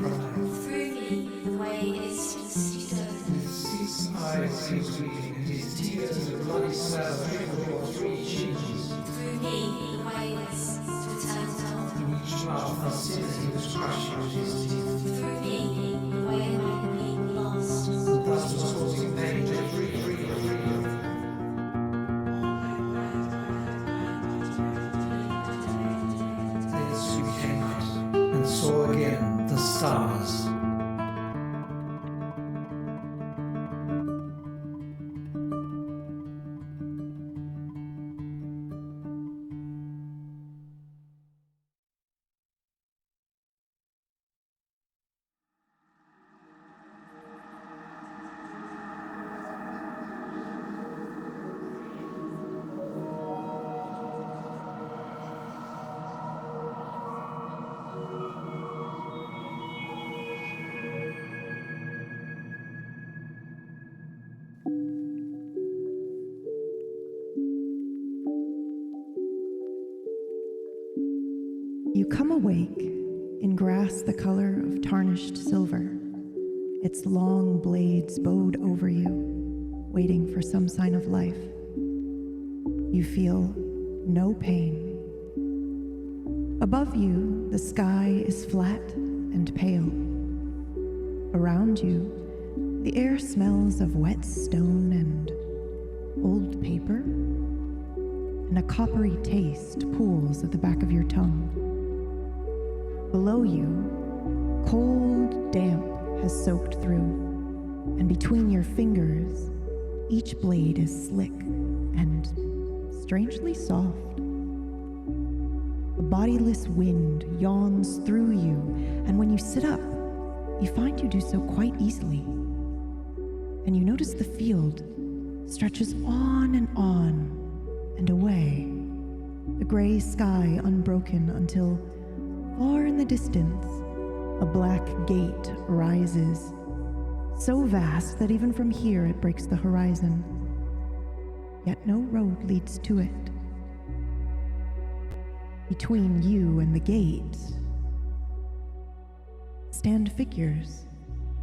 through me the way is to the stone. With 6 eyes he was reading, and his tears of bloody swell trickled over 3 cheeks. Through me the way is to eternal dawn. In each mouth and sinner he was crushing with his teeth. Through me the way might be lost. The dust was causing pain to free. Thence you came out, and saw again the stars. You come awake in grass the color of tarnished silver, its long blades bowed over you, waiting for some sign of life. You feel no pain. Above you, the sky is flat and pale. Around you, the air smells of wet stone and old paper, and a coppery taste pools at the back of your tongue. Below you, cold damp has soaked through, and between your fingers, each blade is slick and strangely soft. A bodiless wind yawns through you, and when you sit up, you find you do so quite easily. And you notice the field stretches on and away, the gray sky unbroken until far in the distance, a black gate rises, so vast that even from here it breaks the horizon, yet no road leads to it. Between you and the gate stand figures,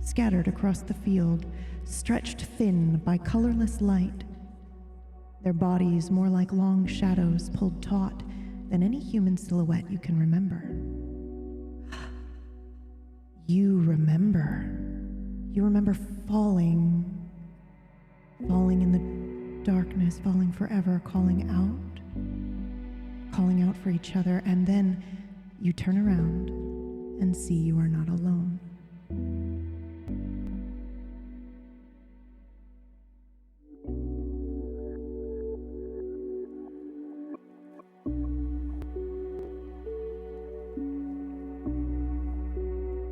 scattered across the field, stretched thin by colorless light, their bodies more like long shadows pulled taut than any human silhouette you can remember. You remember falling in the darkness, falling forever, calling out for each other, and then you turn around and see you are not alone.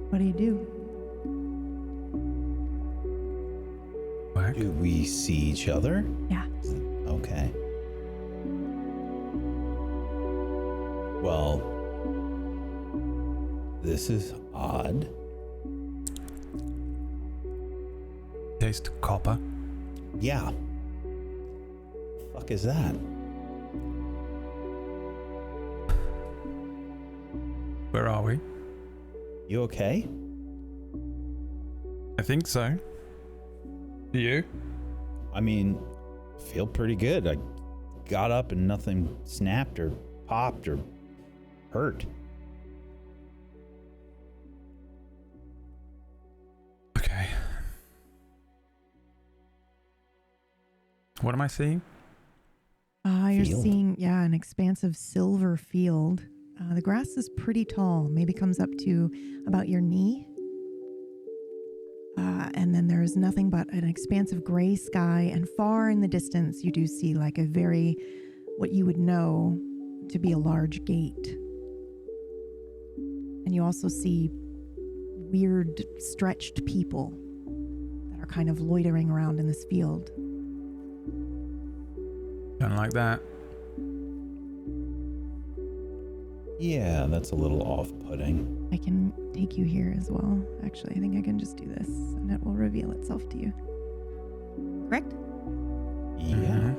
What do you do? Whack. Do we see each other? Yeah. Okay. Well, this is odd. Taste copper. Yeah. Fuck is that? Where are we? You okay? I think so. You? I mean, feel pretty good. I got up and nothing snapped or popped or hurt. Okay. What am I seeing? You're Field. seeing, an expansive silver field. The grass is pretty tall, maybe comes up to about your knee. And then there's nothing but an expansive gray sky, and far in the distance you do see like a very, what you would know to be a large gate. And you also see weird stretched people that are kind of loitering around in this field. Don't like that. Yeah, that's a little off-putting. I can take you here as well. Actually, I think I can just do this and it will reveal itself to you. Correct? Yeah.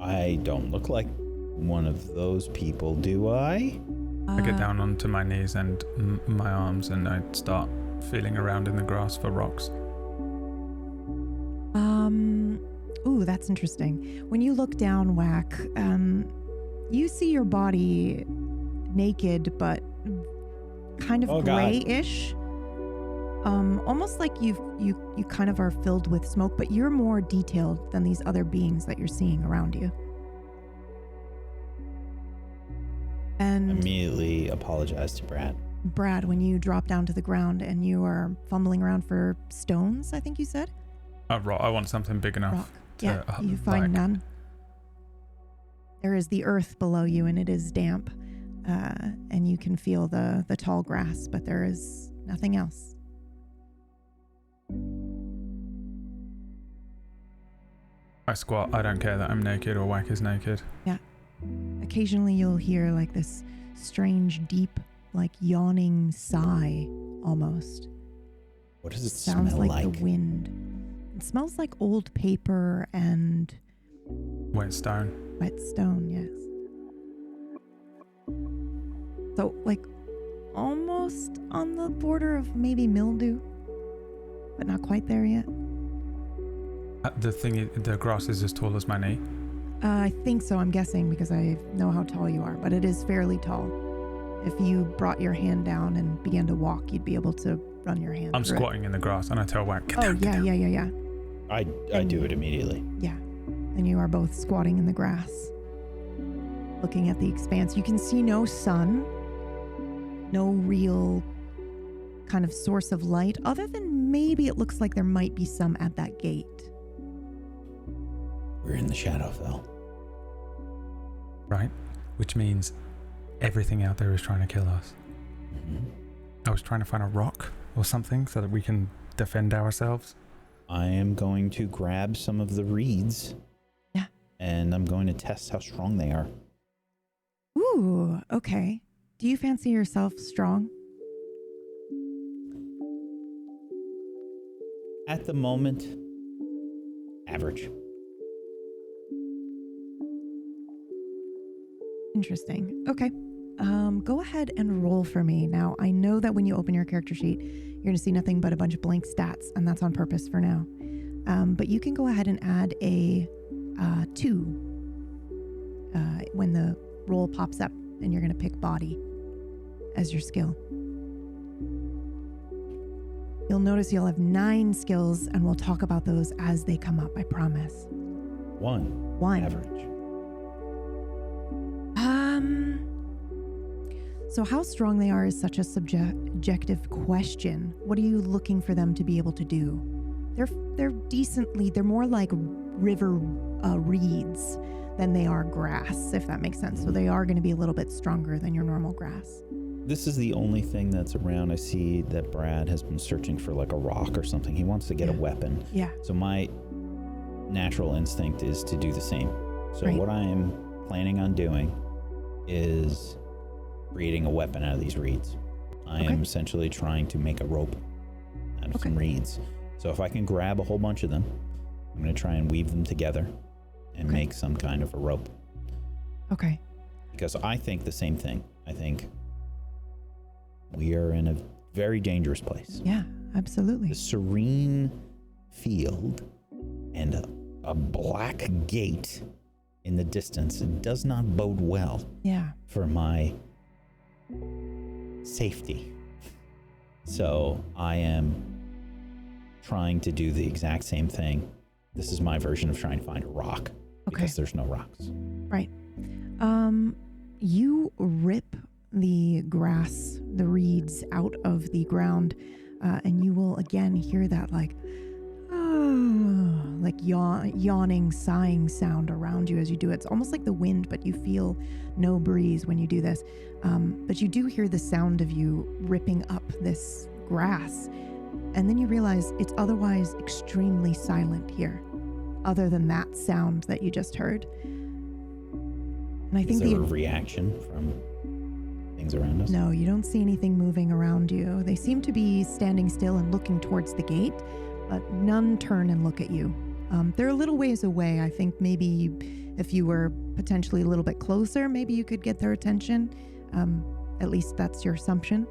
I don't look like one of those people, do I? I get down onto my knees and my arms, and I start feeling around in the grass for rocks. Ooh, that's interesting. When you look down, Whack, you see your body naked, but kind of grayish. Almost like you kind of are filled with smoke, but you're more detailed than these other beings that you're seeing around you. And Immediately apologize to Brad. Brad, when you drop down to the ground and you are fumbling around for stones, I think you said? Rock. I want something big enough. Rock. Yeah, you find none. There is the earth below you, and it is damp, and you can feel the tall grass, but there is nothing else. I squat. I don't care that I'm naked or Whack is naked. Yeah. Occasionally you'll hear like this strange, deep, like yawning sigh almost. What does it Sounds smell like the wind. It smells like old paper and Wet stone. wet stone, yes. So, like, almost on the border of maybe mildew, but not quite there yet. The grass is as tall as my knee. I think so, I'm guessing, because I know how tall you are, but it is fairly tall. If you brought your hand down and began to walk, you'd be able to run your hand I'm through squatting in the grass, and I tell Whack, get it. down, get down. Yeah. I do it immediately. Yeah. And you are both squatting in the grass, looking at the expanse. You can see no sun, no real kind of source of light, other than maybe it looks like there might be some at that gate. We're in the shadow, though. Right? Which means everything out there is trying to kill us. Mm-hmm. I was trying to find a rock or something so that we can defend ourselves. I am going to grab some of the reeds. Yeah. And I'm going to test how strong they are. Ooh, okay. Do you fancy yourself strong? At the moment, average. Interesting. Okay. Go ahead and roll for me. Now, I know that when you open your character sheet, you're going to see nothing but a bunch of blank stats, and that's on purpose for now. But you can go ahead and add a 2 when the roll pops up, and you're going to pick body as your skill. You'll notice you'll have 9 skills, and we'll talk about those as they come up, I promise. 1. Average. So how strong they are is such a subjective question. What are you looking for them to be able to do? They're more like river reeds than they are grass, if that makes sense. So they are going to be a little bit stronger than your normal grass. This is the only thing that's around. I see that Brad has been searching for like a rock or something. He wants to get a weapon. Yeah. So my natural instinct is to do the same. So Right. what I am planning on doing is creating a weapon out of these reeds. I am essentially trying to make a rope out of some reeds. So if I can grab a whole bunch of them, I'm going to try and weave them together and make some kind of a rope. Okay. Because I think the same thing. I think we are in a very dangerous place. Yeah, absolutely. The serene field and a black gate in the distance does not bode well for my safety. So I am trying to do the exact same thing. This is my version of trying to find a rock because there's no rocks. Right. You rip the grass, the reeds out of the ground, and you will again hear that yawning, sighing sound around you as you do it. It's almost like the wind, but you feel no breeze when you do this. But you do hear the sound of you ripping up this grass. And then you realize it's otherwise extremely silent here, other than that sound that you just heard. And I think Is there a reaction from things around us? No, you don't see anything moving around you. They seem to be standing still and looking towards the gate, but none turn and look at you. They're a little ways away. I think maybe if you were potentially a little bit closer, maybe you could get their attention. At least that's your assumption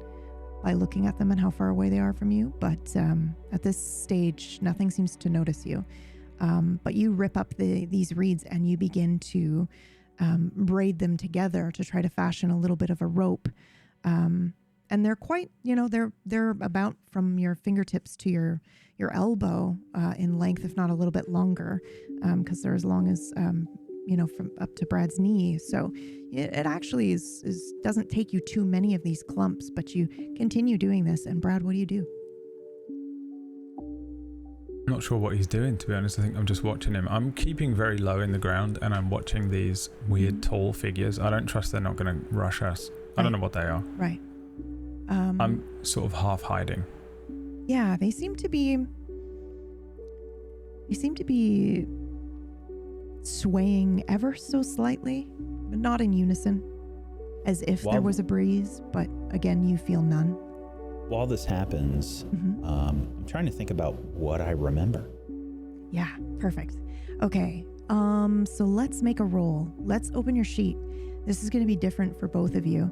by looking at them and how far away they are from you. But at this stage, nothing seems to notice you. But you rip up these reeds and you begin to braid them together to try to fashion a little bit of a rope. And they're quite, they're about from your fingertips to your elbow in length, if not a little bit longer, because they're as long as, from up to Brad's knee. So it actually doesn't take you too many of these clumps, but you continue doing this. And Brad, what do you do? I'm not sure what he's doing, to be honest. I think I'm just watching him. I'm keeping very low in the ground and I'm watching these weird tall figures. I don't trust they're not going to rush us. I don't know what they are. Right. I'm sort of half hiding. Yeah, they seem to be swaying ever so slightly, but not in unison, as if there was a breeze, but again, you feel none. While this happens, I'm trying to think about what I remember. Yeah, perfect. Okay, so let's make a roll. Let's open your sheet. This is going to be different for both of you,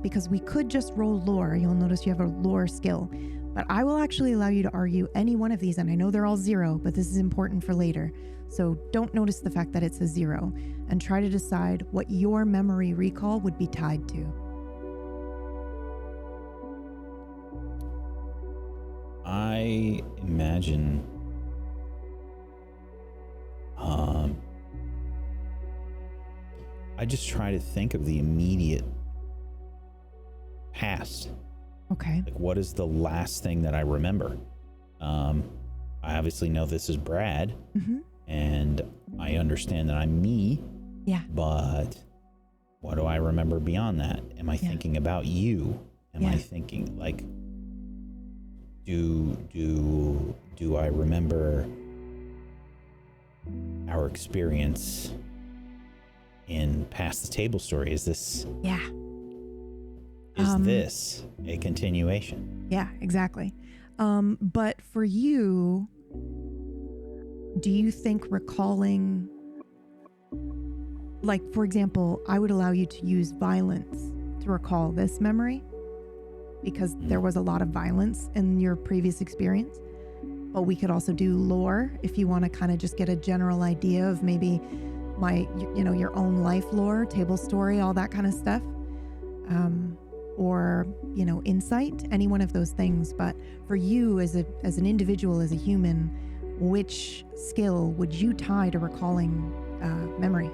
because we could just roll lore. You'll notice you have a lore skill, but I will actually allow you to argue any one of these, and I know they're all 0, but this is important for later. So don't notice the fact that it's a 0, and try to decide what your memory recall would be tied to. I imagine I just try to think of the immediate past. Okay. Like, what is the last thing that I remember? I obviously know this is Brad, and I understand that I'm me. Yeah. But what do I remember beyond that? Am I thinking about you? Am I thinking like, do I remember our experience in past the Tablestory? Is this this a continuation? Yeah, exactly. But for you, do you think recalling, like, for example, I would allow you to use violence to recall this memory because there was a lot of violence in your previous experience. But we could also do lore if you want to kind of just get a general idea of maybe your own life lore, Tablestory, all that kind of stuff. Or, insight, any one of those things. But for you as an individual, as a human, which skill would you tie to recalling memory?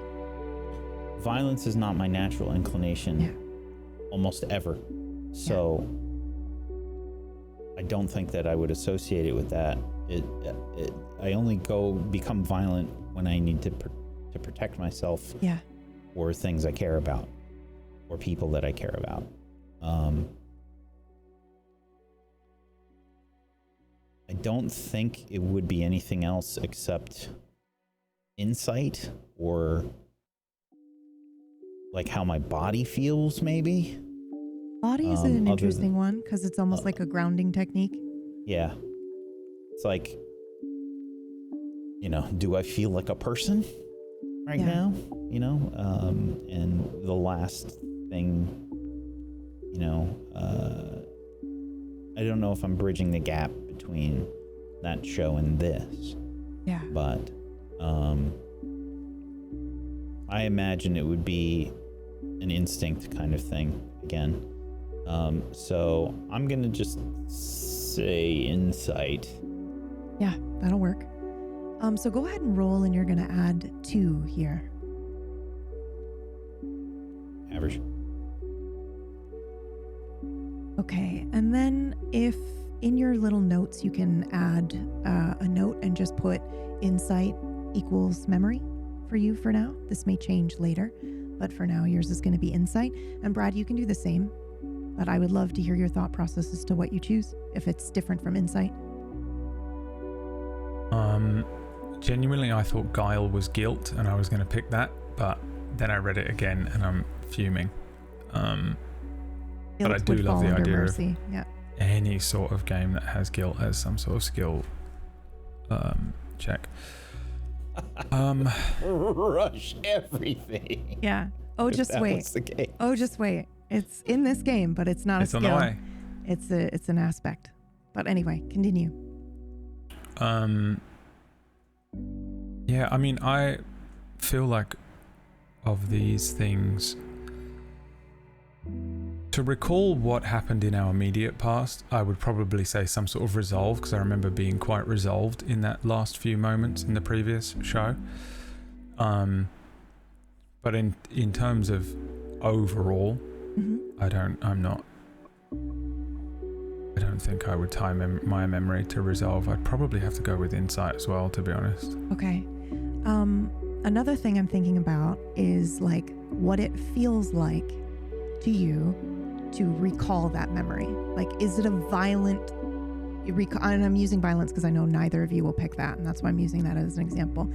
Violence is not my natural inclination almost ever. So I don't think that I would associate it with that. I only become violent when I need to protect myself or things I care about or people that I care about. I don't think it would be anything else except insight or like how my body feels, maybe. Body is an interesting one because it's almost like a grounding technique. Yeah. It's like, do I feel like a person right now? And the last thing, I don't know if I'm bridging the gap between that show and this. Yeah. But I imagine it would be an instinct kind of thing again. So I'm going to just say insight. Yeah, that'll work. So go ahead and roll, and you're going to add 2 here. Average. Okay, and then if in your little notes you can add a note and just put insight equals memory for you for now. This may change later, but for now yours is going to be insight. And Brad, you can do the same, but I would love to hear your thought process as to what you choose, if it's different from insight. Genuinely, I thought guile was guilt and I was going to pick that, but then I read it again and I'm fuming. But I do love the idea of any sort of game that has guilt as some sort of skill check. Rush everything. Yeah. Oh, If just that wait. was the case. Oh, just wait. It's in this game, but it's not It's a on skill. the way. It's an aspect. But anyway, continue. Yeah, I mean, I feel like of these things, to recall what happened in our immediate past, I would probably say some sort of resolve, because I remember being quite resolved in that last few moments in the previous show. But in terms of overall, I don't think I would tie my memory to resolve. I'd probably have to go with insight as well, to be honest. Okay. Another thing I'm thinking about is like what it feels like to you to recall that memory. Like, is it a violent and I'm using violence because I know neither of you will pick that, and that's why I'm using that as an example.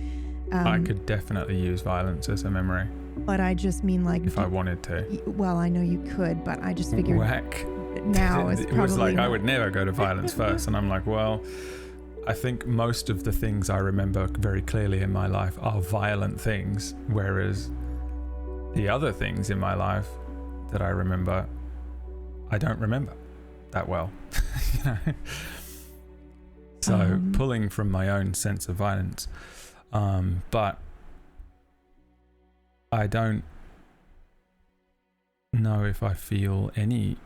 I could definitely use violence as a memory. But I just mean like... If I wanted to. Well, I know you could, but I just figured... Whack. Now is probably... It was like, I would never go to violence first, and I'm like, well... I think most of the things I remember very clearly in my life are violent things, whereas the other things in my life that I remember, I don't remember that well. You know? So pulling from my own sense of violence, but I don't know if I feel any.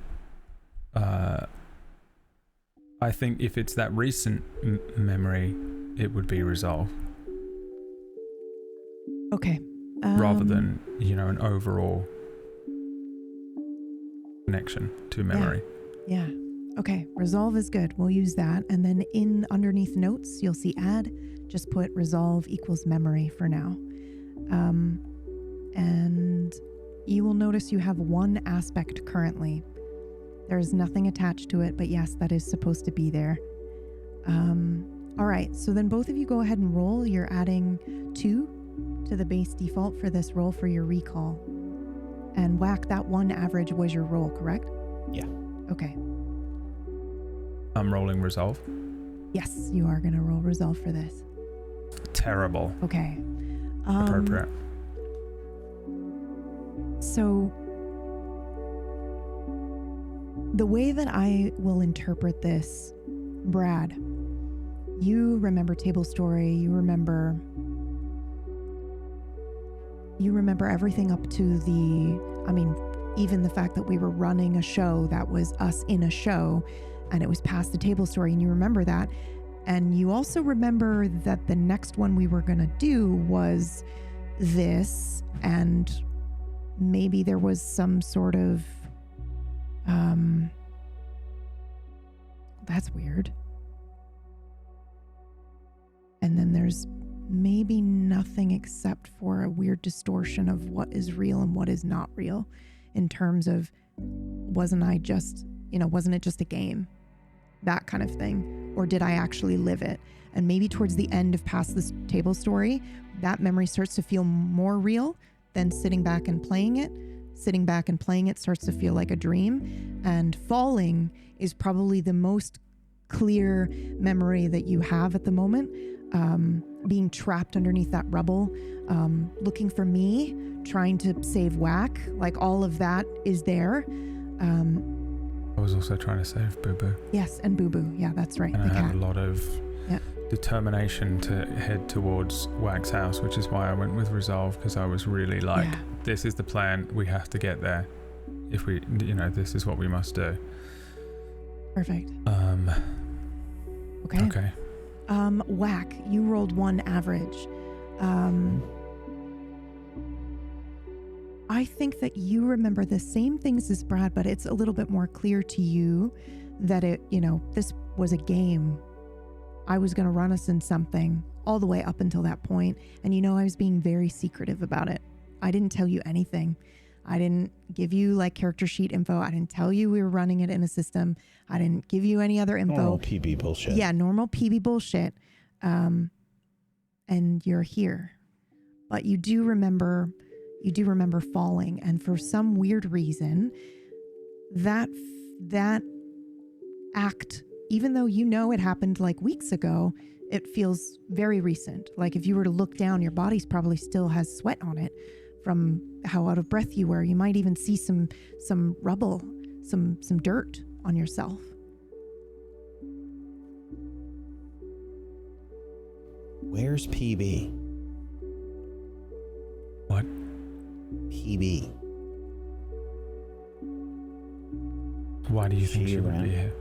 I think if it's that recent memory, it would be resolve. Okay. Rather than, an overall connection to memory. Yeah. Okay. Resolve is good. We'll use that. And then underneath notes, you'll see add. Just put resolve equals memory for now. And you will notice you have one aspect currently. There is nothing attached to it, but yes, that is supposed to be there. All right, so then both of you go ahead and roll. You're adding 2 to the base default for this roll for your recall. And Whack, that one average was your roll, correct? Yeah. Okay. I'm rolling resolve. Yes, you are going to roll resolve for this. Terrible. Okay. Appropriate. So the way that I will interpret this, Brad, you remember Tablestory, you remember everything up to even the fact that we were running a show that was us in a show and it was past the Tablestory, and you remember that. And you also remember that the next one we were going to do was this, and maybe there was some sort of that's weird. And then there's maybe nothing except for a weird distortion of what is real and what is not real, in terms of wasn't it just a game, that kind of thing, or did I actually live it? And maybe towards the end of past this Tablestory, that memory starts to feel more real than sitting back and playing it. Sitting back and playing it starts to feel like a dream, and falling is probably the most clear memory that you have at the moment. Being trapped underneath that rubble, looking for me, trying to save Whack, like all of that is there. I was also trying to save Boo Boo. Yes, and Boo Boo. Yeah, that's right. And the I cat. had a lot of determination to head towards Whack's house, which is why I went with resolve, because I was really like, this is the plan, we have to get there. If we, this is what we must do. Perfect. Okay. Okay. Whack, you rolled 1 average. I think that you remember the same things as Brad, but it's a little bit more clear to you that this was a game. I was going to run us in something all the way up until that point. And I was being very secretive about it. I didn't tell you anything. I didn't give you character sheet info. I didn't tell you we were running it in a system. I didn't give you any other info. Normal PB bullshit. Yeah, normal PB bullshit. And you're here. But you do remember falling. And for some weird reason, that act, even though it happened weeks ago, It feels very recent. Like if you were to look down, your body's probably still has sweat on it from how out of breath you were. You might even see some rubble, some dirt on yourself. Where's PB? What? PB. Why do you think she would around? be here?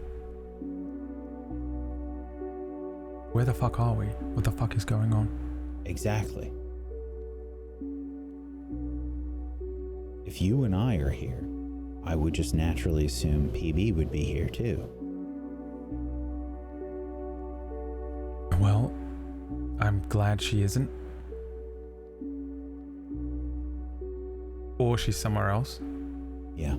Where the fuck are we? What the fuck is going on? Exactly. If you and I are here, I would just naturally assume PB would be here too. Well, I'm glad she isn't. Or she's somewhere else. Yeah.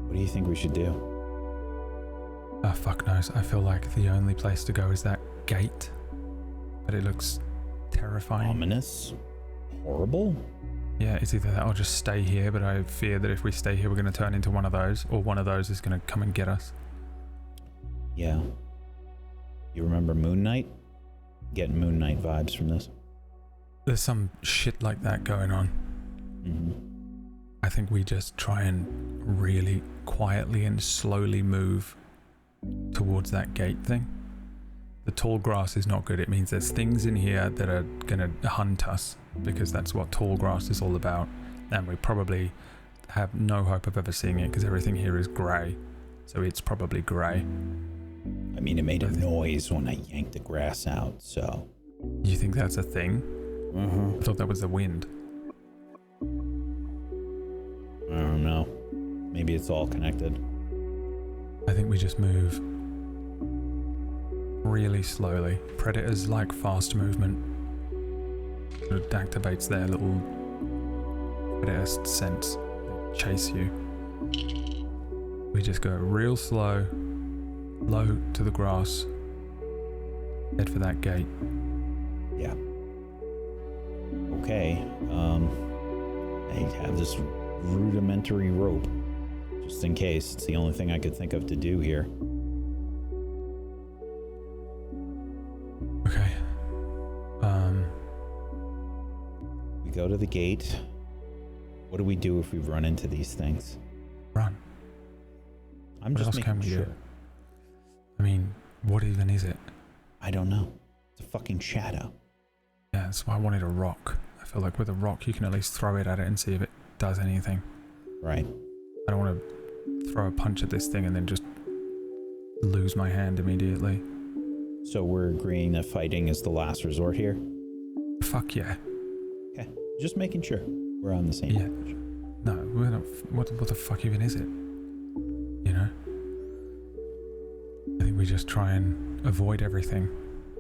What do you think we should do? Fuck knows. I feel like the only place to go is that gate. But it looks terrifying. Ominous? Horrible? Yeah, it's either that or just stay here, but I fear that if we stay here we're going to turn into one of those, or one of those is going to come and get us. Yeah. You remember Moon Knight? Getting Moon Knight vibes from this. There's some shit like that going on. Mm-hmm. I think we just try and really quietly and slowly move towards that gate thing. The tall grass is not good. It means there's things in here that are gonna hunt us, because that's what tall grass is all about, and we probably have no hope of ever seeing it because everything here is grey, so it's probably grey. I mean, it made a noise when I yanked the grass out, so... You think that's a thing? Mm-hmm. I thought that was the wind. I don't know. Maybe it's all connected. I think we just move really slowly. Predators like fast movement. It activates their little predator sense. They chase you. We just go real slow, low to the grass, head for that gate. Yeah. Okay. I have this rudimentary rope, just in case. It's the only thing I could think of to do here. Okay. We go to the gate. What do we do if we run into these things? Run. I'm What just else can making we sure. do? I mean, what even is it? I don't know. It's a fucking shadow. Yeah, that's why I wanted a rock. I feel like with a rock you can at least throw it at it and see if it does anything. Right. I don't want to throw a punch at this thing and then just lose my hand immediately. So we're agreeing that fighting is the last resort here? Fuck yeah. Okay. Just making sure we're on the same Yeah. page. No, we're not. What the fuck even is it? You know? I think we just try and avoid everything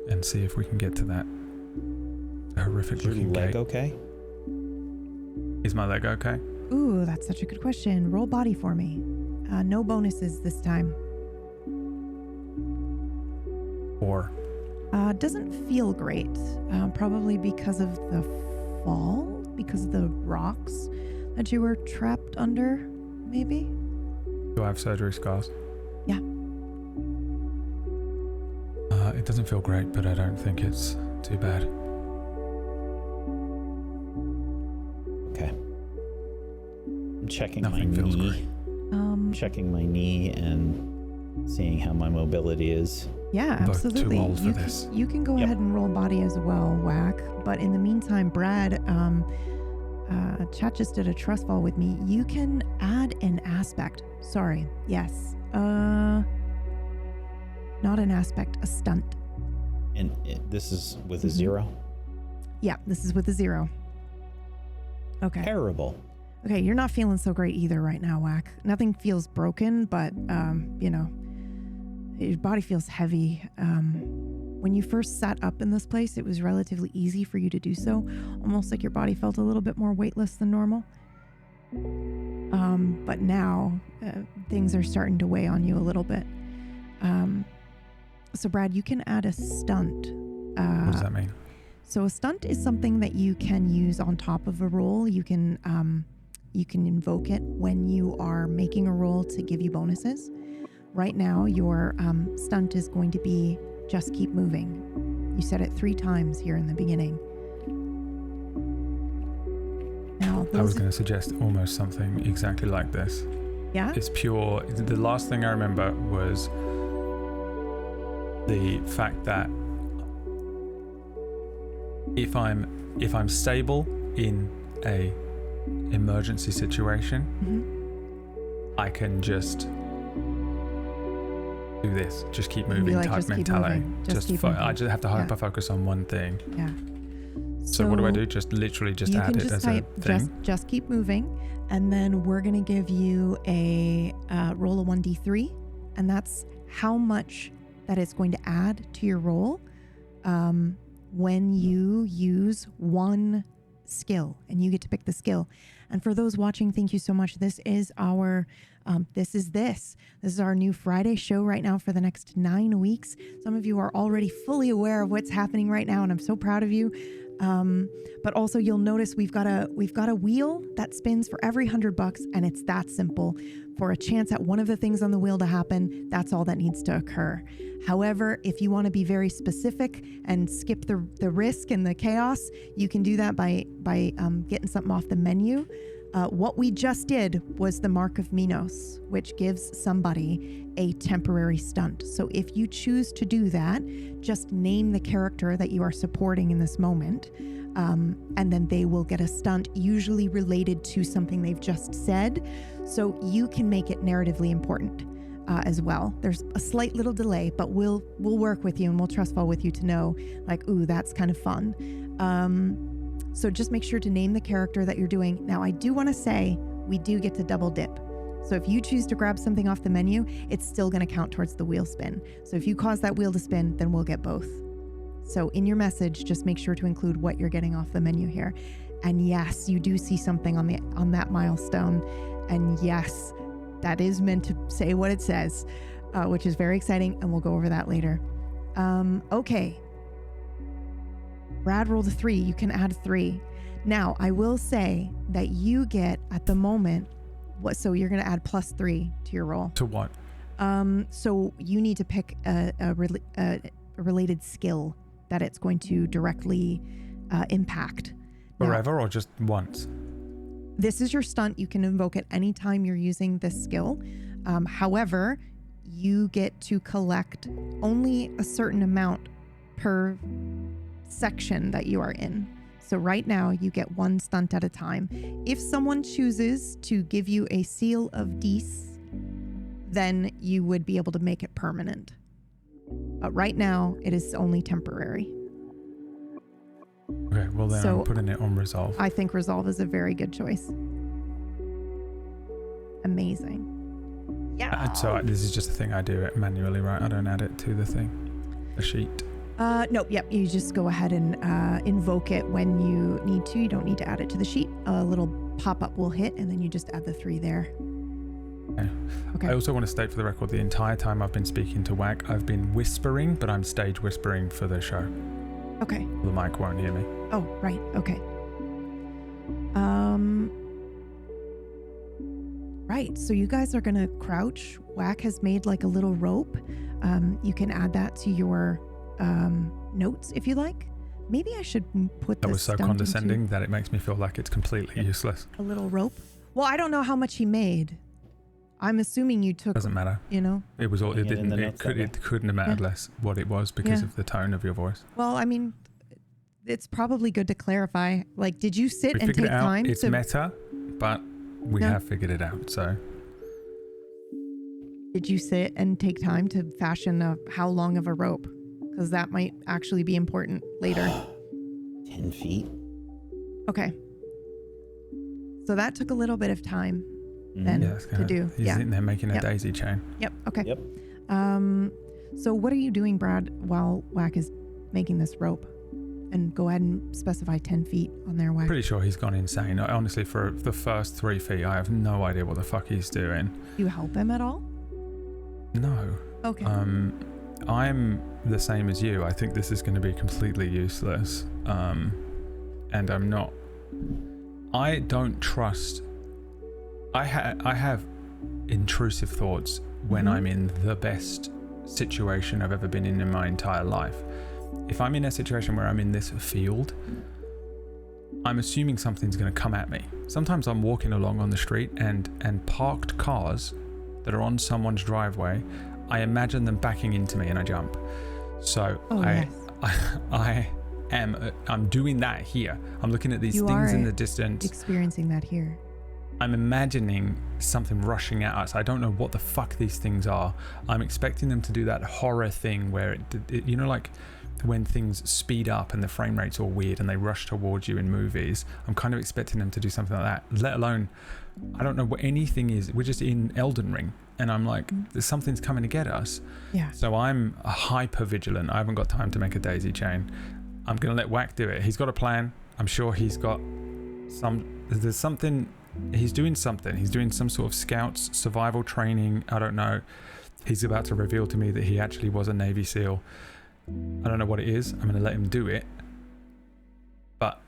and see if we can get to that horrific Is your looking leg gate. okay? Is my leg okay? Ooh, that's such a good question. Roll body for me. No bonuses this time. Or Doesn't feel great. Probably because of the fall, because of the rocks that you were trapped under, maybe? do I have surgery scars? Yeah. It doesn't feel great, but I don't think it's too bad. Okay. I'm checking Nothing my feels knee. great. Checking my knee and seeing how my mobility is. Yeah, Both too absolutely. old for you this. Can, you can go Yep. ahead and roll body as well, Whack. But in the meantime, Brad, chat just did a trust fall with me. You can add an aspect. Sorry. Yes. Not an aspect, a stunt. And this is with a Mhm. 0? Yeah, this is with a 0. Okay. Terrible. Okay, you're not feeling so great either right now, Whack. Nothing feels broken, but, your body feels heavy. When you first sat up in this place, it was relatively easy for you to do so, almost like your body felt a little bit more weightless than normal. But now, things are starting to weigh on you a little bit. So, Brad, you can add a stunt. What does that mean? So a stunt is something that you can use on top of a roll. You can invoke it when you are making a roll to give you bonuses. right now your stunt is going to be just keep moving. You said it 3 times here in the beginning. Now, I was going to suggest almost something exactly like this. Yeah? It's pure. The last thing I remember was the fact that if I'm stable in a emergency situation, I can just do this, just keep moving like, type just keep mentality. moving, just keep moving. I just have to hyper Yeah. focus on one thing. Yeah. So what do I do? Just literally just you add can it just as type a thing. just keep moving, and then we're going to give you a roll of 1d3, and that's how much that it's going to add to your roll when you use one skill, and you get to pick the skill. And for those watching, thank you so much. This is our this is our new Friday show right now for the next 9 weeks. Some of you are already fully aware of what's happening right now, and I'm so proud of you. But also you'll notice we've got a wheel that spins for every $100, and it's that simple. For a chance at one of the things on the wheel to happen, that's all that needs to occur. However, if you want to be very specific and skip the risk and the chaos, you can do that by getting something off the menu. What we just did was the Mark of Minos, which gives somebody a temporary stunt. So if you choose to do that, just name the character that you are supporting in this moment, and then they will get a stunt, usually related to something they've just said. So you can make it narratively important as well. There's a slight little delay, but we'll work with you and we'll trust fall with you to know, like, ooh, that's kind of fun. So just make sure to name the character that you're doing. Now, I do want to say we do get to double dip. So if you choose to grab something off the menu, it's still going to count towards the wheel spin. So if you cause that wheel to spin, then we'll get both. So in your message, just make sure to include what you're getting off the menu here. And yes, you do see something on that milestone. And yes, that is meant to say what it says, which is very exciting. And we'll go over that later. Okay. Brad rolled a 3. You can add 3. Now, I will say that you get at the moment, so you're going to add +3 to your roll. To what? So you need to pick a related skill that it's going to directly impact. Forever or just once? This is your stunt. You can invoke it anytime you're using this skill. However, you get to collect only a certain amount per section that you are in. So right now you get 1 stunt at a time. If someone chooses to give you a seal of Dis, then you would be able to make it permanent. But right now it is only temporary. Okay, well then So I'm putting it on resolve. I think resolve is a very good choice. Amazing. Yeah. So this is just a thing I do it manually, right? I don't add it to the thing, the sheet. Nope. Yep. You just go ahead and invoke it when you need to. You don't need to add it to the sheet. A little pop-up will hit, and then you just add the 3 there. Okay. I also want to state for the record, the entire time I've been speaking to WAC, I've been whispering, but I'm stage whispering for the show. Okay. The mic won't hear me. Oh, right. Okay. Right. So you guys are going to crouch. WAC has made like a little rope. You can add that to your notes if you like. Maybe I should put That this was so stunt condescending into that it makes me feel like it's completely useless. a little rope. Well, I don't know how much he made. I'm assuming you took. Doesn't matter. You know. It was all. It Putting it in didn't. the It notes could. that It couldn't have mattered less what it was because Yeah. of the tone of your voice. Well, I mean, it's probably good to clarify. Like, did you sit We and figured take it out. time It's to? meta, but we Yeah. have figured it out. So Did you sit and take time to fashion how long of a rope? Because that might actually be important later. 10 feet. Okay. So that took a little bit of time then yeah, it's to kinda- do. He's Yeah. in there making a Yep. daisy chain. Yep. Okay. Yep. So what are you doing, Brad, while WAC is making this rope? And go ahead and specify 10 feet on there, WAC. Pretty sure he's gone insane. Honestly, for the first 3 feet, I have no idea what the fuck he's doing. Do you help him at all? No. Okay. I'm the same as you. I think this is going to be completely useless. And I'm not. I don't trust. I have intrusive thoughts when I'm in the best situation I've ever been in my entire life. If I'm in a situation where I'm in this field, I'm assuming something's going to come at me. Sometimes I'm walking along on the street and parked cars that are on someone's driveway, I imagine them backing into me and I jump. So I'm doing that here. I'm looking at these things in the distance. Experiencing that here. I'm imagining something rushing at us. I don't know what the fuck these things are. I'm expecting them to do that horror thing where it you know, like when things speed up and the frame rate's all weird and they rush towards you in movies. I'm kind of expecting them to do something like that, let alone, I don't know what anything is. We're just in Elden Ring and I'm like, something's coming to get us. Yeah. So I'm hyper vigilant. I haven't got time to make a daisy chain. I'm going to let Whack do it. He's got a plan. I'm sure he's got there's something, he's doing something. He's doing some sort of scouts survival training. I don't know. He's about to reveal to me that he actually was a Navy SEAL. I don't know what it is. I'm going to let him do it. But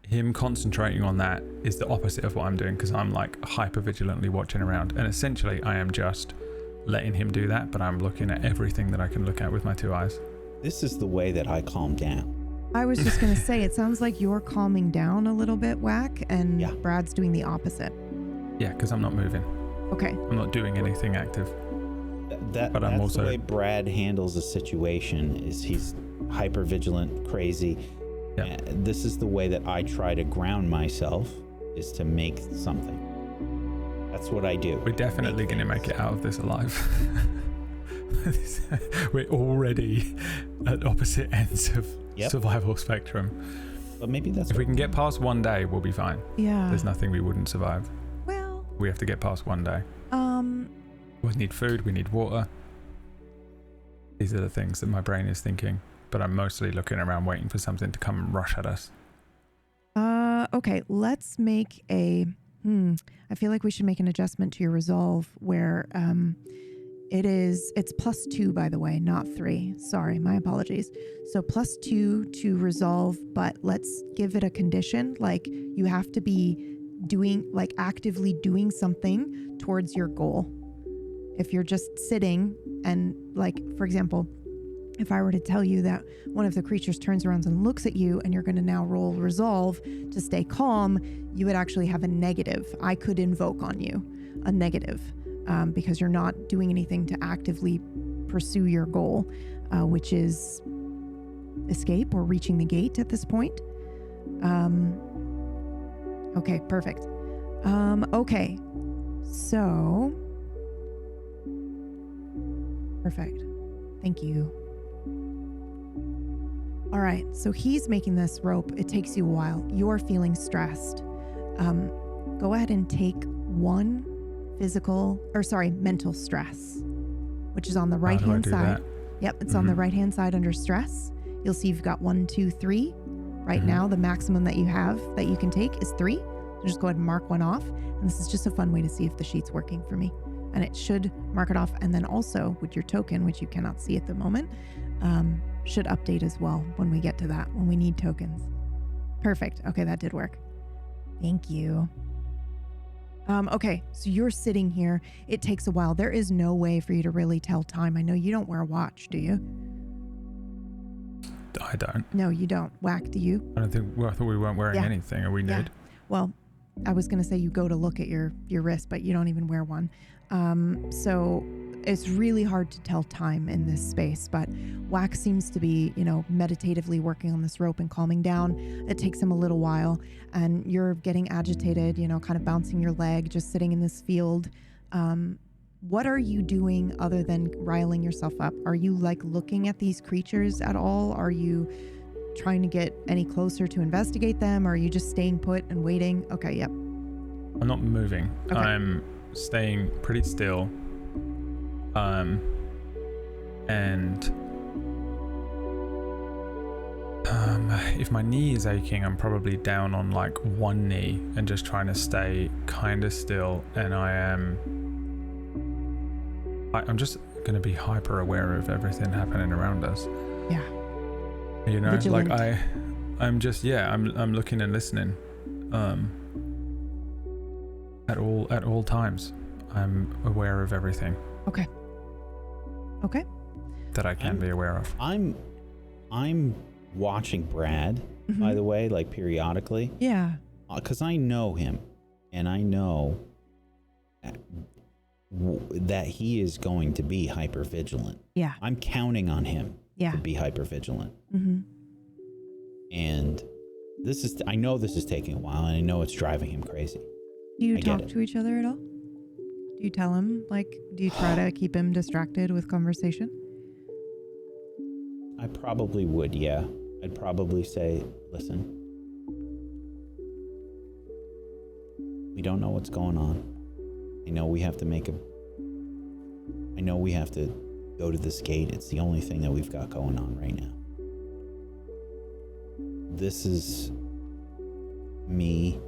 him concentrating on that is the opposite of what I'm doing, because I'm like hyper vigilantly watching around. And essentially I am just letting him do that, but I'm looking at everything that I can look at with my two eyes. This is the way that I calm down. I was just going to say, it sounds like you're calming down a little bit, Whack, and Brad's doing the opposite. Yeah, because I'm not moving. Okay. I'm not doing anything active. But I'm that's also the way Brad handles a situation. Is he's hyper vigilant, crazy. Yeah. This is the way that I try to ground myself, is to make something. That's what I do. We're definitely going to make it out of this alive. We're already at opposite ends of survival spectrum. But maybe that's if we can get past one day, we'll be fine. Yeah. There's nothing we wouldn't survive. Well, we have to get past one day. We need food, we need water. These are the things that my brain is thinking, but I'm mostly looking around waiting for something to come and rush at us. Okay, let's make a I feel like we should make an adjustment to your resolve where it's +2, by the way, not 3. Sorry, my apologies. So +2 to resolve, but let's give it a condition. Like you have to be doing, like actively doing something towards your goal. If you're just sitting and, like, for example, if I were to tell you that one of the creatures turns around and looks at you and you're going to now roll resolve to stay calm, you would actually have a negative. I could invoke on you a negative because you're not doing anything to actively pursue your goal, which is escape or reaching the gate at this point. Okay, perfect. Okay, so... Perfect. Thank you. All right, so he's making this rope. It takes you a while. You're feeling stressed. Go ahead and take 1 mental stress, which is on the right-hand side. Yep, it's on the right-hand side under stress. You'll see you've got 1, 2, 3. Right now, the maximum that you have that you can take is 3. So just go ahead and mark 1 off. And this is just a fun way to see if the sheet's working for me. And it should mark it off. And then also with your token, which you cannot see at the moment, should update as well when we get to that, when we need tokens. Perfect. Okay, that did work. Thank you. Okay, so you're sitting here. It takes a while. There is no way for you to really tell time. I know you don't wear a watch, do you? I don't. No, you don't. Whack, do you? I don't think. Well, I thought we weren't wearing anything. Are we nude? Well, I was going to say you go to look at your wrist, but you don't even wear one. So it's really hard to tell time in this space, but Whack seems to be, meditatively working on this rope and calming down. It takes him a little while, and you're getting agitated, kind of bouncing your leg, just sitting in this field. What are you doing other than riling yourself up? Are you looking at these creatures at all? Are you trying to get any closer to investigate them? Or are you just staying put and waiting? Okay, yep. I'm not moving. Okay. I'm staying pretty still. If my knee is aching, I'm probably down on 1 knee and just trying to stay kind of still. And I'm just going to be hyper aware of everything happening around us. Yeah. Vigilant. I'm just, I'm looking and listening. At all times. I'm aware of everything. Okay. Okay. that I can be aware of. I'm watching Brad, by the way, like periodically. Yeah. Because I know him, and I know that he is going to be hyper vigilant. Yeah. I'm counting on him Yeah. to be hyper vigilant. Mm-hmm. And I know this is taking a while, and I know it's driving him crazy. Do you I get talk it. to each other at all? Do you tell him, like, do you try to keep him distracted with conversation? I probably would, yeah. I'd probably say, listen, we don't know what's going on. I know we have to go to this gate. It's the only thing that we've got going on right now. This is me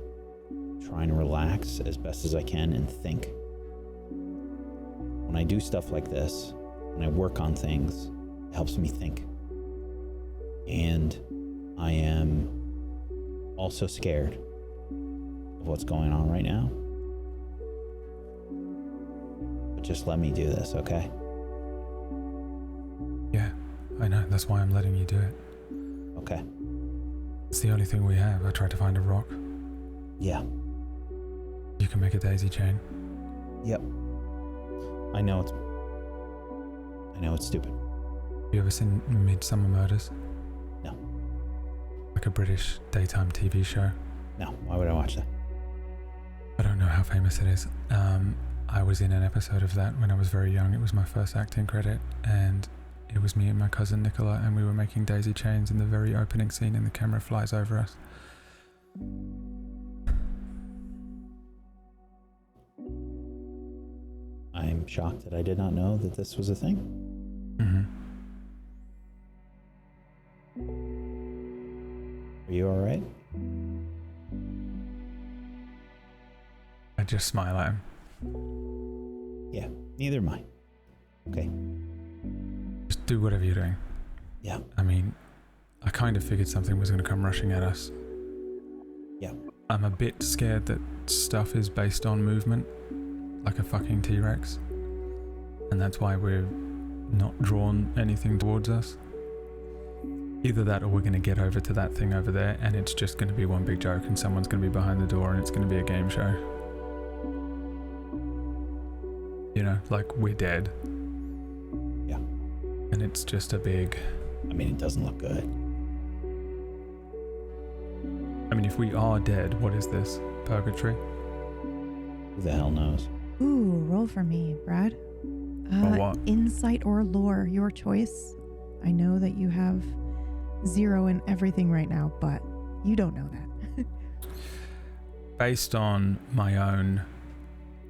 trying to relax as best as I can and think. When I do stuff like this, when I work on things, it helps me think. And I am also scared of what's going on right now. But just let me do this, okay? Yeah, I know. That's why I'm letting you do it. Okay. It's the only thing we have. I tried to find a rock. Yeah. You can make a daisy chain. Yep. I know it's stupid. You ever seen Midsummer Murders? No. Like a British daytime TV show? No, why would I watch that? I don't know how famous it is. I was in an episode of that when I was very young. It was my first acting credit, and it was me and my cousin Nicola, and we were making daisy chains in the very opening scene, and the camera flies over us. I'm shocked that I did not know that this was a thing. Are you all right? I just smile at him. Yeah, neither am I. Okay. Just do whatever you're doing. Yeah. I mean, I kind of figured something was going to come rushing at us. Yeah. I'm a bit scared that stuff is based on movement, like a fucking T-Rex. And that's why we're not drawn anything towards us. Either that or we're going to get over to that thing over there and it's just going to be one big joke and someone's going to be behind the door and it's going to be a game show. You know, like we're dead. Yeah. And it's just a big... I mean, it doesn't look good. I mean, if we are dead, what is this? Purgatory? Who the hell knows? Ooh, roll for me, Brad. Or what? Insight or lore, your choice. I know that you have 0 in everything right now, but you don't know that. Based on my own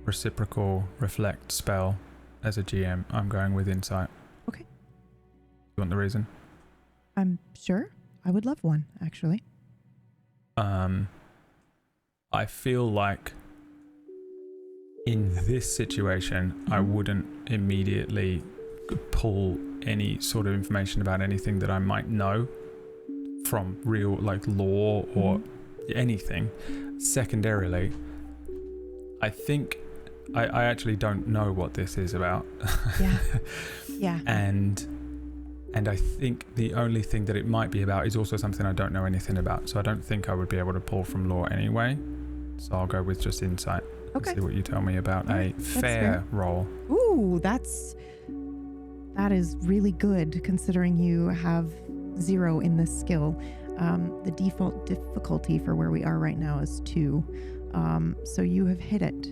reciprocal reflect spell as a GM, I'm going with insight. Okay. You want the reason? I'm sure. I would love one, actually. I feel like in this situation, I wouldn't immediately pull any sort of information about anything that I might know from real, like, lore or anything. Secondarily, I think I actually don't know what this is about. Yeah. Yeah. And I think the only thing that it might be about is also something I don't know anything about. So I don't think I would be able to pull from lore anyway. So I'll go with just insight. Okay. And see what you tell me about a fair roll. Ooh, that is really good considering you have 0 in this skill. The default difficulty for where we are right now is 2. So you have hit it.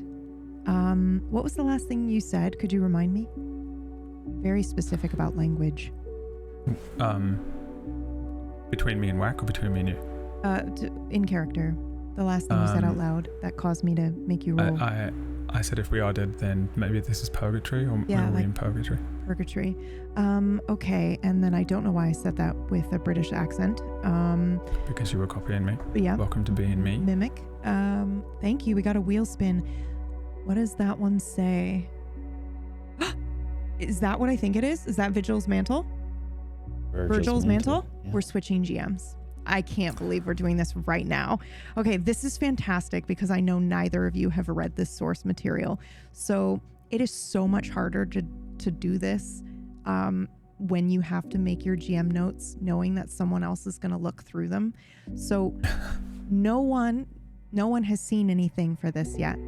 What was the last thing you said? Could you remind me? Very specific about language. Between me and Whack or between me and you? In character. The last thing you said out loud that caused me to make you roll. I said if we are dead, then maybe this is purgatory, or Yeah, are we like in purgatory? Purgatory. Okay, and then I don't know why I said that with a British accent. Because you were copying me. Yeah. Welcome to being me. Mimic. Thank you. We got a wheel spin. What does that one say? Is that what I think it is? Is that Vigil's mantle? Virgil's mantle? Yeah. We're switching GMs. I can't believe we're doing this right now. Okay, this is fantastic because I know neither of you have read this source material. So It is so much harder to do this when you have to make your GM notes knowing that someone else is going to look through them. So no one has seen anything for this yet.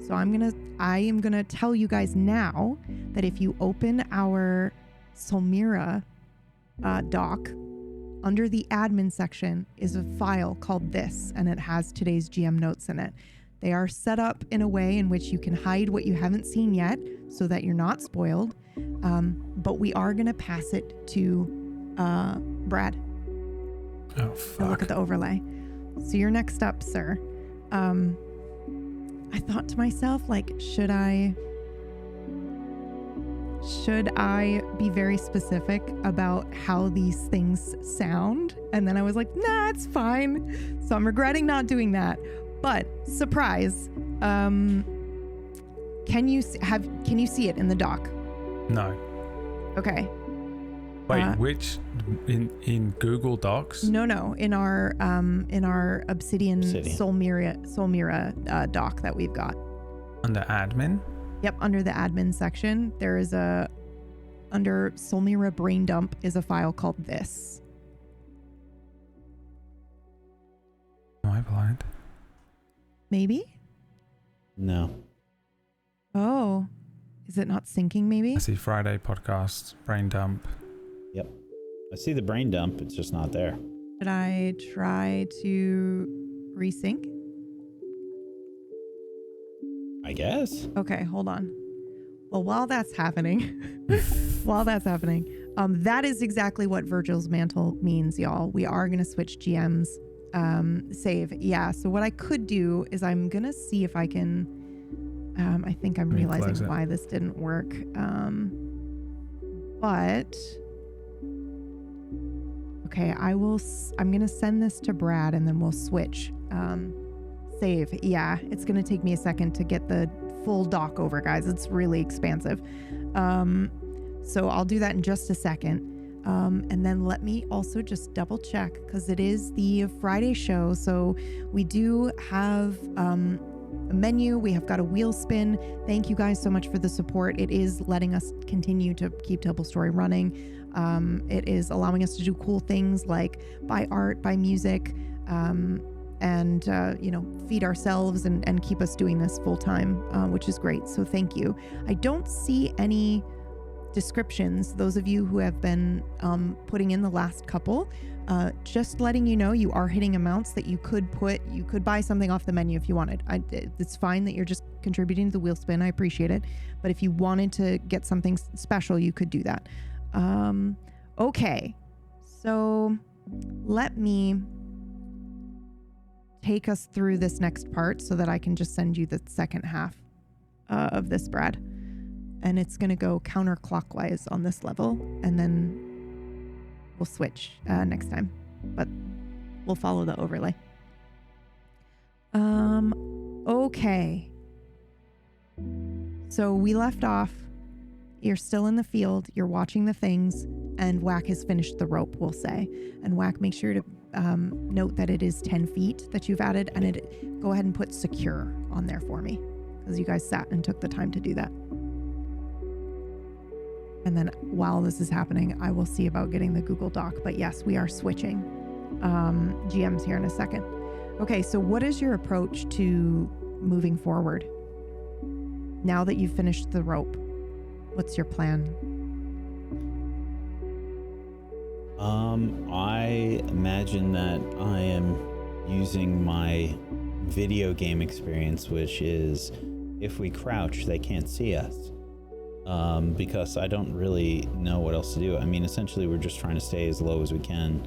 So I am going to tell you guys now that if you open our Solmira doc, under the admin section is a file called this, and it has today's GM notes in it. They are set up in a way in which you can hide what you haven't seen yet so that you're not spoiled. But we are going to pass it to Brad. Oh, To fuck. look at the overlay. So you're next up, sir. I thought to myself, like, should I be very specific about how these things sound? And then I was like, nah, it's fine. So I'm regretting not doing that. But surprise, can you see it in the doc? No. Okay. Wait, which in Google Docs? No, in our Obsidian Solmira doc that we've got. Under admin? Yep, under the admin section, there is under Solmira Brain Dump is a file called this. Am I blind? Maybe? No. Oh, is it not syncing maybe? I see Friday podcast, brain dump. Yep. I see the brain dump. It's just not there. Should I try to resync? I guess. Okay, hold on. Well, while that's happening, that is exactly what Virgil's Mantle means, y'all. We are going to switch GMs. Save. Yeah, so what I could do is I'm going to see if I can... I think I'm realizing why this didn't work. But... Okay, I'm going to send this to Brad and then we'll switch. Save. Yeah, it's going to take me a second to get the full doc over, guys. It's really expansive. So I'll do that in just a second. And then let me also just double check, because it is the Friday show. So we do have a menu. We have got a wheel spin. Thank you guys so much for the support. It is letting us continue to keep Tablestory running. It is allowing us to do cool things like buy art, buy music, and feed ourselves and keep us doing this full time, which is great. So thank you. I don't see any descriptions. Those of you who have been putting in the last couple, just letting you know, you are hitting amounts that you could buy something off the menu if you wanted. It's fine that you're just contributing to the wheel spin. I appreciate it. But if you wanted to get something special, you could do that. Okay. So let me take us through this next part so that I can just send you the second half of this, Brad. And it's going to go counterclockwise on this level, and then we'll switch next time. But we'll follow the overlay. Okay. So we left off. You're still in the field. You're watching the things, and Whack has finished the rope, we'll say. And Whack, make sure to note that it is 10 feet that you've added, and go ahead and put secure on there for me, because you guys sat and took the time to do that. And then while this is happening, I will see about getting the Google Doc. But yes, we are switching GMs here in a second. Okay, so what is your approach to moving forward? Now that you've finished the rope, what's your plan? I imagine that I am using my video game experience, which is if we crouch, they can't see us. Because I don't really know what else to do. I mean, essentially, we're just trying to stay as low as we can,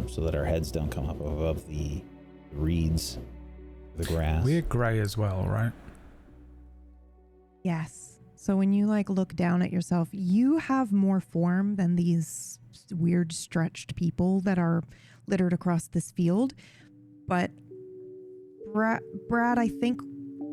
so that our heads don't come up above the reeds, the grass. We're grey as well, right? Yes. So when you look down at yourself, you have more form than these weird stretched people that are littered across this field. But Brad, I think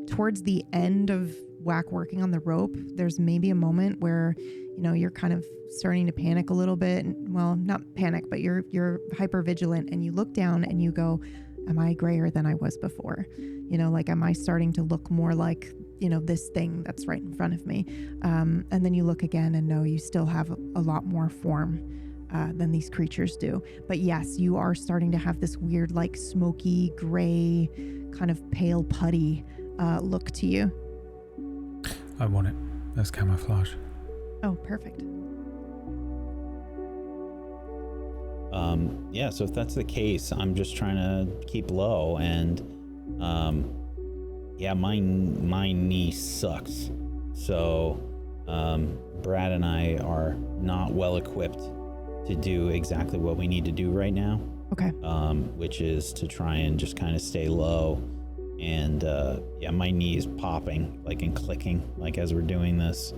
towards the end of Whack working on the rope, there's maybe a moment where, you're kind of starting to panic a little bit. Well, not panic, but you're hyper vigilant, and you look down and you go, am I grayer than I was before? Am I starting to look more like this thing that's right in front of me. And then you look again and no, you still have a lot more form than these creatures do. But yes, you are starting to have this weird, like smoky gray, kind of pale putty look to you. I want it as camouflage. Oh, perfect. Yeah, so if that's the case, I'm just trying to keep low, and yeah, my knee sucks. So Brad and I are not well equipped to do exactly what we need to do right now. Okay. Which is to try and just kind of stay low. And yeah, my knee is popping and clicking as we're doing this.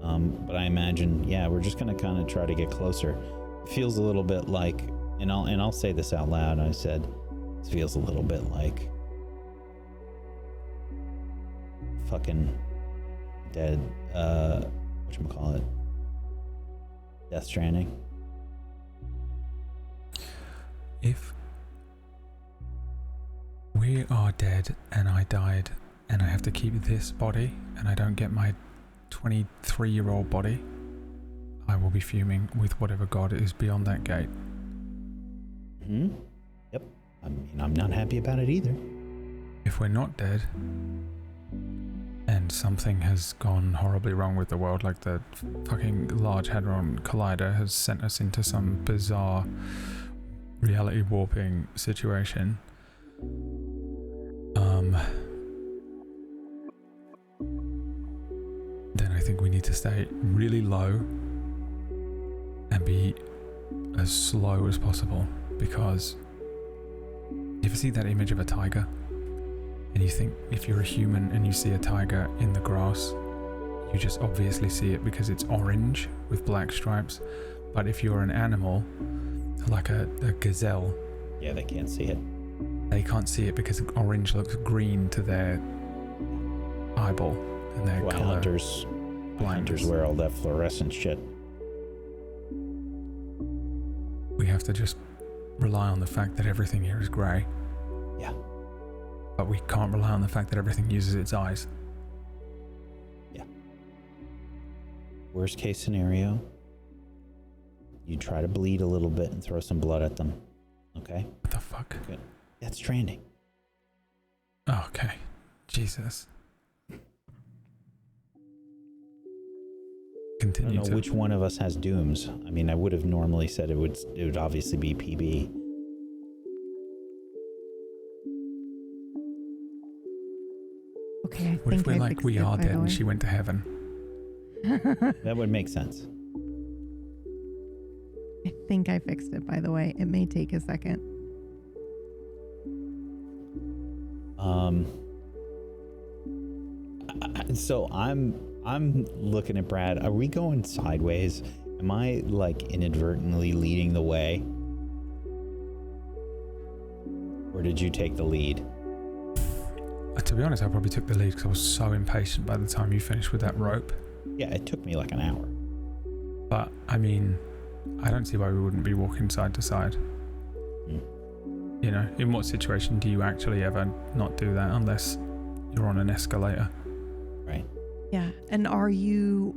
But I imagine, yeah, we're just gonna kind of try to get closer. It feels a little bit like, and I'll say this out loud. I said, this feels a little bit like fucking dead. Whatchamacallit? Death Stranding. If we are dead and I died and I have to keep this body and I don't get my 23-year-old body, I will be fuming with whatever god is beyond that gate. Yep. I mean, I'm not happy about it either. If we're not dead and something has gone horribly wrong with the world, like the fucking Large Hadron Collider has sent us into some bizarre reality warping situation, then I think we need to stay really low and be as slow as possible, because you ever see that image of a tiger and you think if you're a human and you see a tiger in the grass, you just obviously see it because it's orange with black stripes, but if you're an animal like a gazelle, yeah, they can't see it. They can't see it because orange looks green to their eyeball and their color. Hunters wear all that fluorescent shit. We have to just rely on the fact that everything here is grey. Yeah. But we can't rely on the fact that everything uses its eyes. Yeah. Worst case scenario, you try to bleed a little bit and throw some blood at them. Okay? What the fuck? Good. That's Stranding. Oh, okay. Jesus. I Continue don't know which one of us has dooms. I mean, I would have normally said it would obviously be PB. Okay, What if we're like, we are dead and she went to heaven? That would make sense. I think I fixed it, by the way. It may take a second. So I'm looking at Brad. Are we going sideways? Am I inadvertently leading the way? Or did you take the lead? To be honest, I probably took the lead because I was so impatient by the time you finished with that rope. Yeah, it took me like an hour. But, I mean, I don't see why we wouldn't be walking side to side. You know, in what situation do you actually ever not do that unless you're on an escalator? Right. Yeah. And are you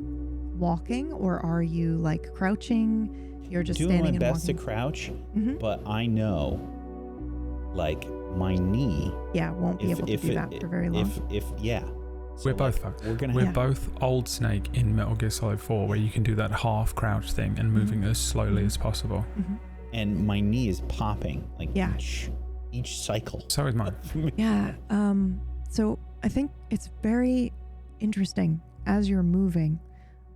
walking or are you crouching? You're just doing standing my and best walking? to crouch, Mm-hmm. but I know, my knee. Yeah, won't be able to do that for very long. Yeah. So, We're both fucked. We're both Old Snake in Metal Gear Solid 4, where you can do that half crouch thing and moving as slowly as possible. Mm-hmm. And my knee is popping Yeah. each cycle. So is mine. Yeah. So I think it's very interesting as you're moving.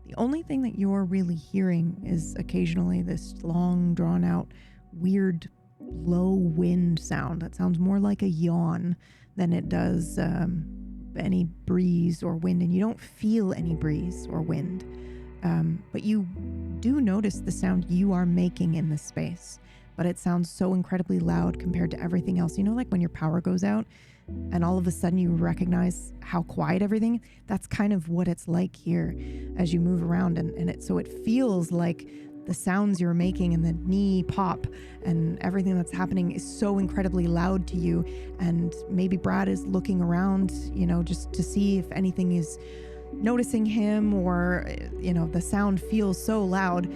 The only thing that you're really hearing is occasionally this long, drawn out, weird, low wind sound that sounds more like a yawn than it does any breeze or wind. And you don't feel any breeze or wind. But you do notice the sound you are making in this space. But it sounds so incredibly loud compared to everything else. You know, like when your power goes out and all of a sudden you recognize how quiet everything, that's kind of what it's like here as you move around. And so it feels like the sounds you're making and the knee pop and everything that's happening is so incredibly loud to you. And maybe Brad is looking around, just to see if anything is noticing him, or, the sound feels so loud.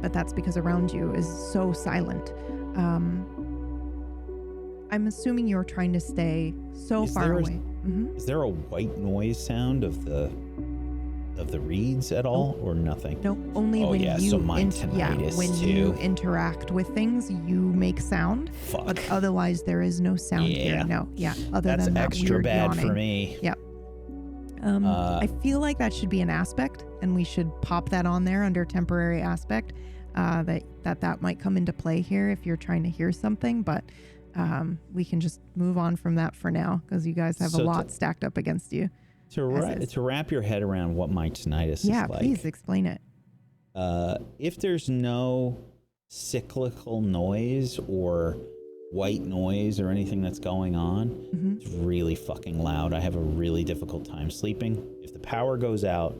But that's because around you is so silent. I'm assuming you're trying to stay so far away. Is there a white noise sound of the reeds at all, or nothing? No, only when you so mine tinnitus when too. you interact with things, you make sound. Fuck. But otherwise, there is no sound here. No, other That's than that extra weird bad yawning. for me. Yep. I feel like that should be an aspect, and we should pop that on there under temporary aspect. That might come into play here if you're trying to hear something, but we can just move on from that for now because you guys have a lot stacked up against you. To wrap your head around what my tinnitus is like. Yeah, please explain it. If there's no cyclical noise or white noise or anything that's going on, it's really fucking loud. I have a really difficult time sleeping. If the power goes out,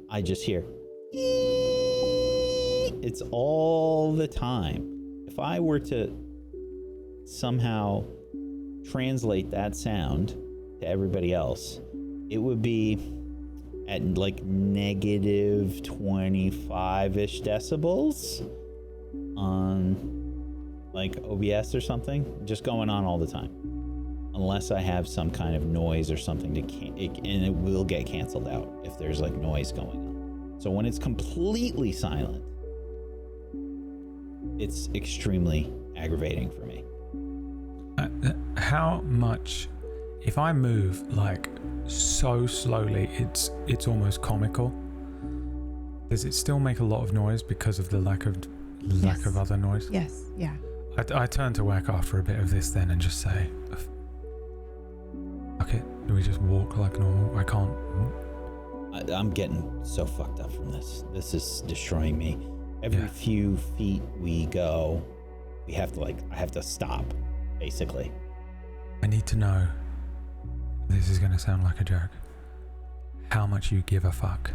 I just hear it's all the time. If I were to somehow translate that sound to everybody else, it would be at like negative 25-ish decibels on like OBS or something, just going on all the time, unless I have some kind of noise or something and it will get canceled out if there's like noise going on. So when it's completely silent, it's extremely aggravating for me. How much, if I move like so slowly, it's almost comical. Does it still make a lot of noise because of the lack of other noise? Yes. Yeah. I turn to Whack after a bit of this then and just say, okay, do we just walk like normal? I can't. I'm getting so fucked up from this. This is destroying me. Every few feet we go, I have to stop, basically. I need to know, this is going to sound like a joke, how much you give a fuck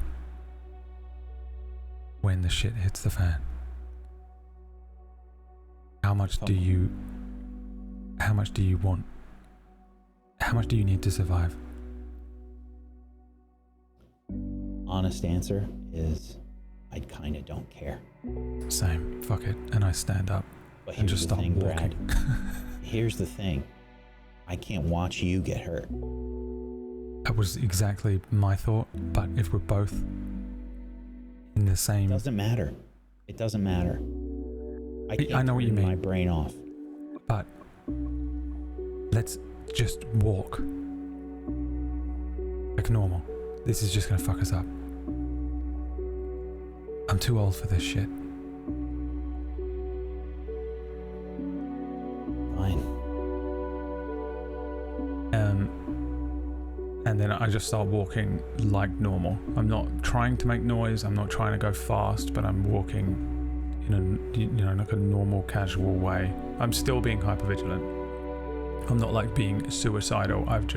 when the shit hits the fan. How much do you want? How much do you need to survive? Honest answer is I kind of don't care. Same. Fuck it. And I stand up and just start walking. Brad. Here's the thing. I can't watch you get hurt. That was exactly my thought, but if we're both in the same... It doesn't matter. I know what you mean. My brain off. But let's just walk like normal. This is just gonna fuck us up. I'm too old for this shit. Fine. And then I just start walking like normal. I'm not trying to make noise. I'm not trying to go fast, but I'm walking in like a normal, casual way. I'm still being hypervigilant. I'm not like being suicidal. I'm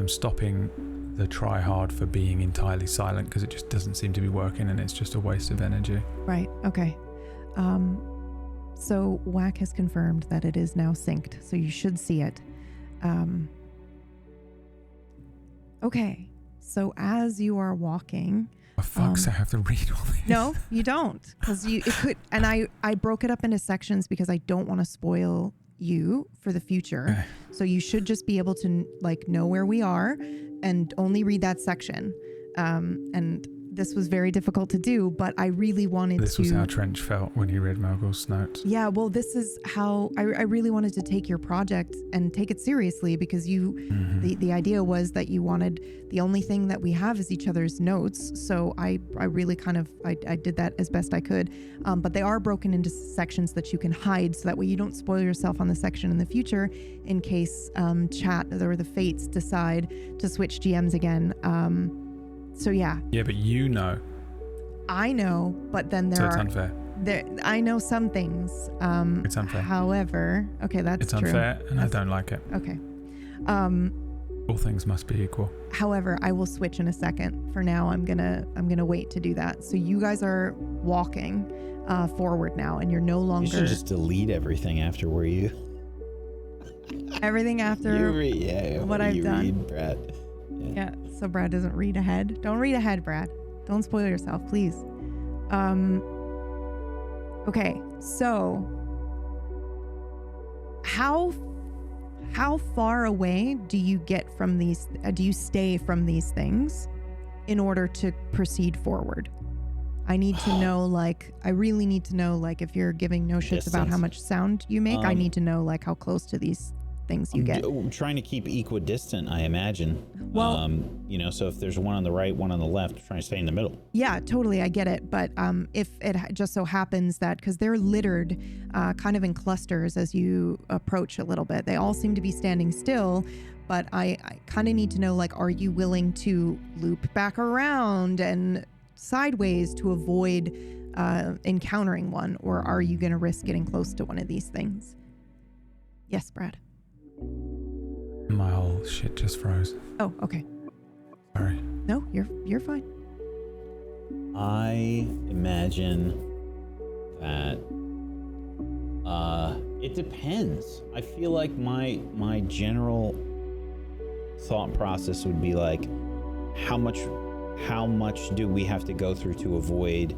stopping the try hard for being entirely silent because it just doesn't seem to be working and it's just a waste of energy. Right. Okay. So Whack has confirmed that it is now synced, so you should see it. Okay. So as you are walking, For fuck's sake, I have to read all this. no, you don't, because it could. And I broke it up into sections because I don't want to spoil you for the future. Okay. So you should just be able to know where we are and only read that section. And this was very difficult to do, but I really wanted This was how Trench felt when he read Melgul's notes. Yeah, well, this is how I really wanted to take your project and take it seriously, because the idea was that you wanted, the only thing that we have is each other's notes. So I really I did that as best I could. But they are broken into sections that you can hide, so that way you don't spoil yourself on the section in the future in case chat or the fates decide to switch GMs again. So yeah. Yeah, but you know. I know, but then So it's unfair. I know some things. It's unfair. However, okay, that's It's true. unfair, and I don't like it. Okay. All things must be equal. However, I will switch in a second. For now, I'm gonna wait to do that. So you guys are walking forward now, and you're no longer. You should just delete everything after where you. Everything after what I've done. Read, Brad. Yeah. So Brad doesn't read ahead. Don't read ahead, Brad. Don't spoil yourself, please. Okay. So how far away do you get from these? Do you stay from these things in order to proceed forward? I need to know, like, I really need to know, like, if you're giving no shits about how much sound you make, I need to know, like, how close to these things you get. I'm trying to keep equidistant, I imagine. Well, you know, so if there's one on the right, one on the left, trying to stay in the middle. Yeah, totally. I get it. But if it just so happens that, because they're littered kind of in clusters as you approach a little bit, they all seem to be standing still. But I kind of need to know, like, are you willing to loop back around and sideways to avoid encountering one, or are you going to risk getting close to one of these things? Yes, Brad. My whole shit just froze. Oh, okay. Sorry. No, you're fine. I imagine that it depends. I feel like my general thought process would be like, how much do we have to go through to avoid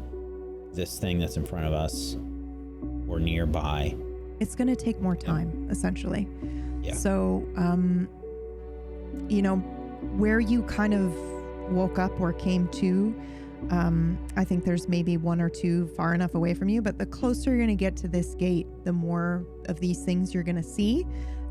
this thing that's in front of us or nearby? It's going to take more time, essentially. Yeah. So, you know, where you kind of woke up or came to, I think there's maybe one or two far enough away from you, but the closer you're going to get to this gate, the more of these things you're going to see,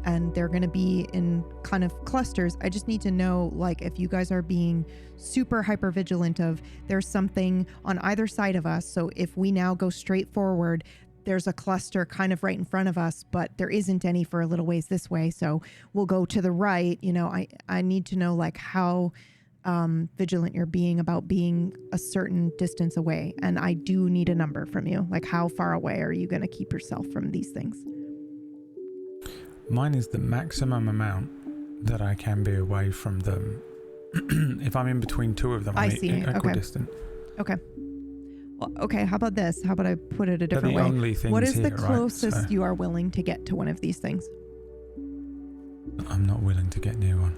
and they're going to be in kind of clusters. I just need to know, like, if you guys are being super hyper vigilant of there's something on either side of us. So if we now go straight forward, there's a cluster kind of right in front of us, but there isn't any for a little ways this way. So we'll go to the right. You know, I need to know, like, how vigilant you're being about being a certain distance away. And I do need a number from you. Like, how far away are you going to keep yourself from these things? Mine is the maximum amount that I can be away from them. If I'm in between two of them, I'm equidistant. Okay. Well, okay, how about this? How about I put it a different way? Only things what is the here, closest right? So you are willing to get to one of these things? I'm not willing to get near one.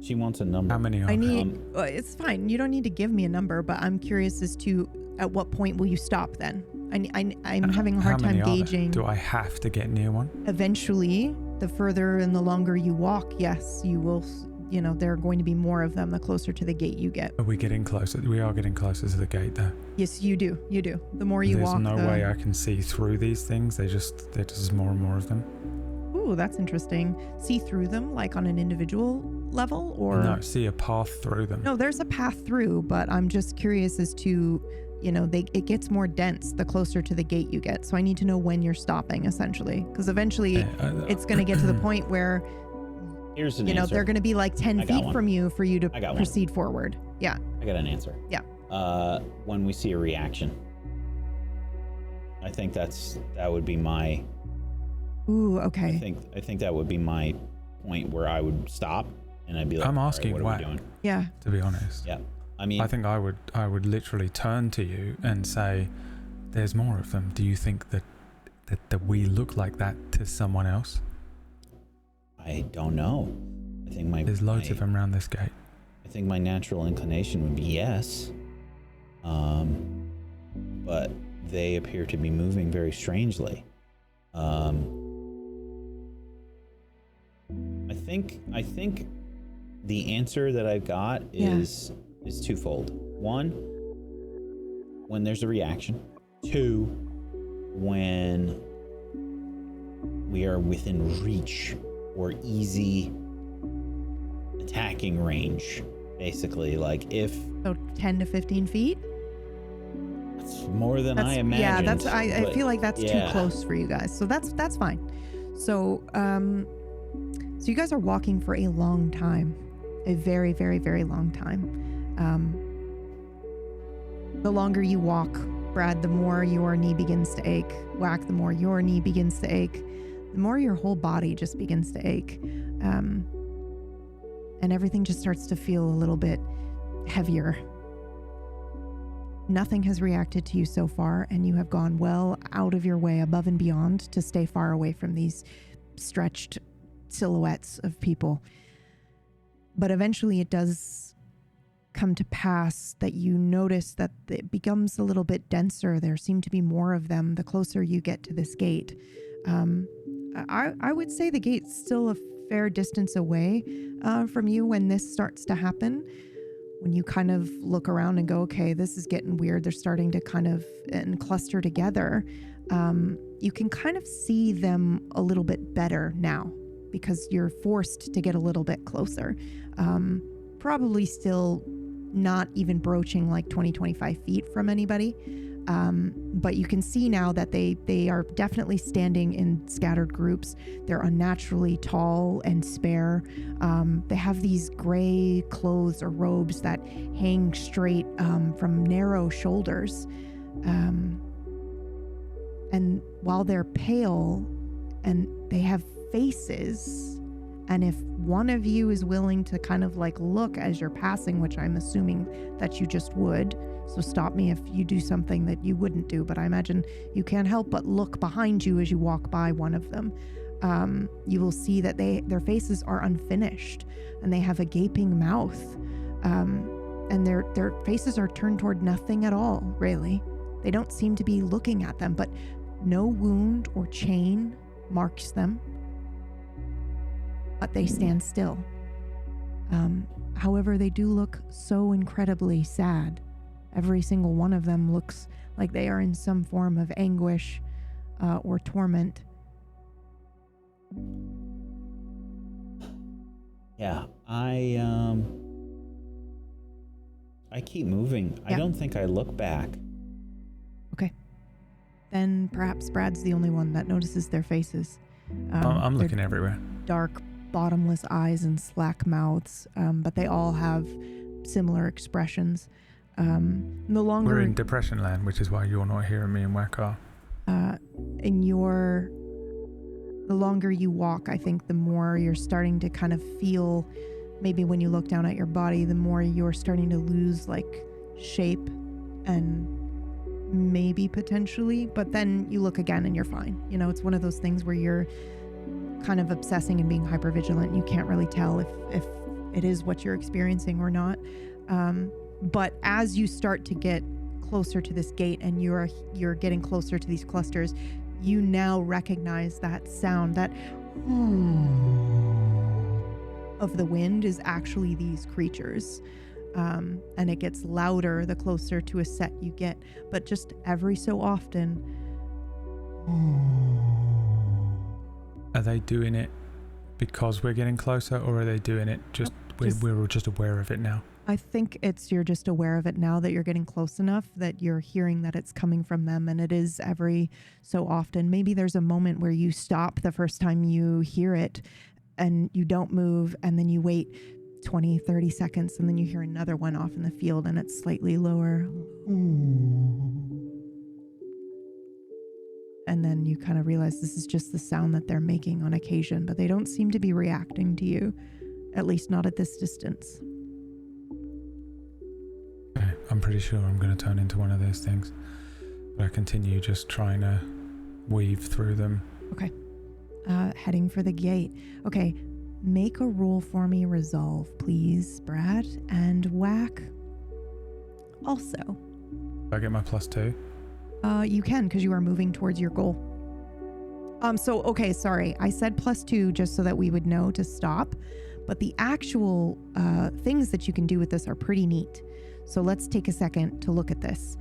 She wants a number. How many are I need. It's fine. You don't need to give me a number, but I'm curious as to at what point will you stop then? I'm having a hard time gauging. Do I have to get near one? Eventually, the further and the longer you walk, yes, you will. You know, there are going to be more of them the closer to the gate you get. Are we getting closer? We are getting closer to the gate there. Yes, you do. You do. The more you walk, there's no way I can see through these things. There's just more and more of them. Ooh, that's interesting. See through them, like on an individual level, or no? See a path through them. No, there's a path through, but I'm just curious as to, you know, it gets more dense the closer to the gate you get. So I need to know when you're stopping, essentially, because eventually it's going to get to the point where. Here's an answer. answer. They're going to be like 10 feet from you for you to proceed forward. Yeah. I got an answer. Yeah. When we see a reaction, I think that would be my. Ooh, okay. I think that would be my point where I would stop and I'd be like, I'm asking what are we doing? Yeah. To be honest. Yeah. I mean, I think I would literally turn to you and say, "There's more of them. Do you think that we look like that to someone else?" I don't know. I think there's loads of them around this gate. I think my natural inclination would be yes. But they appear to be moving very strangely. I think the answer that I've got is twofold. One, when there's a reaction. Two, when we are within reach or easy attacking range, basically. Like if 10 to 15 feet. That's more than I imagined. Yeah, I feel like that's too close for you guys. So that's fine. So so you guys are walking for a long time, a very, very, very long time. The longer you walk, Brad, the more your knee begins to ache. Whack, the more your knee begins to ache. The more your whole body just begins to ache. and everything just starts to feel a little bit heavier. Nothing has reacted to you so far, and you have gone well out of your way, above and beyond, to stay far away from these stretched silhouettes of people. But eventually it does come to pass that you notice that it becomes a little bit denser. There seem to be more of them the closer you get to this gate. I would say the gate's still a fair distance away from you when this starts to happen. When you kind of look around and go, okay, this is getting weird. They're starting to kind of cluster together. You can kind of see them a little bit better now because you're forced to get a little bit closer. Probably still not even broaching like 20-25 feet from anybody. But you can see now that they are definitely standing in scattered groups. They're unnaturally tall and spare. They have these gray clothes or robes that hang straight from narrow shoulders. And while they're pale and they have faces, and if one of you is willing to kind of like look as you're passing, which I'm assuming that you just would, so stop me if you do something that you wouldn't do, but I imagine you can't help but look behind you as you walk by one of them. You will see that their faces are unfinished and they have a gaping mouth. And their faces are turned toward nothing at all, really. They don't seem to be looking at them, but no wound or chain marks them. But they stand still. However, they do look so incredibly sad. Every single one of them looks like they are in some form of anguish or torment. Yeah, I keep moving. Yeah. I don't think I look back. Okay. Then perhaps Brad's the only one that notices their faces. I'm looking everywhere. Dark, bottomless eyes and slack mouths, but they all have similar expressions. The longer We're in depression land, which is why you're not hearing me in Wakar. The longer you walk, I think the more you're starting to kind of feel, maybe when you look down at your body, the more you're starting to lose like shape and maybe potentially, but then you look again and you're fine. You know, it's one of those things where you're kind of obsessing and being hypervigilant. You can't really tell if it is what you're experiencing or not. But as you start to get closer to this gate and you're getting closer to these clusters, you now recognize that sound, that of the wind is actually these creatures. And it gets louder the closer to a set you get. But just every so often. Are they doing it because we're getting closer, or are they doing it just we're just aware of it now? I think you're just aware of it now that you're getting close enough that you're hearing that it's coming from them, and it is every so often. Maybe there's a moment where you stop the first time you hear it and you don't move, and then you wait 20, 30 seconds, and then you hear another one off in the field and it's slightly lower. And then you kind of realize this is just the sound that they're making on occasion, but they don't seem to be reacting to you, at least not at this distance. Okay, I'm pretty sure I'm going to turn into one of those things. But I continue just trying to weave through them. Okay. Heading for the gate. Okay. Make a roll for me, resolve, please, Brad. And whack. Also. Do I get my +2? You can, because you are moving towards your goal. Okay, sorry. I said +2 just so that we would know to stop. But the actual things that you can do with this are pretty neat. So let's take a second to look at this.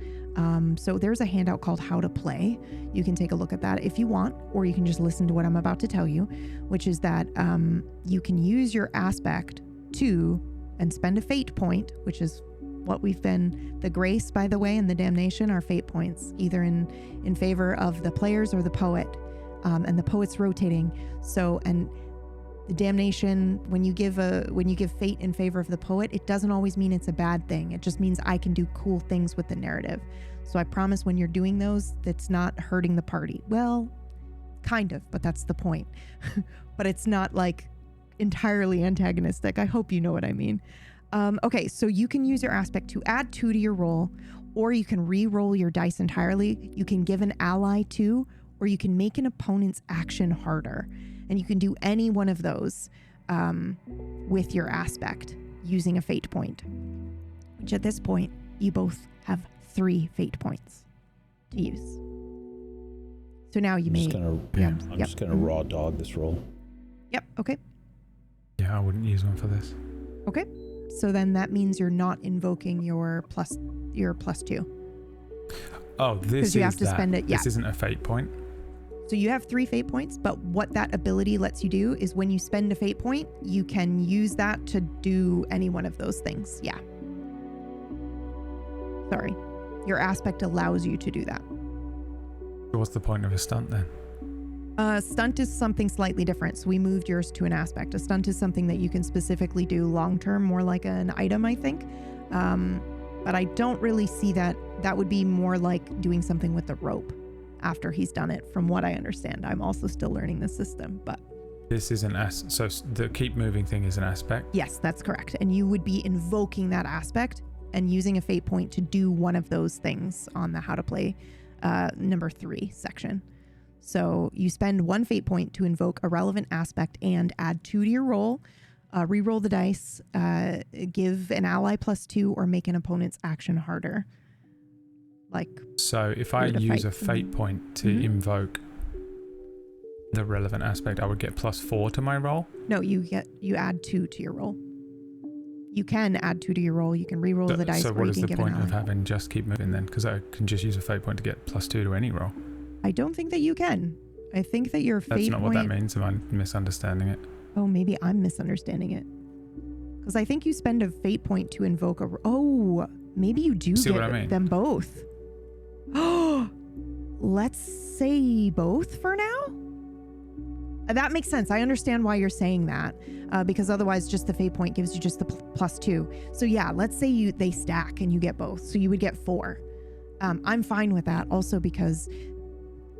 So there's a handout called How to Play. You can take a look at that if you want, or you can just listen to what I'm about to tell you, which is that you can use your aspect and spend a fate point, which is what we've been, the grace, by the way, and the damnation are fate points, either in favor of the players or the poet, and the poet's rotating. So, and the damnation, when you give fate in favor of the poet, it doesn't always mean it's a bad thing. It just means I can do cool things with the narrative. So I promise when you're doing those, that's not hurting the party. Well, kind of, but that's the point. But it's not like entirely antagonistic. I hope you know what I mean. Okay, so you can use your aspect to add 2 to your roll, or you can re-roll your dice entirely. You can give an ally 2, or you can make an opponent's action harder. And you can do any one of those with your aspect using a fate point, which at this point, you both have 3 fate points to use. So now you may... I'm just gonna raw dog this roll. Yep, okay. Yeah, I wouldn't use one for this. Okay. So then that means you're not invoking your plus 2. Oh, this you is have to that. spend it. Yeah. This isn't a fate point. So you have 3 fate points, but what that ability lets you do is when you spend a fate point, you can use that to do any one of those things. Yeah. Sorry. Your aspect allows you to do that. What's the point of a stunt then? Stunt is something slightly different. So we moved yours to an aspect. A stunt is something that you can specifically do long term, more like an item, I think. But I don't really see that. That would be more like doing something with the rope after he's done it, from what I understand. I'm also still learning the system, but... This is so the keep moving thing is an aspect? Yes, that's correct. And you would be invoking that aspect and using a fate point to do one of those things on the how to play number 3 section. So you spend 1 fate point to invoke a relevant aspect and add 2 to your roll, re-roll the dice, give an ally plus 2, or make an opponent's action harder. So if I use a fate point to invoke the relevant aspect, I would get plus 4 to my roll? No, you add 2 to your roll. You can add 2 to your roll. You can re-roll the dice. So what is the point of having just keep moving then? Because I can just use a fate point to get plus 2 to any roll. I don't think that you can. I think that your fate point... That's not what that means. Am I misunderstanding it? Oh, maybe I'm misunderstanding it. Because I think you spend a fate point to invoke a... Oh, maybe you do get them both. Oh, let's say both for now? That makes sense. I understand why you're saying that, because otherwise just the fate point gives you just the plus 2. So yeah, let's say they stack and you get both. So you would get 4. I'm fine with that also because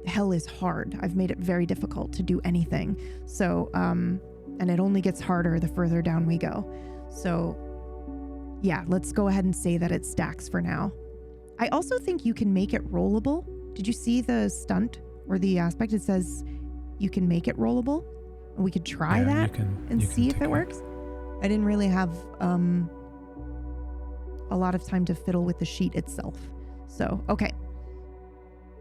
hell is hard. I've made it very difficult to do anything. So, and it only gets harder the further down we go. So yeah, let's go ahead and say that it stacks for now. I also think you can make it rollable. Did you see the stunt or the aspect? It says you can make it rollable. And we could try that and see if it works. I didn't really have a lot of time to fiddle with the sheet itself. So, okay.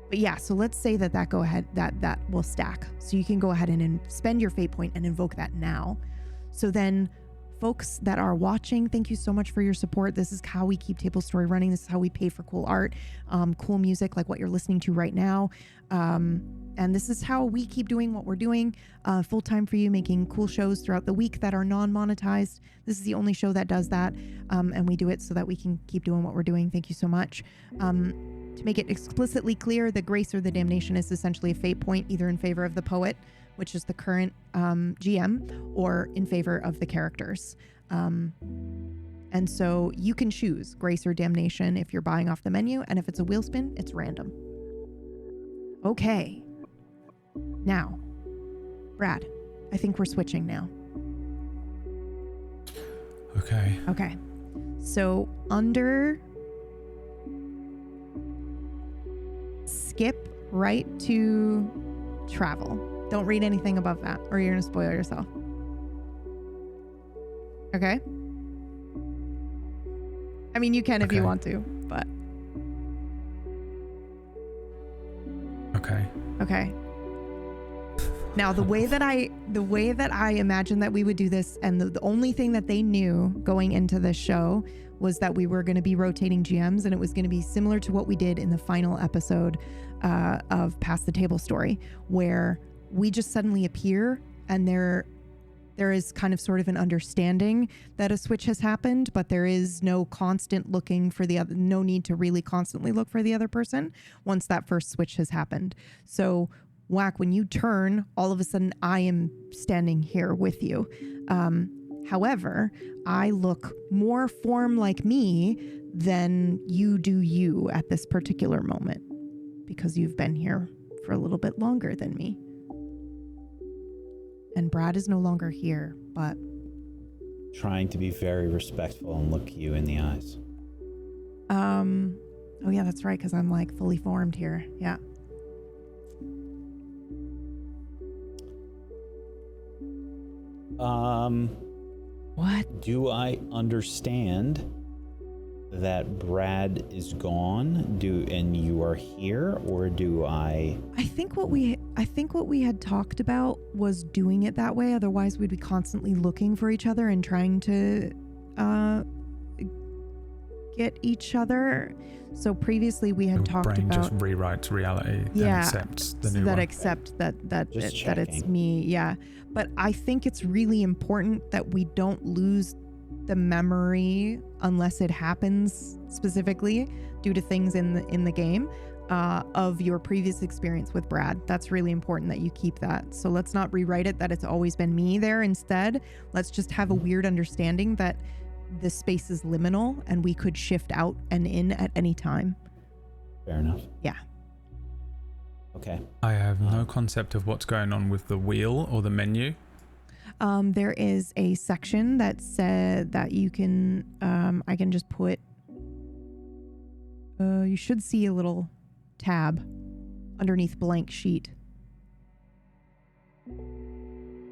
But yeah, so let's say that will stack. So you can go ahead and spend your fate point and invoke that now. So then folks that are watching, thank you so much for your support. This is how we keep Tablestory running. This is how we pay for cool art, cool music like what you're listening to right now. And this is how we keep doing what we're doing full time for you, making cool shows throughout the week that are non-monetized. This is the only show that does that. And we do it so that we can keep doing what we're doing. Thank you so much. To make it explicitly clear, the grace or the damnation is essentially a fate point, either in favor of the poet, which is the current GM, or in favor of the characters. And so you can choose grace or damnation if you're buying off the menu, and if it's a wheel spin, it's random. Okay. Now, Brad, I think we're switching now. Okay. Okay. So under skip right to travel. Don't read anything above that or you're going to spoil yourself. Okay? I mean, you can if you want to, but... Okay. Now, the way that I imagined that we would do this, and the only thing that they knew going into this show was that we were going to be rotating GMs, and it was going to be similar to what we did in the final episode of Past the Table Story, where we just suddenly appear, and there is kind of sort of an understanding that a switch has happened, but there is no constant looking for the other, no need to really constantly look for the other person once that first switch has happened. So Whack, when you turn, all of a sudden I am standing here with you. However, I look more form like me than you do you at this particular moment because you've been here for a little bit longer than me. And Brad is no longer here, but Trying to be very respectful and look you in the eyes. oh yeah, that's right, because I'm like fully formed here. Yeah. What? Do I understand that Brad is gone? And you are here, or do I? I think what we had talked about was doing it that way. Otherwise, we'd be constantly looking for each other and trying to get each other. So previously we had talked brain about just rewrites reality and accepts the new that one. accept that Just that it's checking. me. Yeah, but I think it's really important that we don't lose the memory unless it happens specifically due to things in the game of your previous experience with Brad. That's really important that you keep that. So let's not rewrite it that it's always been me there. Instead, let's just have a weird understanding that the space is liminal and we could shift out and in at any time. Fair enough. Yeah. Okay. I have no concept of what's going on with the wheel or the menu. There is a section that said that you can, I can just put, you should see a little tab underneath blank sheet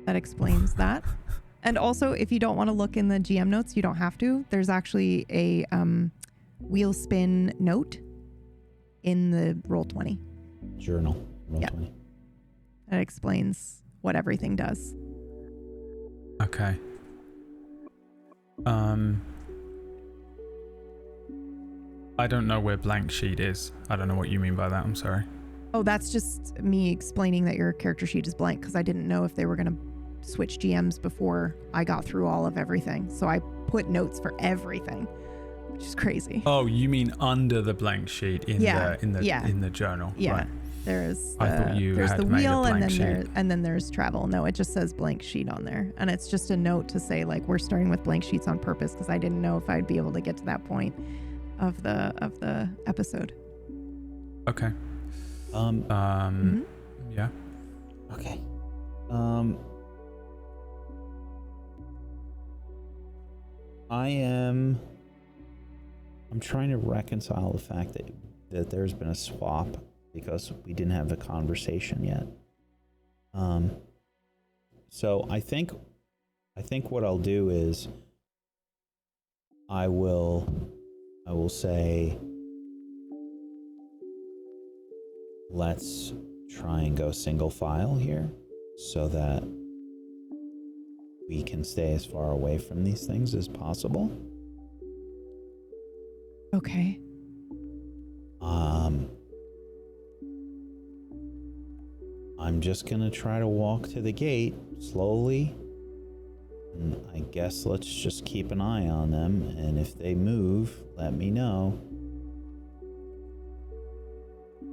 that explains that. And also, if you don't want to look in the GM notes, you don't have to. There's actually a wheel spin note in the Roll20. Journal. Roll Yeah. 20. That explains what everything does. Okay. I don't know where blank sheet is. I don't know what you mean by that. I'm sorry. Oh, that's just me explaining that your character sheet is blank because I didn't know if they were going to switch GMs before I got through all of everything. So I put notes for everything, which is crazy. Oh, you mean under the blank sheet in the journal? Yeah. Right. There's I thought you there's had the made a wheel and blank then sheet. there's travel. No, it just says blank sheet on there. And it's just a note to say like we're starting with blank sheets on purpose because I didn't know if I'd be able to get to that point of the episode. Okay. Mhm. Yeah. Okay. I'm trying to reconcile the fact that there's been a swap because we didn't have the conversation yet. So I think what I'll do is I will say, let's try and go single file here so that we can stay as far away from these things as possible. Okay. I'm just gonna try to walk to the gate slowly. And I guess let's just keep an eye on them, and if they move, let me know.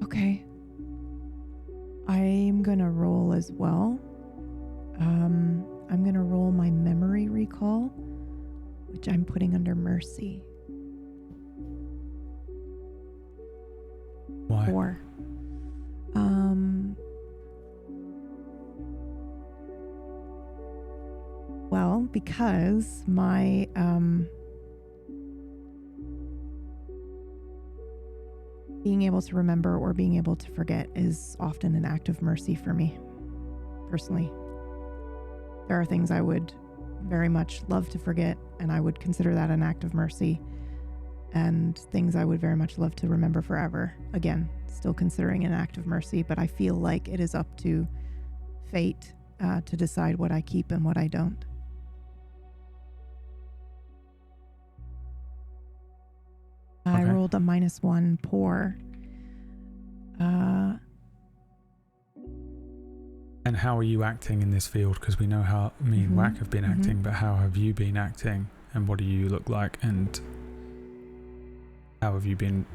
Okay. I'm gonna roll as well. I'm gonna roll my memory recall, which I'm putting under mercy. Why? 4. Well, because my being able to remember or being able to forget is often an act of mercy for me, personally. There are things I would very much love to forget, and I would consider that an act of mercy. And things I would very much love to remember forever. Again, still considering an act of mercy, but I feel like it is up to fate to decide what I keep and what I don't. I Okay. rolled a -1 poor. And how are you acting in this field? Because we know how me and Whack have been acting, but how have you been acting? And what do you look like? And how have you been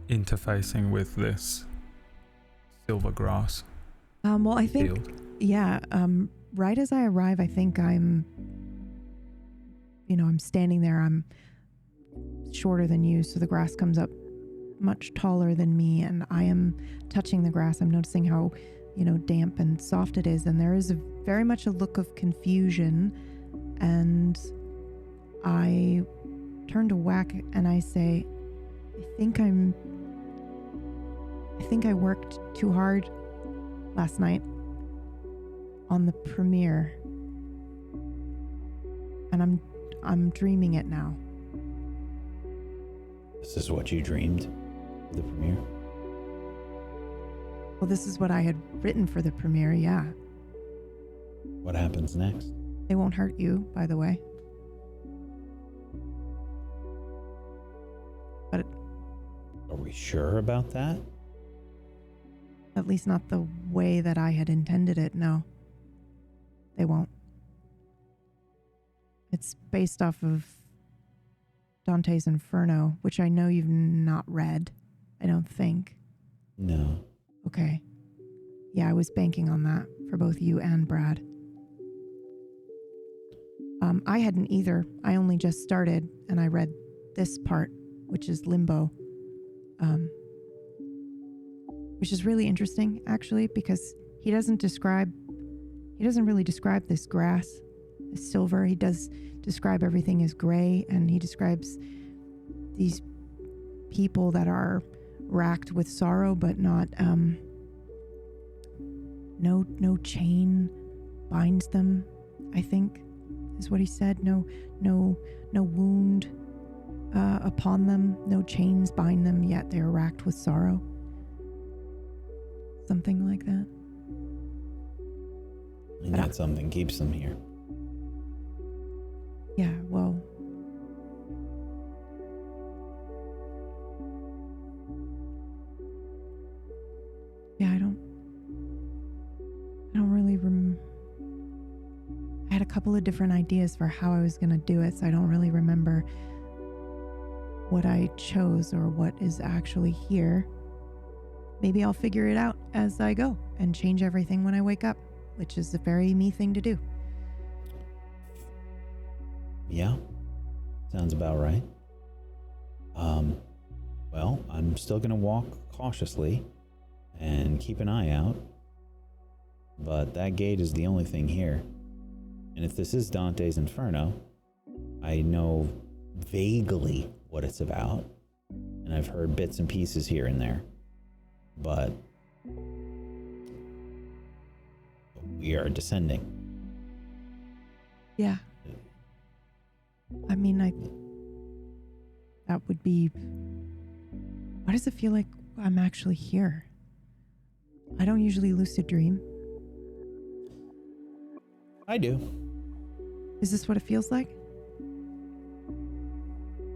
interfacing with this silver grass Well, I think, field? yeah, right as I arrive, I think I'm standing there. I'm shorter than you, so the grass comes up much taller than me, and I am touching the grass. I'm noticing how, damp and soft it is, and there is very much a look of confusion and I turn to Whack and I say, I think I worked too hard last night on the premiere, and I'm dreaming it now. This is what you dreamed of the premiere? Well, this is what I had written for the premiere, yeah. What happens next? They won't hurt you, by the way. But Are we sure about that? at least not the way that I had intended it, no. They won't. It's based off of Dante's Inferno, which I know you've not read, I don't think. No. Okay. Yeah, I was banking on that for both you and Brad. I hadn't either. I only just started, and I read this part, which is Limbo, which is really interesting, actually, because he doesn't really describe this grass, this silver. He does describe everything as gray, and he describes these people that are racked with sorrow, but not, no chain binds them, I think, is what he said. No wound upon them, no chains bind them, yet they are racked with sorrow. Something like that. And yet something keeps them here. Yeah, well, yeah, I don't really I had a couple of different ideas for how I was going to do it, so I don't really remember what I chose or what is actually here. Maybe I'll figure it out as I go and change everything when I wake up, which is a very me thing to do. Yeah, sounds about right. Well, I'm still gonna walk cautiously and keep an eye out, but that gate is the only thing here. And if this is Dante's Inferno, I know vaguely what it's about, and I've heard bits and pieces here and there, but we are descending. Yeah. I mean, that would be... Why does it feel like I'm actually here? I don't usually lucid dream. I do. Is this what it feels like?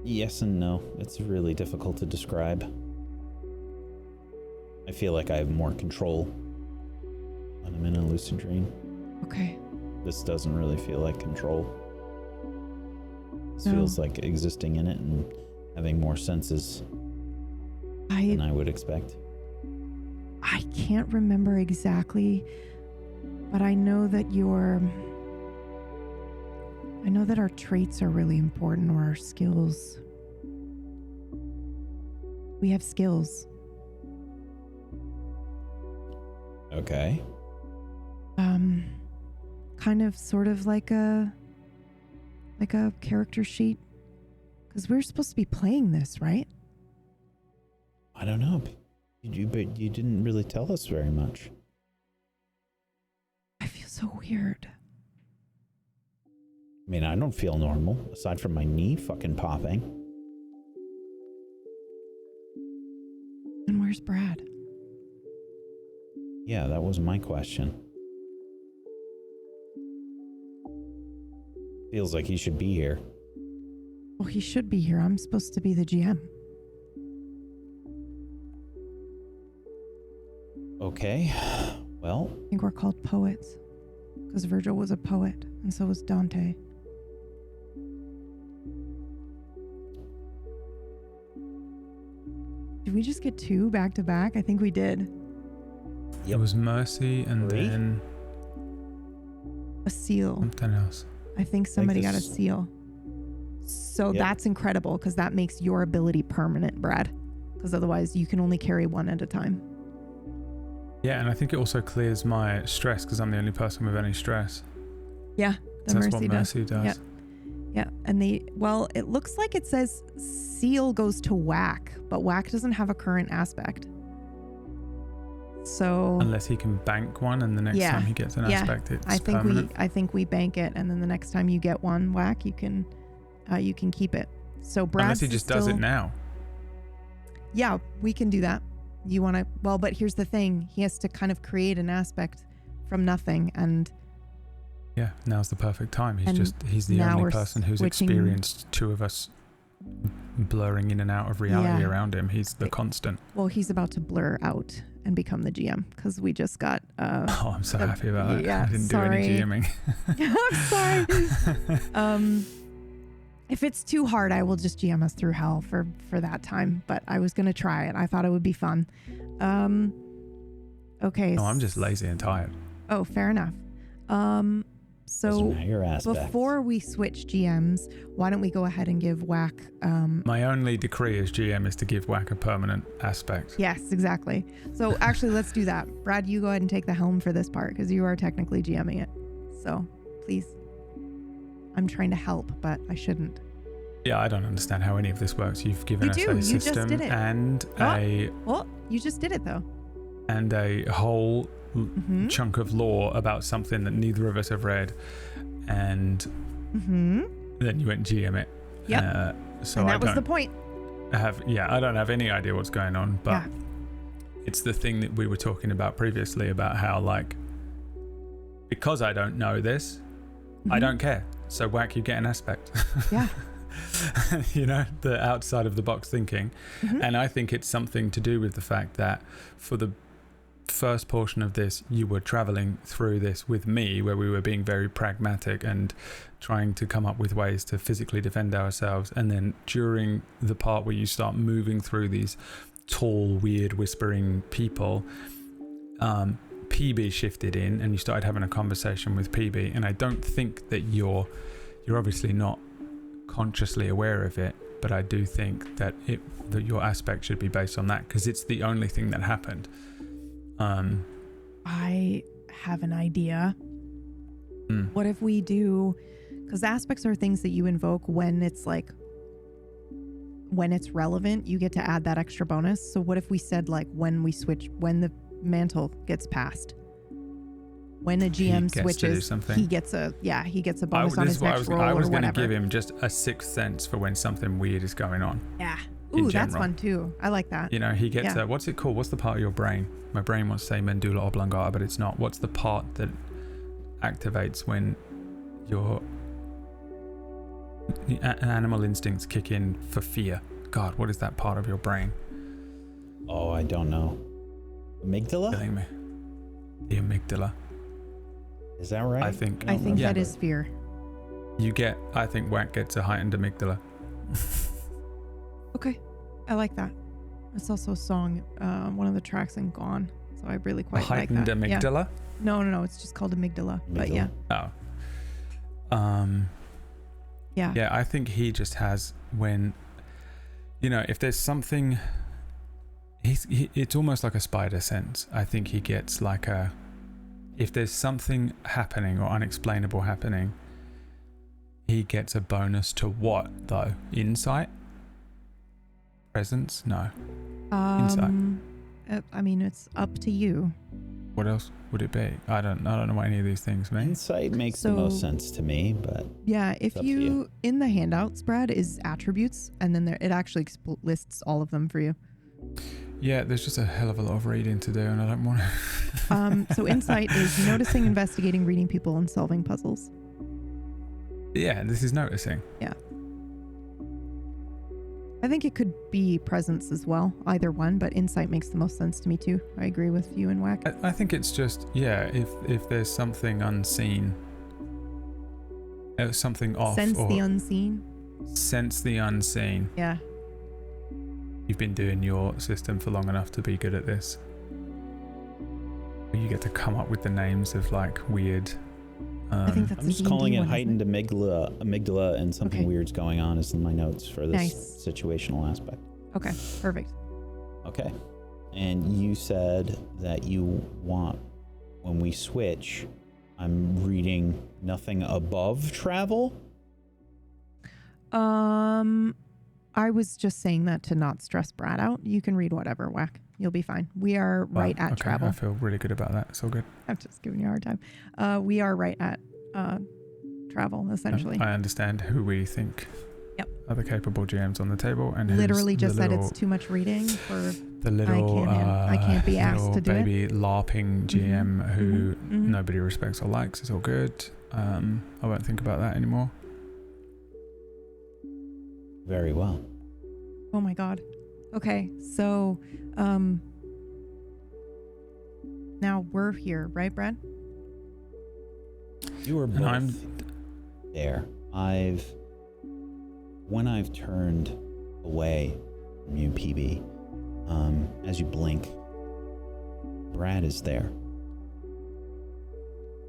Yes and no. It's really difficult to describe. I feel like I have more control when I'm in a lucid dream. Okay. This doesn't really feel like control. This No. feels like existing in it and having more senses than I would expect. I can't remember exactly, but I know that our traits are really important, or our skills. We have skills. Okay. Kind of sort of like a character sheet, because we're supposed to be playing this, right? I don't know. But you didn't really tell us very much. I feel so weird. I mean, I don't feel normal, aside from my knee fucking popping. And where's Brad? Yeah, that was my question. Feels like he should be here. Well, he should be here. I'm supposed to be the GM. Okay, well, I think we're called poets, because Virgil was a poet, and so was Dante. Did we just get 2 back to back? I think we did. It was Mercy and 3? then A seal. something else. I think somebody got a this- seal. So Yep. that's incredible, because that makes your ability permanent, Brad. Because otherwise you can only carry 1 at a time. Yeah, and I think it also clears my stress because I'm the only person with any stress. Yeah, The That's mercy what mercy does. Yeah. Yeah. And it looks like it says seal goes to whack, but whack doesn't have a current aspect. So Unless he can bank one, and the next time he gets an aspect, it's permanent. I think we bank it, and then the next time you get one whack, you can keep it. So Brad's Unless he just does it now. Yeah, we can do that. You want to? Well, but here's the thing: he has to kind of create an aspect from nothing, and Yeah, now's the perfect time. He's the now only we're person who's switching- experienced two of us blurring in and out of reality Yeah. around him. He's the constant. well, he's about to blur out and become the GM because we just got. Oh, I'm so happy about that. yeah, I didn't sorry. do any GMing. I'm sorry. If it's too hard, I will just GM us through hell for that time. But I was gonna try it. I thought it would be fun. Okay. No, I'm just lazy and tired. Oh, fair enough. Those So are now your aspects. before we switch GMs, why don't we go ahead and give Whack? My only decree as GM is to give Whack a permanent aspect. Yes, exactly. So actually, let's do that. Brad, you go ahead and take the helm for this part because you are technically GMing it. So please. I'm trying to help, but I shouldn't. Yeah, I don't understand how any of this works. You've given You us do. a You just system did it. and Well, you just did it though. a whole Mm-hmm. chunk of lore about something that neither of us have read, and Mm-hmm. then you went GM it. Yep. So And I that was don't the point. I don't have any idea what's going on, but Yeah. it's the thing that we were talking about previously about how, like, because I don't know this, I Mhm. don't care. So Whack, you get an aspect. Yeah. You know, the outside of the box thinking. Mhm. And I think it's something to do with the fact that for the first portion of this, you were traveling through this with me, where we were being very pragmatic and trying to come up with ways to physically defend ourselves. And then during the part where you start moving through these tall, weird, whispering people, PB shifted in and you started having a conversation with PB. And I don't think that you're obviously not consciously aware of it, but I do think that your aspect should be based on that, because it's the only thing that happened. I have an idea. What if we do, because aspects are things that you invoke when it's relevant, you get to add that extra bonus. So what if we said, like, when the mantle gets passed, when a GM switches, he gets a bonus on his next roll I was or going to whatever. give him just a sixth sense for when something weird is going on. Yeah. in Ooh, that's general. fun too. I like that. You know, he gets Yeah. what's it called? What's the part of your brain? My brain wants to say medulla oblongata, but it's not. What's the part that activates when your animal instincts kick in for fear? God, what is that part of your brain? Oh, I don't know. Amygdala? Killing me. The amygdala. Is that right? I think I think Yeah. that is fear. I think Whack gets a heightened amygdala. Okay. I like that. It's also a song, one of the tracks in Gone. So I really A quite like heightened that. Yeah. amygdala? No. It's just called amygdala. But yeah. Oh. Yeah. Yeah, I think he just has when, if there's something, it's almost like a spider sense. I think he gets like if there's something happening or unexplainable happening, he gets a bonus to what though? Insight? Presence? No. Insight. I mean, it's up to you. What else would it be? I don't know what any of these things mean. Insight makes the most sense to me, but Yeah, if up to you. in the handouts, Brad, is attributes, and then it actually lists all of them for you. Yeah, there's just a hell of a lot of reading to do, and I don't want to. So insight is noticing, investigating, reading people, and solving puzzles. Yeah, this is noticing. Yeah. I think it could be presence as well, either one, but insight makes the most sense to me too. I agree with you and Whack. I think it's just, if there's something unseen, something off, Sense or the unseen. sense the unseen. Yeah. You've been doing your system for long enough to be good at this. You get to come up with the names of like weird. I think that's I'm just a calling D&D it one, isn't heightened amygdala, and something Okay. weird's going on is in my notes for this Nice. situational aspect. Okay, perfect. Okay. And you said that you want, when we switch, I'm reading nothing above travel. I was just saying that to not stress Brad out. You can read whatever, Whack. You'll be fine. We are right at okay, travel. I feel really good about that. It's all good. I'm just giving you a hard time. We are right at travel, essentially. I understand who we think Yep. are the capable GMs on the table, and Literally who's just the said little, it's too much reading for the little I can't be asked little to do it. baby LARPing GM who Mhm. nobody respects or likes. It's all good. I won't think about that anymore. Very well. Oh my god. Okay, so now we're here, right, Brad? You were And I'm both there. When I've turned away from you, PB, as you blink, Brad is there.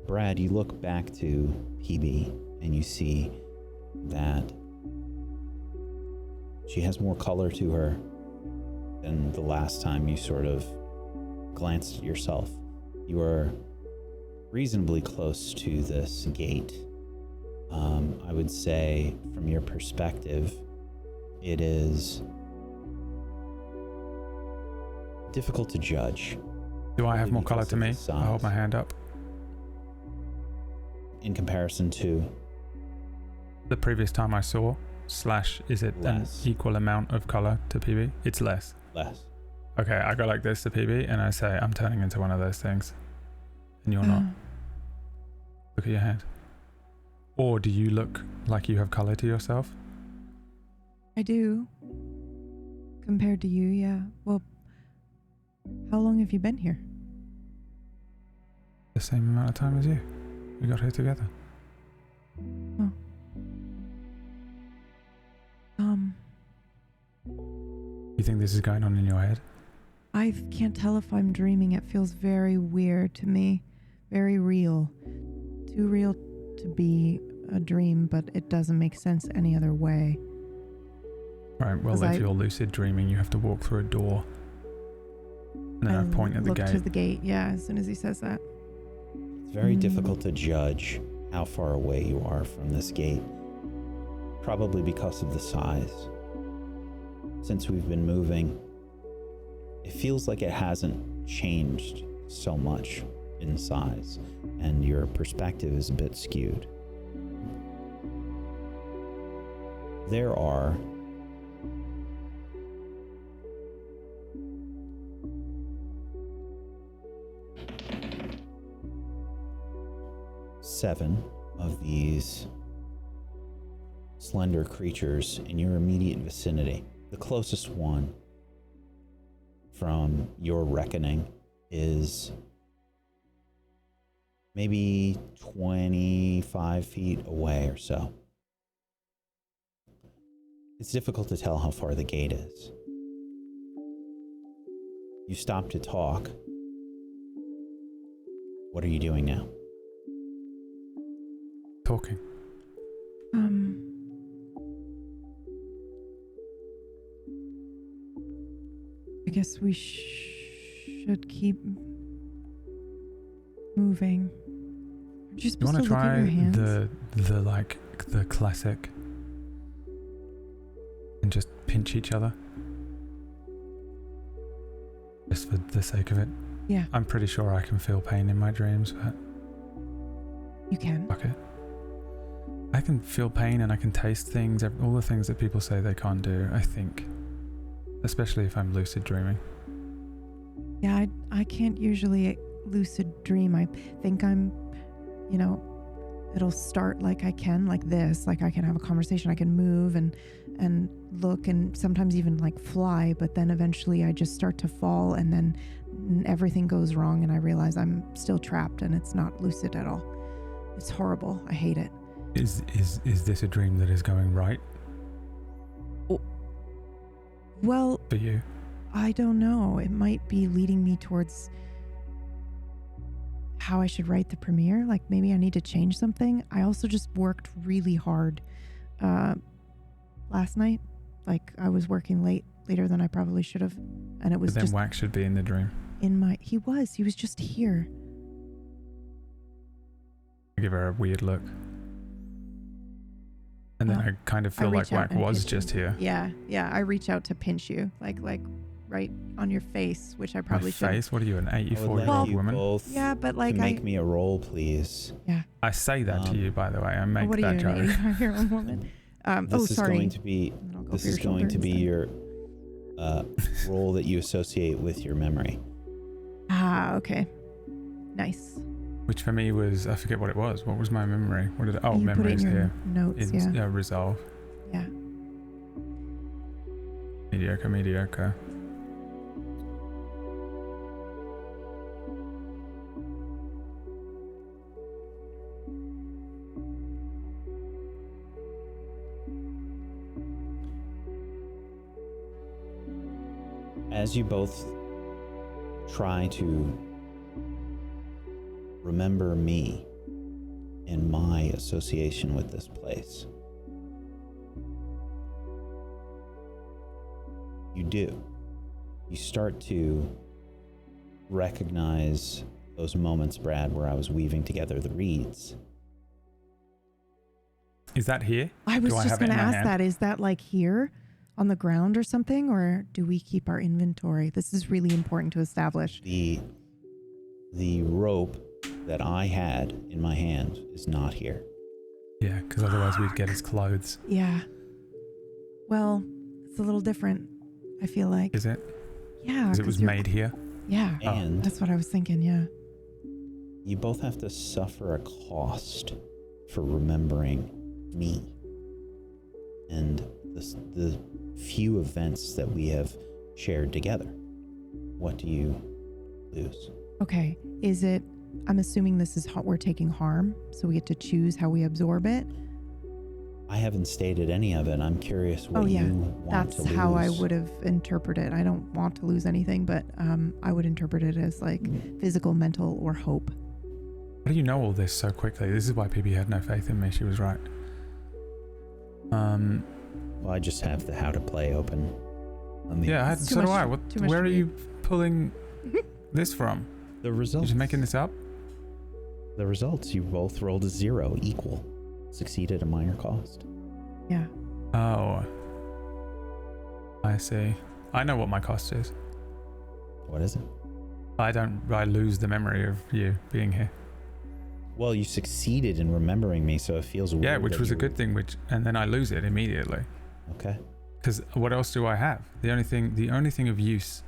Brad, you look back to PB and you see that she has more color to her than the last time you sort of glanced at yourself. You are reasonably close to this gate. I would say, from your perspective, it is difficult to judge. Do I have more color to me? Because of I the hold my size. hand up. In comparison to The previous time I saw, / is it Less. an equal amount of color to PB? It's less. less. Okay, I go like this to PB and I say, I'm turning into one of those things. And you're not. Look at your hand. Or do you look like you have color to yourself? I do. Compared to you, yeah. Well, how long have you been here? The same amount of time as you. We got here together. Oh. You think this is going on in your head? I can't tell if I'm dreaming. It feels very weird to me. Very real. Too real to be a dream, but it doesn't make sense any other way. Right, well, 'Cause if I- you're lucid dreaming, you have to walk through a door. And then I point at the look gate. to the gate, yeah, as soon as he says that. It's very difficult to judge how far away you are from this gate, probably because of the size. Since we've been moving, it feels like it hasn't changed so much in size, and your perspective is a bit skewed. There are seven of these slender creatures in your immediate vicinity. The closest one from your reckoning is maybe 25 feet away or so. It's difficult to tell how far the gate is. You stop to talk. What are you doing now? Talking. I guess we should keep moving. Aren't you You supposed want to to look at try your hands? the classic and just pinch each other? Just for the sake of it. Yeah, I'm pretty sure I can feel pain in my dreams, but you can. fuck it. I can feel pain and I can taste things, all the things that people say they can't do, I think. Especially if I'm lucid dreaming. Yeah, I can't usually lucid dream. I think I'm, it'll start like I can, like this, like I can have a conversation, I can move and look and sometimes even like fly, but then eventually I just start to fall and then everything goes wrong and I realize I'm still trapped and it's not lucid at all. It's horrible. I hate it. Is this a dream that is going right Well, for you? I don't know. It might be leading me towards how I should write the premiere. Like maybe I need to change something. I also just worked really hard last night. Like I was working later than I probably should have. And it was But then just Wax should be in the dream. he was just here. give her a weird look. And then I kind of feel like reach out Whack and was pinch just you. here. Yeah. I reach out to pinch you, like right on your face, which I probably My should. face? What are you, an I would 84-year-old like you woman? both Yeah, but like to make me a roll, please. Yeah. I say that to you, by the way. I make What are that you, an joke. 85-year-old woman? This is sorry. going to be And then I'll go this for your is going to shoulder be instead. your role that you associate with your memory. Ah, okay. Nice. Which for me was, I forget what it was. What was my memory? What did you put it in memories your here. notes, yeah. Resolve. Yeah. Mediocre. As you both try to remember me and my association with this place, you do. You start to recognize those moments, Brad, where I was weaving together the reeds. Is that here? I was Do I just have it going in to my ask hand? that. Is that like here on the ground or something, or do we keep our inventory? This is really important to establish. The rope that I had in my hand is not here. Yeah, because otherwise we'd get his clothes. Yeah. Well, it's a little different, I feel like. Is it? Yeah. Because it was made here? Yeah. And That's what I was thinking, yeah. you both have to suffer a cost for remembering me and the few events that we have shared together. What do you lose? Okay. Is it, I'm assuming this is we're taking harm, so we get to choose how we absorb it? I haven't stated any of it. I'm curious what you want That's to lose. how I would have interpreted. I don't want to lose anything, but I would interpret it as like physical, mental, or hope. How do you know all this so quickly? This is why PB had no faith in me. She was right. Well, I just have the how to play open. Yeah, It's too so do much- I. What, too much where to are read. you pulling this from? The You're results. just making this up? The results. You both rolled a 0, equal. Succeeded a minor cost. Yeah. Oh. I see. I know what my cost is. What is it? I lose the memory of you being here. Well, you succeeded in remembering me, so it feels weird. Yeah, which that was a you- good thing, and then I lose it immediately. Okay. Because what else do I have? The only thing of use,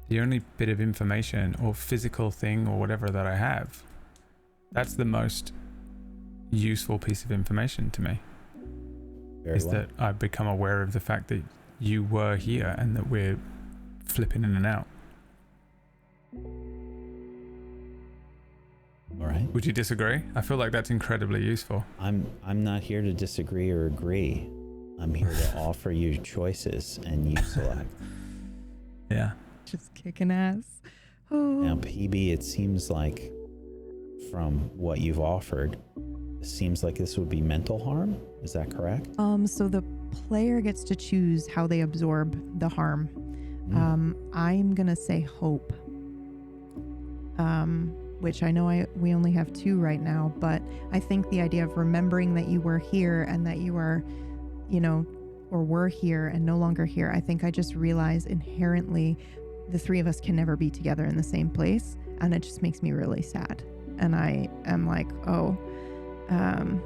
the only bit of information or physical thing or whatever that I have, that's the most useful piece of information to me. Very is well. that I've become aware of the fact that you were here and that we're flipping in and out. All right. Would you disagree? I feel like that's incredibly useful. I'm not here to disagree or agree. I'm here to offer you choices and you select. Yeah. Just kicking ass. Oh. Now, PB, it seems like from what you've offered, it seems like this would be mental harm. Is that correct? So the player gets to choose how they absorb the harm. I'm gonna say hope. Which I know we only have 2 right now, but I think the idea of remembering that you were here and that you are, or were here and no longer here, I think I just realize inherently the 3 of us can never be together in the same place, and it just makes me really sad. And I am like, Then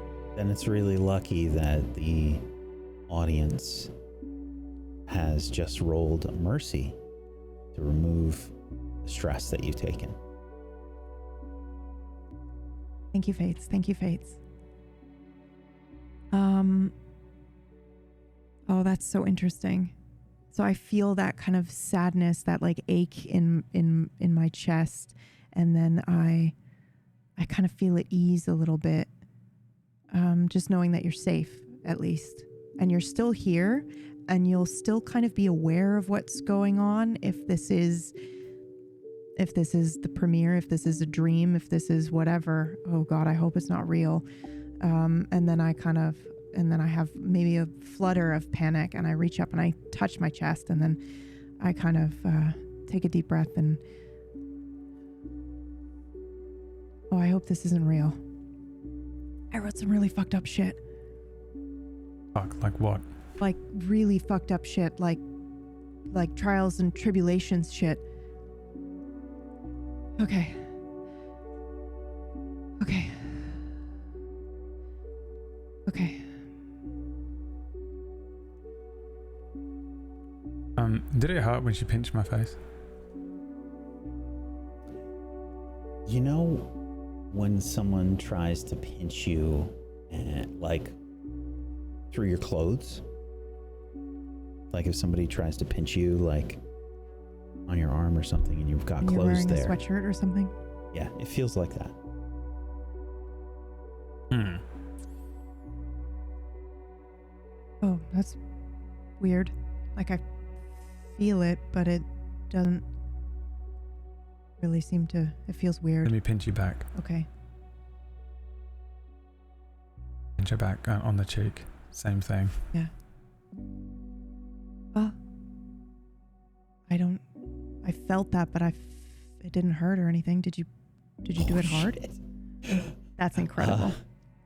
it's really lucky that the audience has just rolled mercy to remove the stress that you've taken. Thank you, Fates. Thank you, Fates. Oh, that's so interesting. So I feel that kind of sadness, that like ache in my chest, and then I kind of feel it ease a little bit. Just knowing that you're safe, at least, and you're still here, and you'll still kind of be aware of what's going on. If this is the premiere, if this is a dream, if this is whatever, oh God, I hope it's not real. And then I have maybe a flutter of panic, and I reach up and I touch my chest, and then I kind of take a deep breath and, oh, I hope this isn't real. I wrote some really fucked up shit. Fuck, like what? Like really fucked up shit, like trials and tribulations shit. Okay. Okay. Okay. Did it hurt when she pinched my face? You know, when someone tries to pinch you, like through your clothes, like if somebody tries to pinch you, like on your arm or something, and you've got And you're clothes wearing there. a sweatshirt or something. Yeah, it feels like that. Oh, that's weird. Like I feel it, but it doesn't really seem to. It feels weird. Let me pinch you back. Okay. Pinch her back on the cheek. Same thing. Yeah. I felt that, but it didn't hurt or anything. Did you do it hard? That's incredible.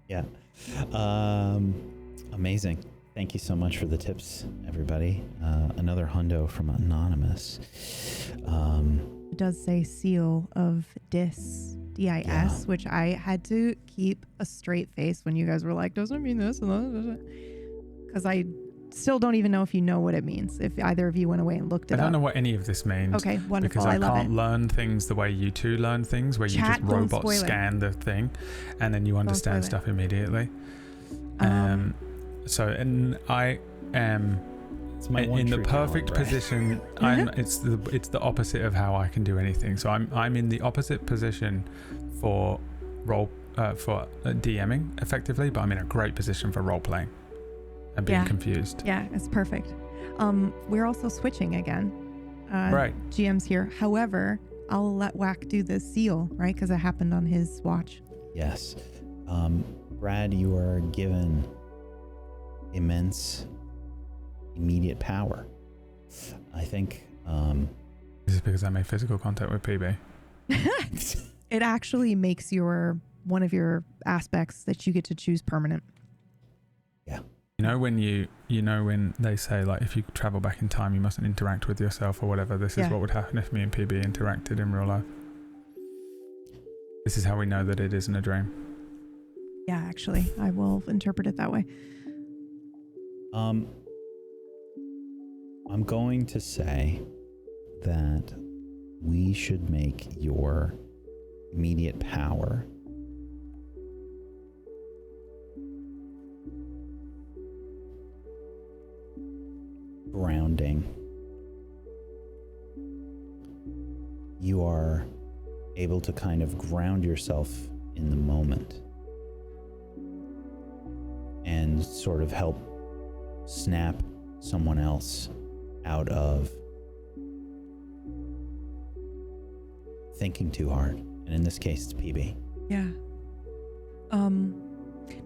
Yeah. Amazing. Thank you so much for the tips, everybody. Another hundo from Anonymous. It does say seal of dis, D-I-S, Yeah. which I had to keep a straight face when you guys were like, doesn't it mean this? Because I still don't even know if you know what it means, if either of you went away and looked it I up. don't know what any of this means. Okay, wonderful. Because I love can't it. learn things the way you two learn things, where you Chat, just don't robot spoil it. scan the thing and then you understand spoil it. stuff immediately. So, and I am It's my one in the true perfect talent, right? position. It's the opposite of how I can do anything. So I'm in the opposite position for DMing effectively, but I'm in a great position for role playing and being Yeah. confused. Yeah, it's perfect. We're also switching again. Right. GM's here. However, I'll let Whack do the seal, right? Because it happened on his watch. Yes. Brad, you are given immense immediate power. I think This is because I made physical contact with PB. It actually makes one of your aspects that you get to choose permanent. yeah. You know when they say, like, if you travel back in time you mustn't interact with yourself or whatever, this is Yeah. what would happen if me and PB interacted in real life. This is how we know that it isn't a dream. Yeah, actually, I will interpret it that way. I'm going to say that we should make your immediate power grounding. You are able to kind of ground yourself in the moment and sort of help snap someone else out of thinking too hard. And in this case, it's PB. Yeah.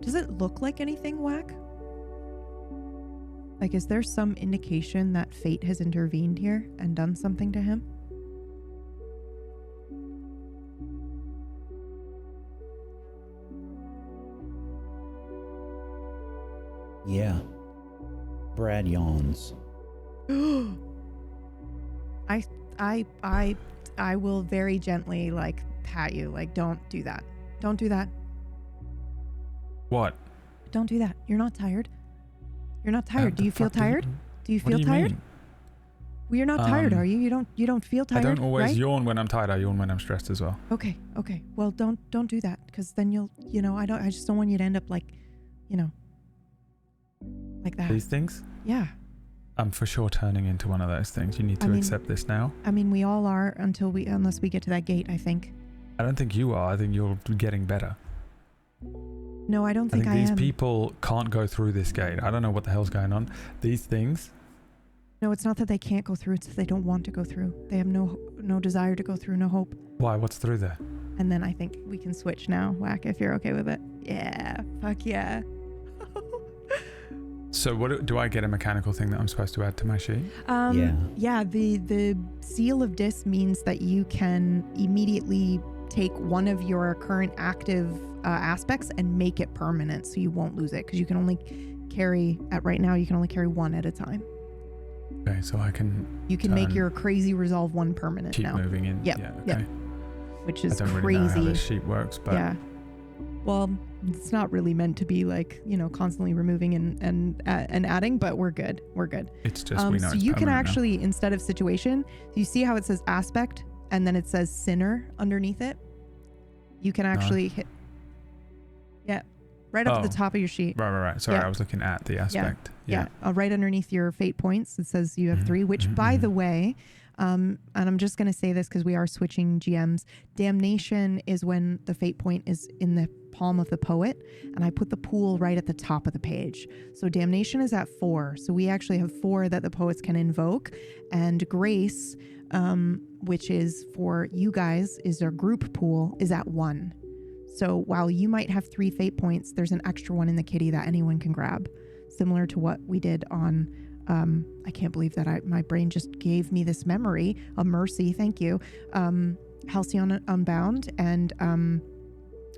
Does it look like anything, Whack? Like, is there some indication that fate has intervened here and done something to him? Yeah. Brad yawns. I will very gently, like, pat you. Like, don't do that. Don't do that. What? Don't do that. You're not tired. You're not tired. Do you feel tired? Do you What feel do you tired? mean? Well, you're not tired, are you? You don't feel I tired. don't always right? yawn when I'm tired. I yawn when I'm stressed as well. Okay. Well, don't do that, because then you'll, I just don't want you to end up like, like that. These things? Yeah. I'm for sure turning into one of those things. You need to accept this now. I mean, we all are unless we get to that gate, I think. I don't think you are. I think you're getting better. No, I don't I think think I these am. people can't go through this gate. I don't know what the hell's going on. These things. No, it's not that they can't go through. It's that they don't want to go through. They have no desire to go through, no hope. Why? What's through there? And then I think we can switch now, Whack, if you're okay with it. Yeah. Fuck yeah. So what do I get a mechanical thing that I'm supposed to add to my sheet? Yeah, the seal of dis means that you can immediately take one of your current active aspects and make it permanent so you won't lose it, because you can only carry, right now, you can only carry one at a time. Okay, so You can make your crazy resolve one permanent keep now. moving in. Yep, Yeah, yep. okay. Which is I don't crazy. really know how this sheet works, but Yeah. Well, it's not really meant to be like, constantly removing and adding, but we're good. We're good. it's just we know So it's you can permanent now. actually, instead of situation, you see how it says aspect and then it says sinner underneath it? You can actually hit, right up at the top of your sheet. Right. Sorry, Yeah. I was looking at the aspect. Yeah. Right underneath your fate points, it says you have 3, which by the way, and I'm just going to say this because we are switching GMs. Damnation is when the fate point is in the palm of the poet, and I put the pool right at the top of the page. So damnation is at 4. So we actually have 4 that the poets can invoke, and grace, which is for you guys, is our group pool, is at 1. So while you might have 3 fate points, there's an extra one in the kitty that anyone can grab, similar to what we did on I can't believe that my brain just gave me this memory of mercy. Thank you. Halcyon Unbound and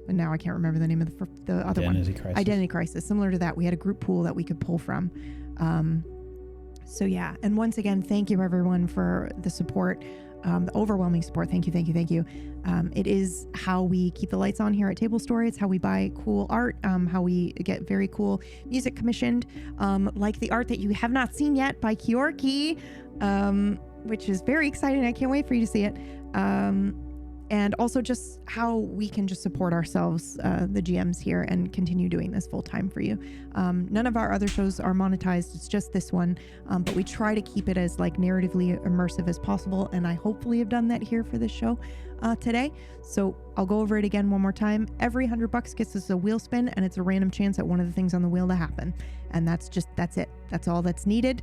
now I can't remember the name of the other Identity one. Crisis. Identity Crisis. Similar to that, we had a group pool that we could pull from. So yeah, and once again, thank you everyone for the support, the overwhelming support. Thank you. It is how we keep the lights on here at Tablestory. It's how we buy cool art, how we get very cool music commissioned, like the art that you have not seen yet by Kyorki, which is very exciting. I can't wait for you to see it. And also just how we can just support ourselves, the GMs here, and continue doing this full time for you. None of our other shows are monetized. It's just this one, but we try to keep it as like narratively immersive as possible. And I hopefully have done that here for this show today. So I'll go over it again one more time. Every $100 gets us a wheel spin, and it's a random chance at one of the things on the wheel to happen. And that's it. That's all that's needed.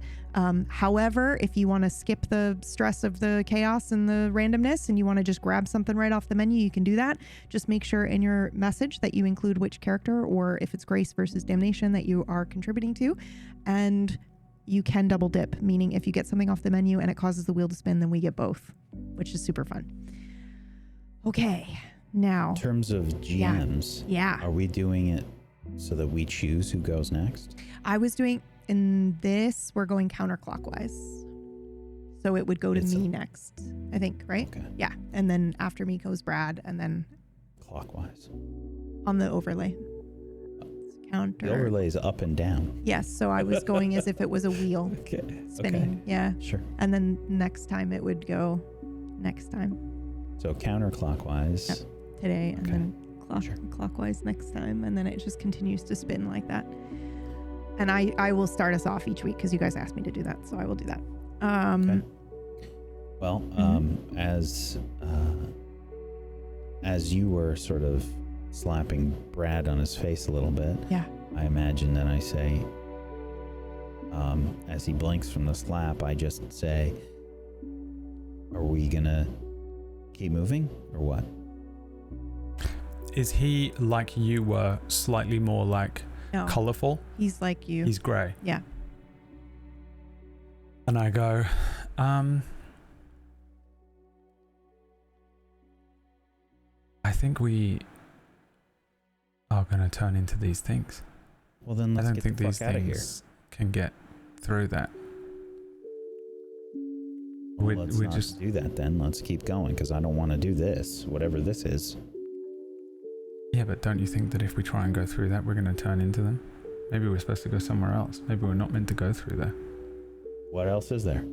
However, if you want to skip the stress of the chaos and the randomness and you want to just grab something right off the menu, you can do that. Just make sure in your message that you include which character, or if it's grace versus damnation, that you are contributing to. And you can double dip, meaning if you get something off the menu and it causes the wheel to spin, then we get both, which is super fun. Okay, now. In terms of GMs, Yeah. are we doing it so that we choose who goes next? I was doing, in this, we're going counterclockwise. So it would go to me next, I think, right? Okay. Yeah. And then after me goes Brad, and then Clockwise. on the overlay. Counter. The overlay is up and down. Yes. So I was going as if it was a wheel Okay. spinning. Yeah. Sure. And then next time it would go next time So counterclockwise. Yep. today, and Okay. then Sure. clockwise next time. And then it just continues to spin like that. And I will start us off each week because you guys asked me to do that. So I will do that. Okay. Well, as you were sort of slapping Brad on his face a little bit, Yeah. I imagine that I say, as he blinks from the slap, I just say, are we gonna keep moving or what? Is he like you were, slightly more like No. colourful? He's like you. He's grey. Yeah. And I go, I think we are going to turn into these things. Well, then let's I don't get think the these fuck out of here. things can get through that. Well, let's we not just do that then. Let's keep going because I don't want to do this, whatever this is. Yeah, but don't you think that if we try and go through that, we're going to turn into them? Maybe we're supposed to go somewhere else. Maybe we're not meant to go through there. What else is there?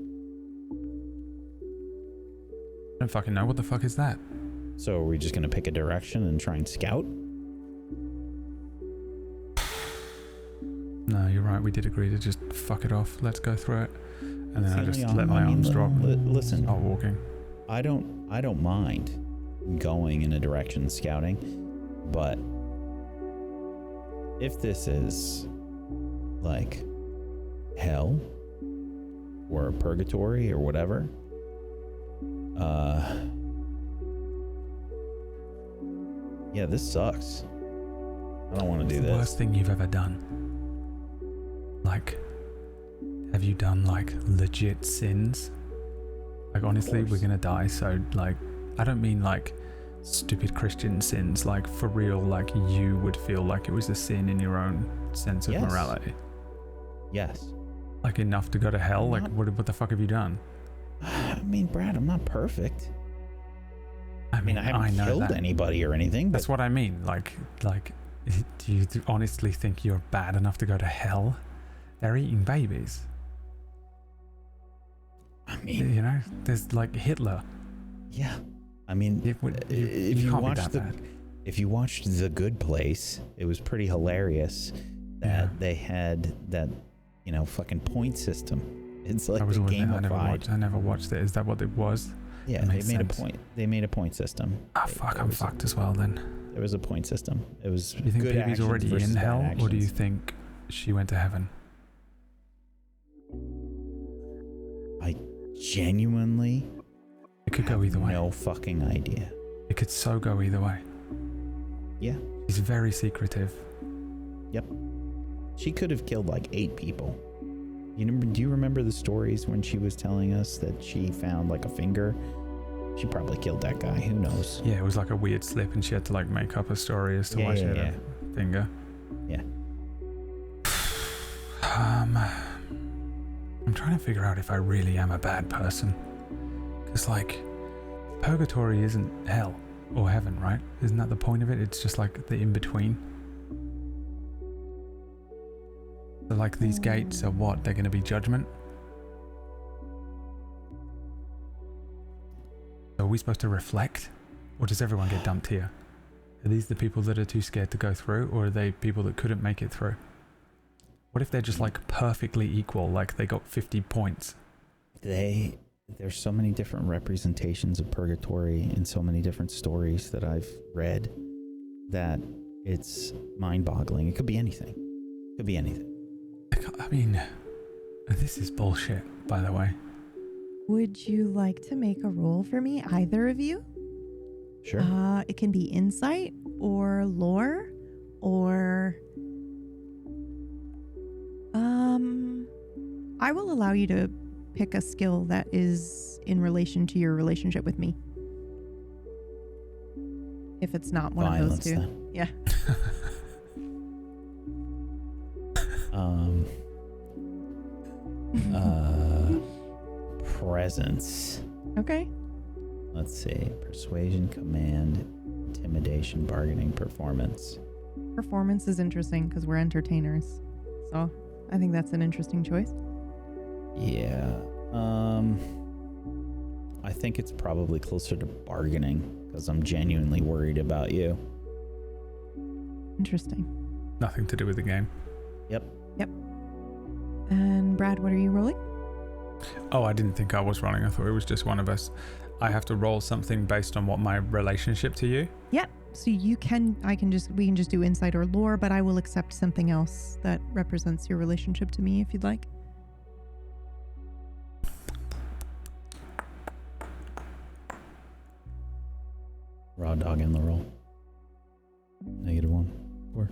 I don't fucking know. What the fuck is that? So are we just going to pick a direction and try and scout? No, you're right. We did agree to just fuck it off. Let's go through it. And then I It's just the let only- my I mean, arms drop. listen, Start walking. I don't mind going in a direction scouting, but if this is like hell or purgatory or whatever, yeah, this sucks. I don't want to do The this. worst thing you've ever done. Like, have you done like legit sins? Like honestly, we're gonna die. So like, I don't mean like stupid Christian sins, like for real, like you would feel like it was a sin in your own sense of Yes. morality. Yes. Like enough to go to hell? I'm Like not- what the fuck have you done? I mean, Brad, I'm not perfect. I I mean, I haven't know killed that. anybody or anything. That's But what I mean. Like, do you honestly think you're bad enough to go to hell? They're eating babies. I mean, You know, there's like Hitler. yeah. I mean, if you can't be watch that bad. if you watched The Good Place, it was pretty hilarious that Yeah. they had that, fucking point system. It's like I was they always, gamified. I never watched it. Is that what it was? Yeah, That they makes made sense. a point. They made a point system. Ah, They- fuck, there I'm was a- fucked as well then. There was a point system. It was. Do you think good Baby's actions already versus in bad hell, or do you actions. think she went to heaven? I genuinely It could go either way. no fucking idea. It could so go either way. Yeah. He's very secretive. Yep. She could have killed like 8 people. Do you remember the stories when she was telling us that she found like a finger? She probably killed that guy. Who knows? Yeah, it was like a weird slip, and she had to like make up a story as to why she had a finger. Yeah. I'm trying to figure out if I really am a bad person. Because, like, purgatory isn't hell or heaven, right? Isn't that the point of it? It's just like the in-between. So, like, these gates are what? They're going to be judgment? So are we supposed to reflect? Or does everyone get dumped here? Are these the people that are too scared to go through? Or are they people that couldn't make it through? What if they're just, like, perfectly equal? Like, they got 50 points. There's so many different representations of purgatory in so many different stories that I've read that it's mind-boggling. It could be anything. It could be anything. I mean, this is bullshit, by the way. Would you like to make a roll for me, either of you? Sure. It can be insight or lore or I will allow you to pick a skill that is in relation to your relationship with me. If it's not one Violence, of those two. then. Yeah. Presence. Okay. Let's see. Persuasion, command, intimidation, bargaining, performance. Performance is interesting because we're entertainers. So I think that's an interesting choice. Yeah. I think it's probably closer to bargaining because I'm genuinely worried about you. Interesting. Nothing to do with the game. Yep. And Brad, what are you rolling? Oh, I didn't think I was running. I thought it was just one of us. I have to roll something based on what my relationship to you. Yeah. So we can just do insight or lore, but I will accept something else that represents your relationship to me if you'd like. Raw dog in the roll. -1. 4.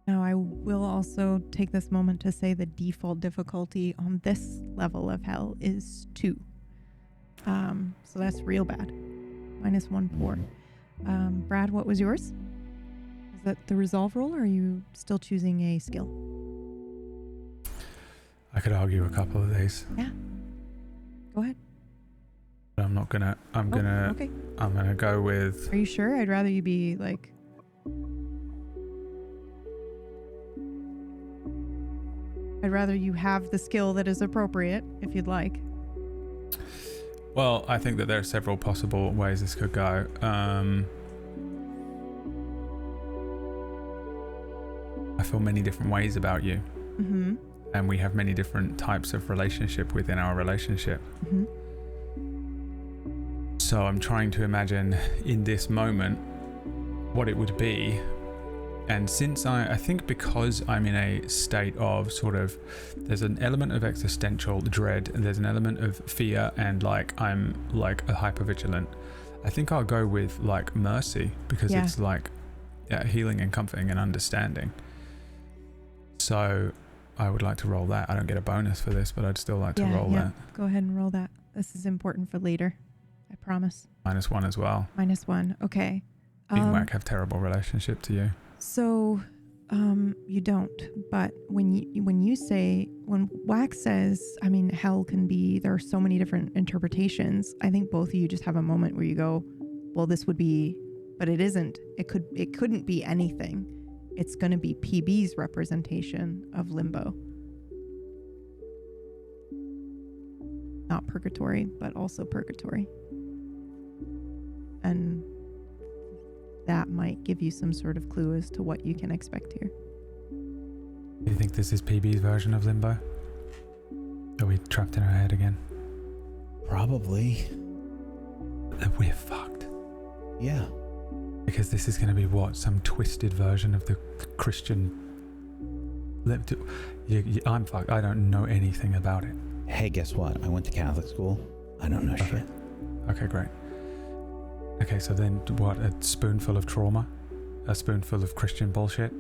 Now, I will also take this moment to say the default difficulty on this level of hell is 2. So that's real bad. -1, 4. Brad, what was yours? Is that the resolve roll, or are you still choosing a skill? I could argue a couple of these. Yeah. Go ahead. But I'm not gonna. Okay. I'm gonna go with. Are you sure? I'd rather you be like... I'd rather you have the skill that is appropriate, if you'd like. Well, I think that there are several possible ways this could go. I feel many different ways about you, Mm-hmm. and we have many different types of relationship within our relationship. Mm-hmm. So I'm trying to imagine in this moment what it would be. And since I think because I'm in a state of sort of, there's an element of existential dread and there's an element of fear and like I'm like a hypervigilant, I think I'll go with like mercy because it's like healing and comforting and understanding. So I would like to roll that. I don't get a bonus for this, but I'd still like to roll that. Go ahead and roll that. This is important for later. I promise. -1 as well. -1. Okay. Me and Whack have terrible relationship to you. So, you don't. But when Wax says, I mean, hell can be, there are so many different interpretations. I think both of you just have a moment where you go, well, this would be, but it isn't. It couldn't be anything. It's going to be PB's representation of limbo. Not purgatory, but also purgatory. And that might give you some sort of clue as to what you can expect here. Do you think this is PB's version of Limbo? Are we trapped in our head again? Probably. We're fucked. Yeah. Because this is going to be what? Some twisted version of the Christian... I'm fucked. I don't know anything about it. Hey, guess what? I went to Catholic school. I don't know shit. Okay, great. Okay, so then what? A spoonful of trauma? A spoonful of Christian bullshit?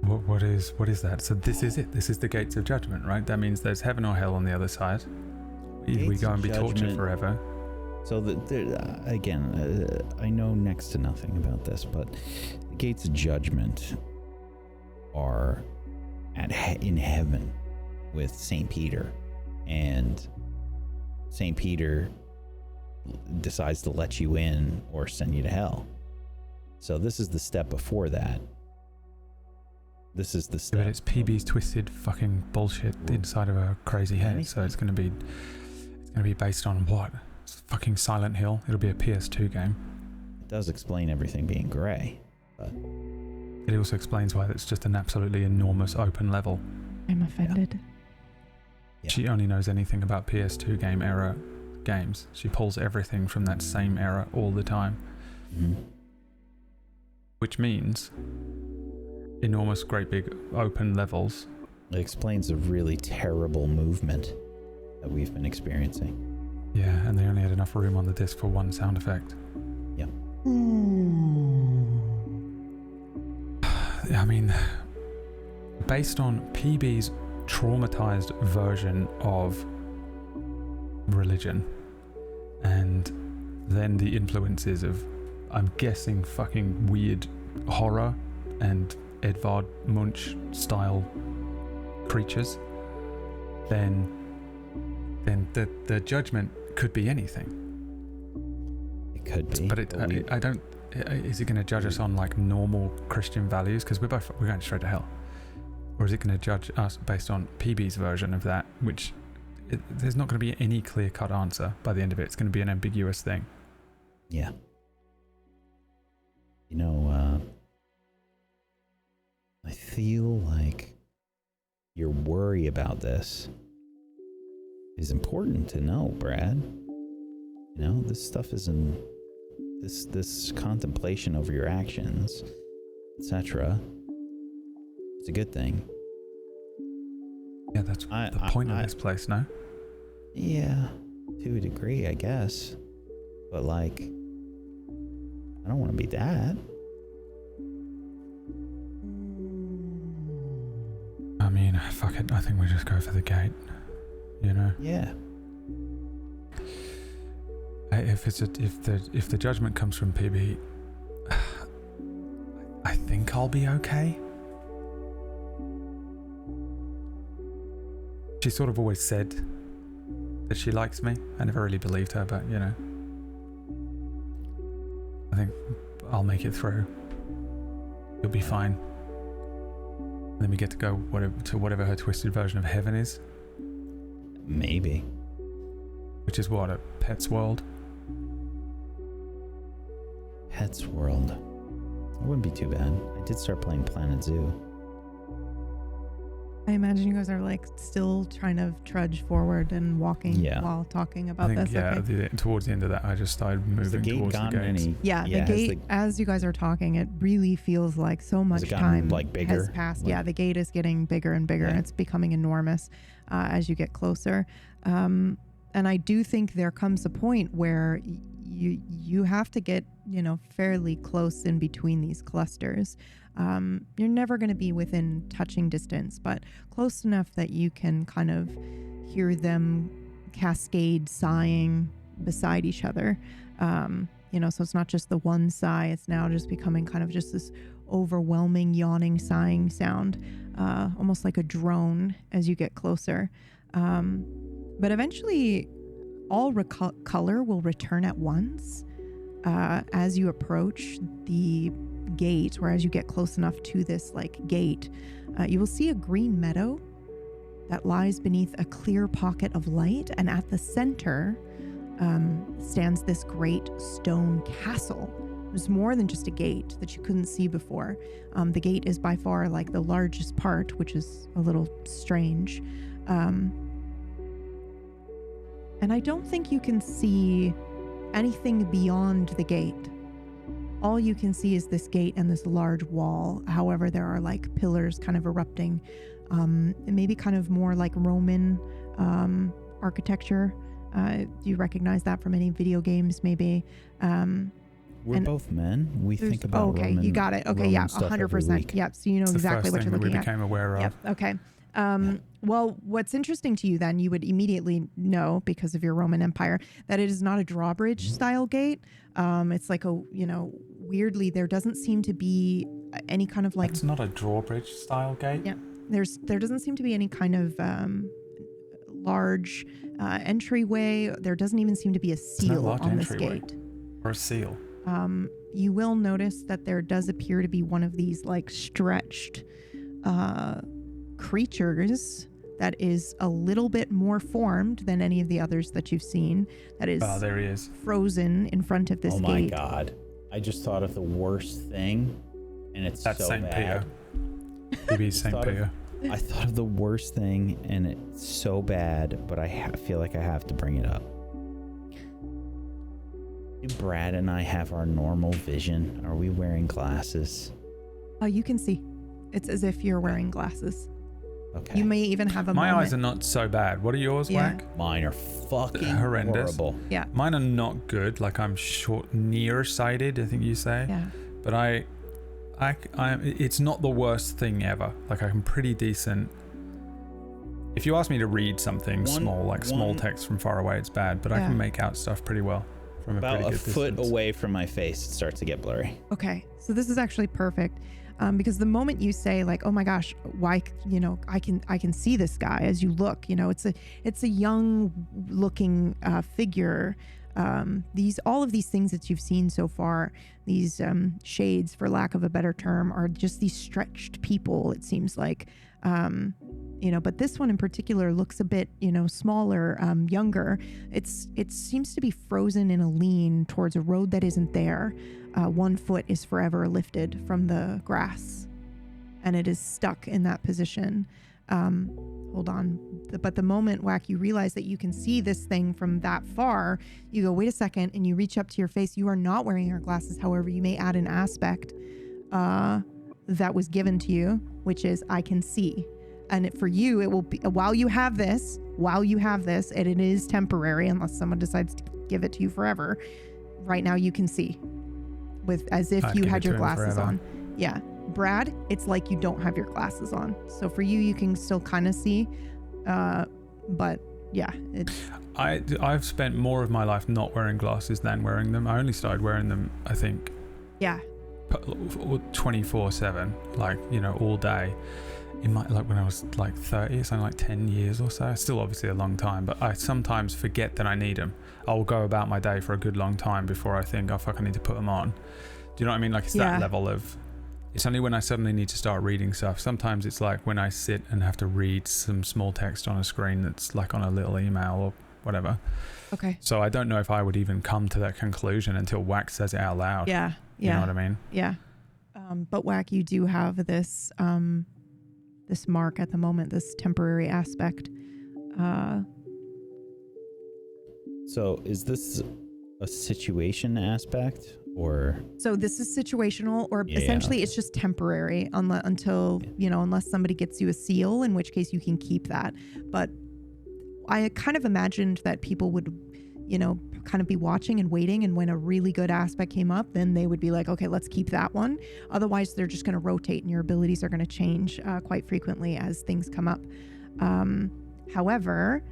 What is that? So this is it. This is the gates of judgment, right? That means there's heaven or hell on the other side. Either we go and be tortured forever. So again, I know next to nothing about this, but the gates of judgment are in heaven with St. Peter, and St. Peter decides to let you in or send you to hell. So this is the step before that. This is the step. But it's PB's twisted fucking bullshit inside of a crazy head. So it's going to be based on what? It's fucking Silent Hill. It'll be a PS2 game. It does explain everything being grey, but it also explains why it's just an absolutely enormous open level. I'm offended. Yeah. She only knows anything about PS2 game era games. She pulls everything from that same era all the time. Mm-hmm. Which means enormous, great big open levels. It explains a really terrible movement that we've been experiencing. Yeah, and they only had enough room on the disc for one sound effect. Yep. I mean, based on PB's traumatized version of religion, and then the influences of, I'm guessing, fucking weird horror and Edvard Munch style creatures, then the judgment could be anything. It could be. But I don't. Is it going to judge us on like normal Christian values? Because we're going straight to hell. Or is it going to judge us based on PB's version of that? Which there's not going to be any clear-cut answer by the end of it. It's going to be an ambiguous thing. Yeah. You know, I feel like your worry about this is important to know, Brad. You know, this stuff isn't this contemplation over your actions, etc. It's a good thing. Yeah, that's the point of this place, no? Yeah, to a degree, I guess. But like, I don't want to be that. I mean, fuck it. I think we just go for the gate. You know? Yeah. If the judgment comes from PB, I think I'll be okay. She sort of always said that she likes me. I never really believed her, but you know, I think I'll make it through. You'll be fine. Then we get to go whatever her twisted version of heaven is. Maybe. Which is what, a pet's world? Pet's World. It wouldn't be too bad. I did start playing Planet Zoo. I imagine you guys are like still trying to trudge forward and walking while talking about this. Yeah, towards the end of that, I just started moving towards the gates. The gate, as you guys are talking, it really feels like so much time has passed. Yeah, the gate is getting bigger and bigger, and it's becoming enormous as you get closer. And I do think there comes a point where you have to get, fairly close in between these clusters. You're never going to be within touching distance, but close enough that you can kind of hear them cascade sighing beside each other. So it's not just the one sigh, it's now just becoming kind of just this overwhelming, yawning, sighing sound, almost like a drone as you get closer. But eventually, all color will return at once as you approach the gate, or as you get close enough to this gate. You will see a green meadow that lies beneath a clear pocket of light, and at the center stands this great stone castle. There's more than just a gate that you couldn't see before. The gate is by far the largest part, which is a little strange. And I don't think you can see anything beyond the gate. All you can see is this gate and this large wall. However, there are pillars kind of erupting, maybe kind of more like Roman architecture. Do you recognize that from any video games, maybe? We're both men. We think about okay, Roman, you got it. Okay, Roman yeah, stuff 100%. Yep, so you know It's exactly what you're looking we at. became aware of. Yep, okay. Well, what's interesting to you then, you would immediately know, because of your Roman Empire, that it is not a drawbridge style gate. It's weirdly, there doesn't seem to be any kind of It's not a drawbridge style gate? Yeah. There doesn't seem to be any kind of large entryway. There doesn't even seem to be a seal on this gate. Or a seal. You will notice that there does appear to be one of these stretched creatures that is a little bit more formed than any of the others that you've seen, that is there he is, frozen in front of this gate. Oh my god. I just thought of the worst thing, and it's that's so Saint bad. Peter. Maybe Saint Peter. I thought of the worst thing, and it's so bad, but I feel like I have to bring it up. Do Brad and I have our normal vision? Are we wearing glasses? You can see. It's as if you're wearing glasses. Okay. You may even have a My moment. eyes are not so bad. What are yours, Yeah. Whack? Mine are fucking Horrendous. horrible. Yeah. Mine are not good. I'm nearsighted, I think you say. Yeah. But I it's not the worst thing ever. I'm pretty decent. If you ask me to read something small text from far away, it's bad. But I can make out stuff pretty well from About a pretty a good foot distance. away from my face, it starts to get blurry. Okay, so this is actually perfect, because the moment you say oh my gosh, why, I can see this guy as you look, it's a young looking figure. All of these things that you've seen so far, these shades, for lack of a better term, are just these stretched people, it seems like. But this one in particular looks a bit, smaller, younger. It seems to be frozen in a lean towards a road that isn't there. One foot is forever lifted from the grass, and it is stuck in that position. Hold on. But the moment, Whack, you realize that you can see this thing from that far, you go, wait a second, and you reach up to your face. You are not wearing your glasses. However, you may add an aspect that was given to you, which is I can see. And for you, it will be, while you have this, and it is temporary unless someone decides to give it to you forever. Right now you can see as if you had your glasses on. Yeah. Brad, it's like you don't have your glasses on. So for you, you can still kind of see. But yeah. I've spent more of my life not wearing glasses than wearing them. I only started wearing them, I think. Yeah. 24/7, all day. In my, when I was 30, it's only 10 years or so. Still obviously a long time, but I sometimes forget that I need them. I'll go about my day for a good long time before I think, oh fuck, I need to put them on. Do you know what I mean? It's that level of, it's only when I suddenly need to start reading stuff. Sometimes it's when I sit and have to read some small text on a screen that's on a little email or whatever. Okay. So I don't know if I would even come to that conclusion until Wax says it out loud. Yeah. You know what I mean? Yeah. But Whack, you do have this this mark at the moment, this temporary aspect. So is this a situation aspect, or? So this is situational, or essentially it's just temporary until, unless somebody gets you a seal, in which case you can keep that. But I kind of imagined that people would, kind of be watching and waiting, and when a really good aspect came up, then they would be like, okay, let's keep that one. Otherwise they're just going to rotate, and your abilities are going to change quite frequently as things come up. However,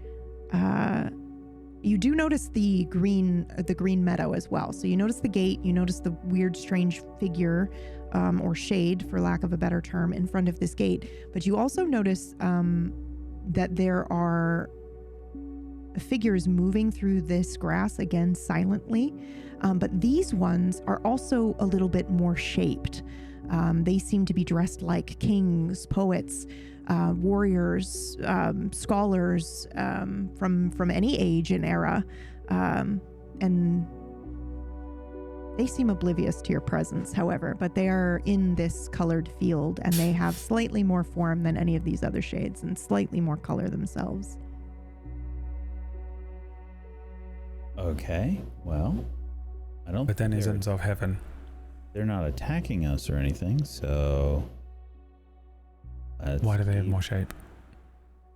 You do notice the green meadow as well. So you notice the gate, you notice the weird, strange figure or shade, for lack of a better term, in front of this gate. But you also notice that there are figures moving through this grass, again, silently. But these ones are also a little bit more shaped. They seem to be dressed like kings, poets, warriors, scholars from any age and era, and they seem oblivious to your presence, however, but they are in this colored field, and they have slightly more form than any of these other shades and slightly more color themselves. Okay, well, I don't. The denizens of heaven. They're not attacking us or anything, so. Why do they have more shape?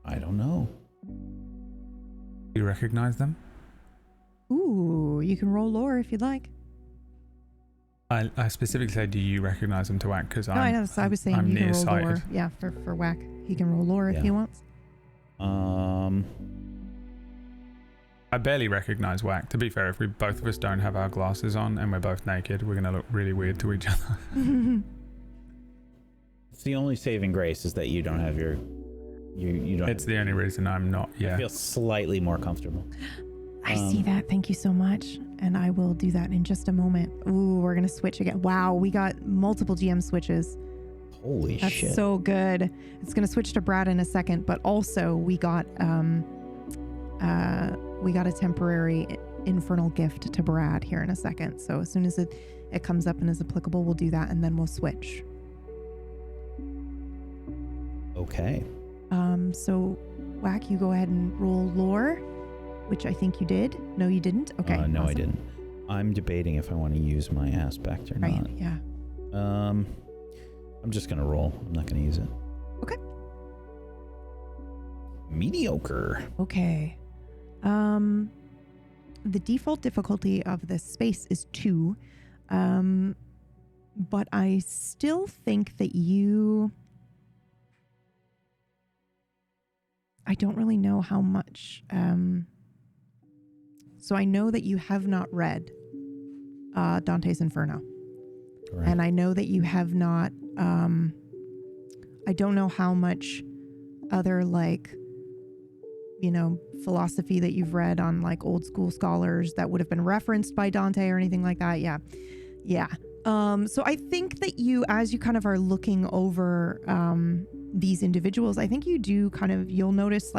I don't know. Do you recognize them? Ooh, you can roll lore if you'd like. I specifically said, do you recognize them to Whack? Because I know. So I was saying I'm you can roll nearsighted. lore. Yeah, for Whack, he can roll lore if he wants. I barely recognize Whack. To be fair, if we both of us don't have our glasses on and we're both naked, we're gonna look really weird to each other. It's the only saving grace is that you don't have your. You don't. It's the only reason I'm not. Yeah. I feel slightly more comfortable. I see that. Thank you so much. And I will do that in just a moment. Ooh, we're going to switch again. Wow, we got multiple GM switches. Holy shit. That's so good. It's going to switch to Brad in a second, but also we got a temporary infernal gift to Brad here in a second. So as soon as it comes up and is applicable, we'll do that, and then we'll switch. Okay. So Whack, you go ahead and roll lore, which I think you did. No, you didn't? Okay. No, awesome. I didn't. I'm debating if I want to use my aspect or right, not. Yeah. I'm just gonna roll. I'm not gonna use it. Okay. Mediocre. Okay. The default difficulty of this space is 2. But I still think that I don't really know how much. So I know that you have not read Dante's Inferno. Correct. And I know that you have not, I don't know how much other philosophy that you've read on old school scholars that would have been referenced by Dante or anything like that. Yeah. Yeah. So I think that as you kind of are looking over these individuals, I think you do you'll notice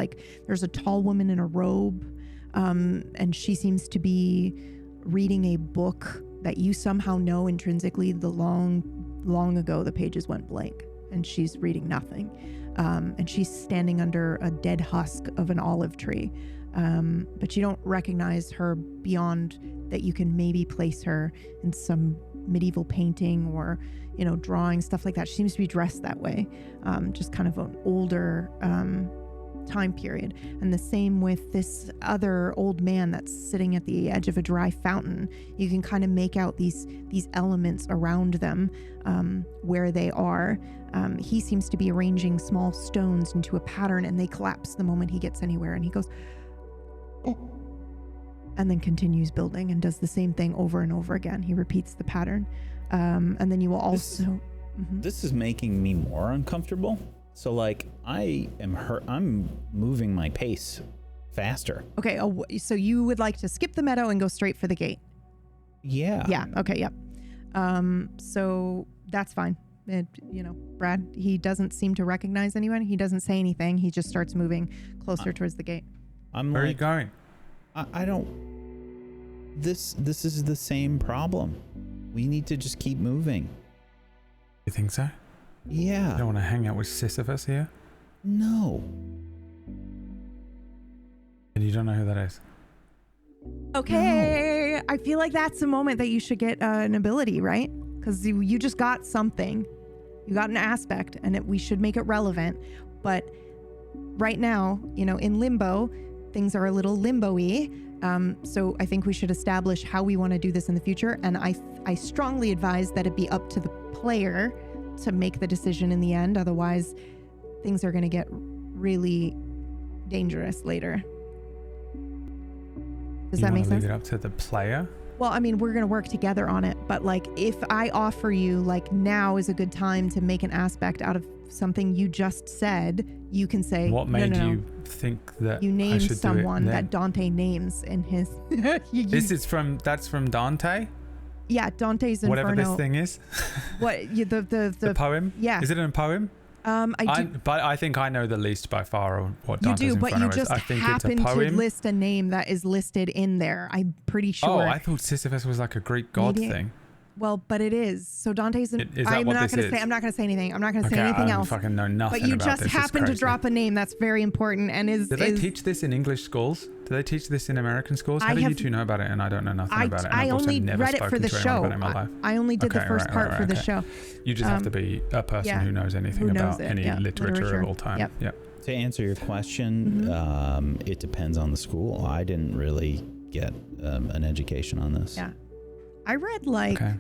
there's a tall woman in a robe, and she seems to be reading a book that you somehow know intrinsically long ago the pages went blank and she's reading nothing. And she's standing under a dead husk of an olive tree. But you don't recognize her beyond that. You can maybe place her in some medieval painting or, drawing, stuff like that. She seems to be dressed that way. Just kind of an older time period. And the same with this other old man that's sitting at the edge of a dry fountain. You can kind of make out these elements around them, where they are. He seems to be arranging small stones into a pattern, and they collapse the moment he gets anywhere. And he goes, oh, and then continues building and does the same thing over and over again. He repeats the pattern. And then you will also... This is making me more uncomfortable. So I'm moving my pace faster. Okay, so you would like to skip the meadow and go straight for the gate? Yeah. Yeah, okay, yep. So that's fine. Brad, he doesn't seem to recognize anyone. He doesn't say anything. He just starts moving closer towards the gate. Where are you going? I don't... This is the same problem. We need to just keep moving. You think so? Yeah. You don't want to hang out with Sisyphus here? No. And you don't know who that is? Okay, no. I feel like that's a moment that you should get an ability, right? Because you just got something. You got an aspect, and we should make it relevant. But right now, in Limbo, things are a little limbo-y. So I think we should establish how we want to do this in the future. And I strongly advise that it be up to the player to make the decision in the end. Otherwise, things are going to get really dangerous later. Does You that make wanna sense? leave it up to the player? Well, I mean, we're going to work together on it, but like if I offer you like now is a good time to make an aspect out of something you just said, you can say, What no, made no, no. you think that You I name should someone do it that then? Dante names in his. That's from Dante? Yeah, Dante's Inferno. Whatever this thing is? What the poem? Yeah. Is it in a poem? But I think I know the least by far of what You Dante's do, but Inferno you is. just I think it's a happen to poem. list a name that is listed in there. I'm pretty sure. Oh, I thought Sisyphus was like a Greek god Maybe- thing. Well, but it is. So Dante's. Is that I'm what not this going to say. is? I'm not going to say anything. I'm not going to say Okay, anything I else. fucking know nothing But you about just this. It's happen to crazy. drop a name that's very important and is. Do they is, teach this in English schools? Do they teach this in American schools? How I do you have- two know about it and I don't know nothing about it? And I I've also only never read it for spoken the to anyone show. about it in my life. I only did the Okay, first part for the okay. show. You just have to be a person yeah. who knows anything Who knows about it, any yeah. literature of all time. Yep. Yeah. To answer your question, Mm-hmm. it depends on the school. I didn't really get an education on this. Yeah. I read like Okay.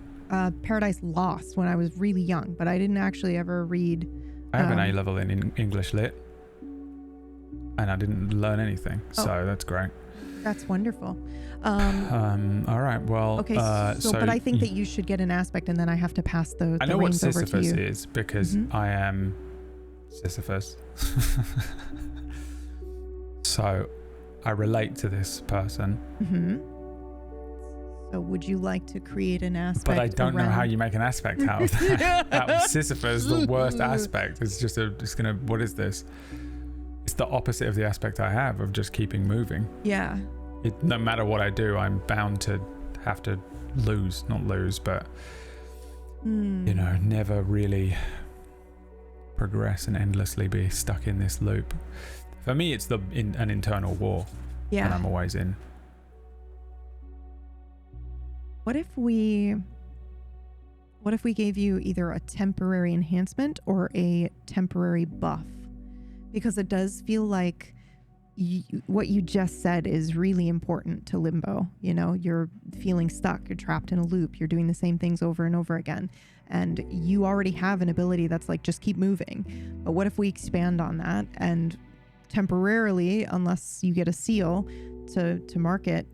Paradise Lost when I was really young, but I didn't actually ever read. I have an A level in English lit, and I didn't learn anything, Oh. so that's great. That's wonderful. All right. Well. Okay, so but I think that you should get an aspect, and then I have to pass the I know what reins over to Sisyphus you. is because Mhm. I am Sisyphus. So I relate to this person, Mm-hmm. So would you like to create an aspect? but I don't know how around- you make an aspect out of that. Out of Sisyphus, the worst aspect. What is this? It's the opposite of the aspect I have of just keeping moving. Yeah. No matter what I do, I'm bound to have to not lose, but never really progress and endlessly be stuck in this loop. For me, it's an internal war that I'm Yeah. always in. What if we gave you either a temporary enhancement or a temporary buff? Because it does feel like what you just said is really important to Limbo. You know, you're feeling stuck, you're trapped in a loop, you're doing the same things over and over again. And you already have an ability that's like, just keep moving. But what if we expand on that and temporarily, unless you get a seal to mark it,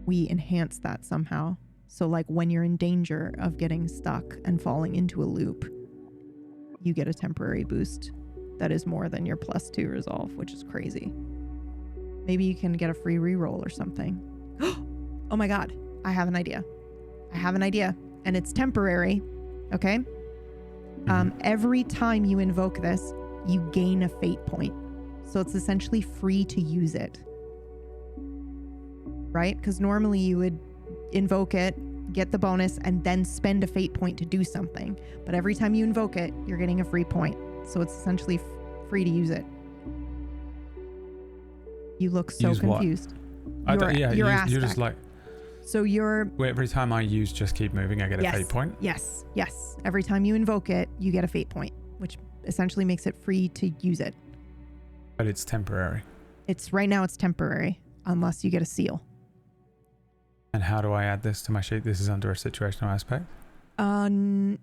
we enhance that somehow. So like when you're in danger of getting stuck and falling into a loop, you get a temporary boost that is more than your +2 resolve, which is crazy. Maybe you can get a free reroll or something. Oh my God, I have an idea. And it's temporary, okay? Every time you invoke this, you gain a fate point. So it's essentially free to use it. Right? Because normally you would invoke it, get the bonus, and then spend a fate point to do something. But every time you invoke it, you're getting a free point. So it's essentially free to use it. You look so Use what? confused. You're aspect. just like, So you're... every time I use just keep moving, I get a fate point. Yes. Every time you invoke it, you get a fate point, which essentially makes it free to use it. But it's temporary. Right now it's temporary, unless you get a seal. And how do I add this to my sheet? This is under a situational aspect.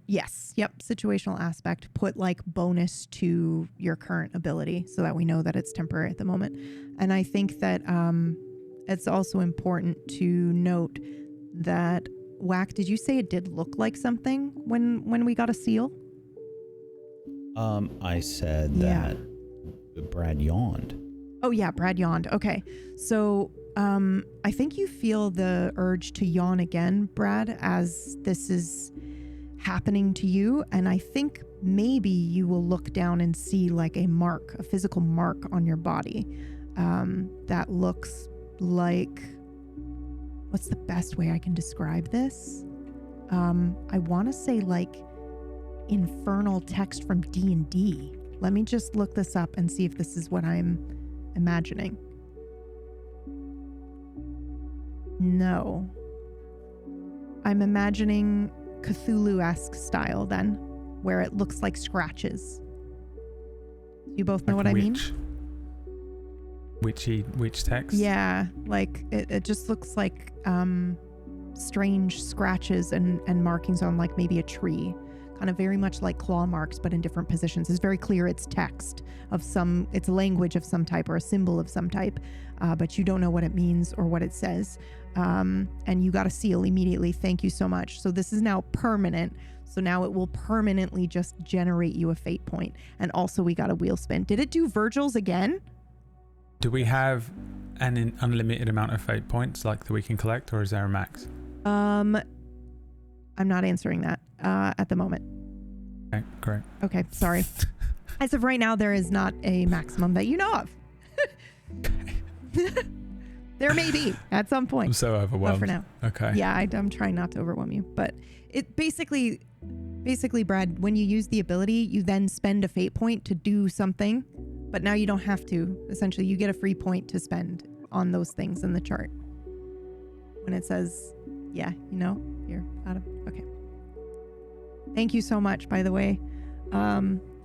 Yes. Yep. Situational aspect. Put like bonus to your current ability so that we know that it's temporary at the moment. And I think that it's also important to note that Whack, did you say it did look like something when we got a seal? I said that Brad yawned. Oh yeah, Brad yawned. Okay. So I think you feel the urge to yawn again, Brad, as this is happening to you. And I think maybe you will look down and see like a physical mark on your body that looks like, what's the best way I can describe this? I want to say like infernal text from D&D. Let me just look this up and see if this is what I'm imagining. No. I'm imagining Cthulhu-esque style then, where it looks like scratches. You both know Like what I mean? Witch text? Yeah, like it just looks like strange scratches and markings on like maybe a tree. Kind of very much like claw marks, but in different positions. It's very clear it's text of it's language of some type or a symbol of some type. but you don't know what it means or what it says. And you got a seal immediately. Thank you so much. So this is now permanent. So now it will permanently just generate you a fate point. And also we got a wheel spin. Did it do Virgil's again? Do we have an unlimited amount of fate points like that we can collect, or is there a max? I'm not answering that at the moment. Okay, great. Okay, sorry. As of right now, there is not a maximum that you know of. There may be at some point. I'm so overwhelmed. But for now. Okay. Yeah, I'm trying not to overwhelm you. But it basically, Brad, when you use the ability, you then spend a fate point to do something. But now you don't have to. Essentially, you get a free point to spend on those things in the chart. When it says, yeah, you know, you're out of... Okay. Thank you so much, by the way.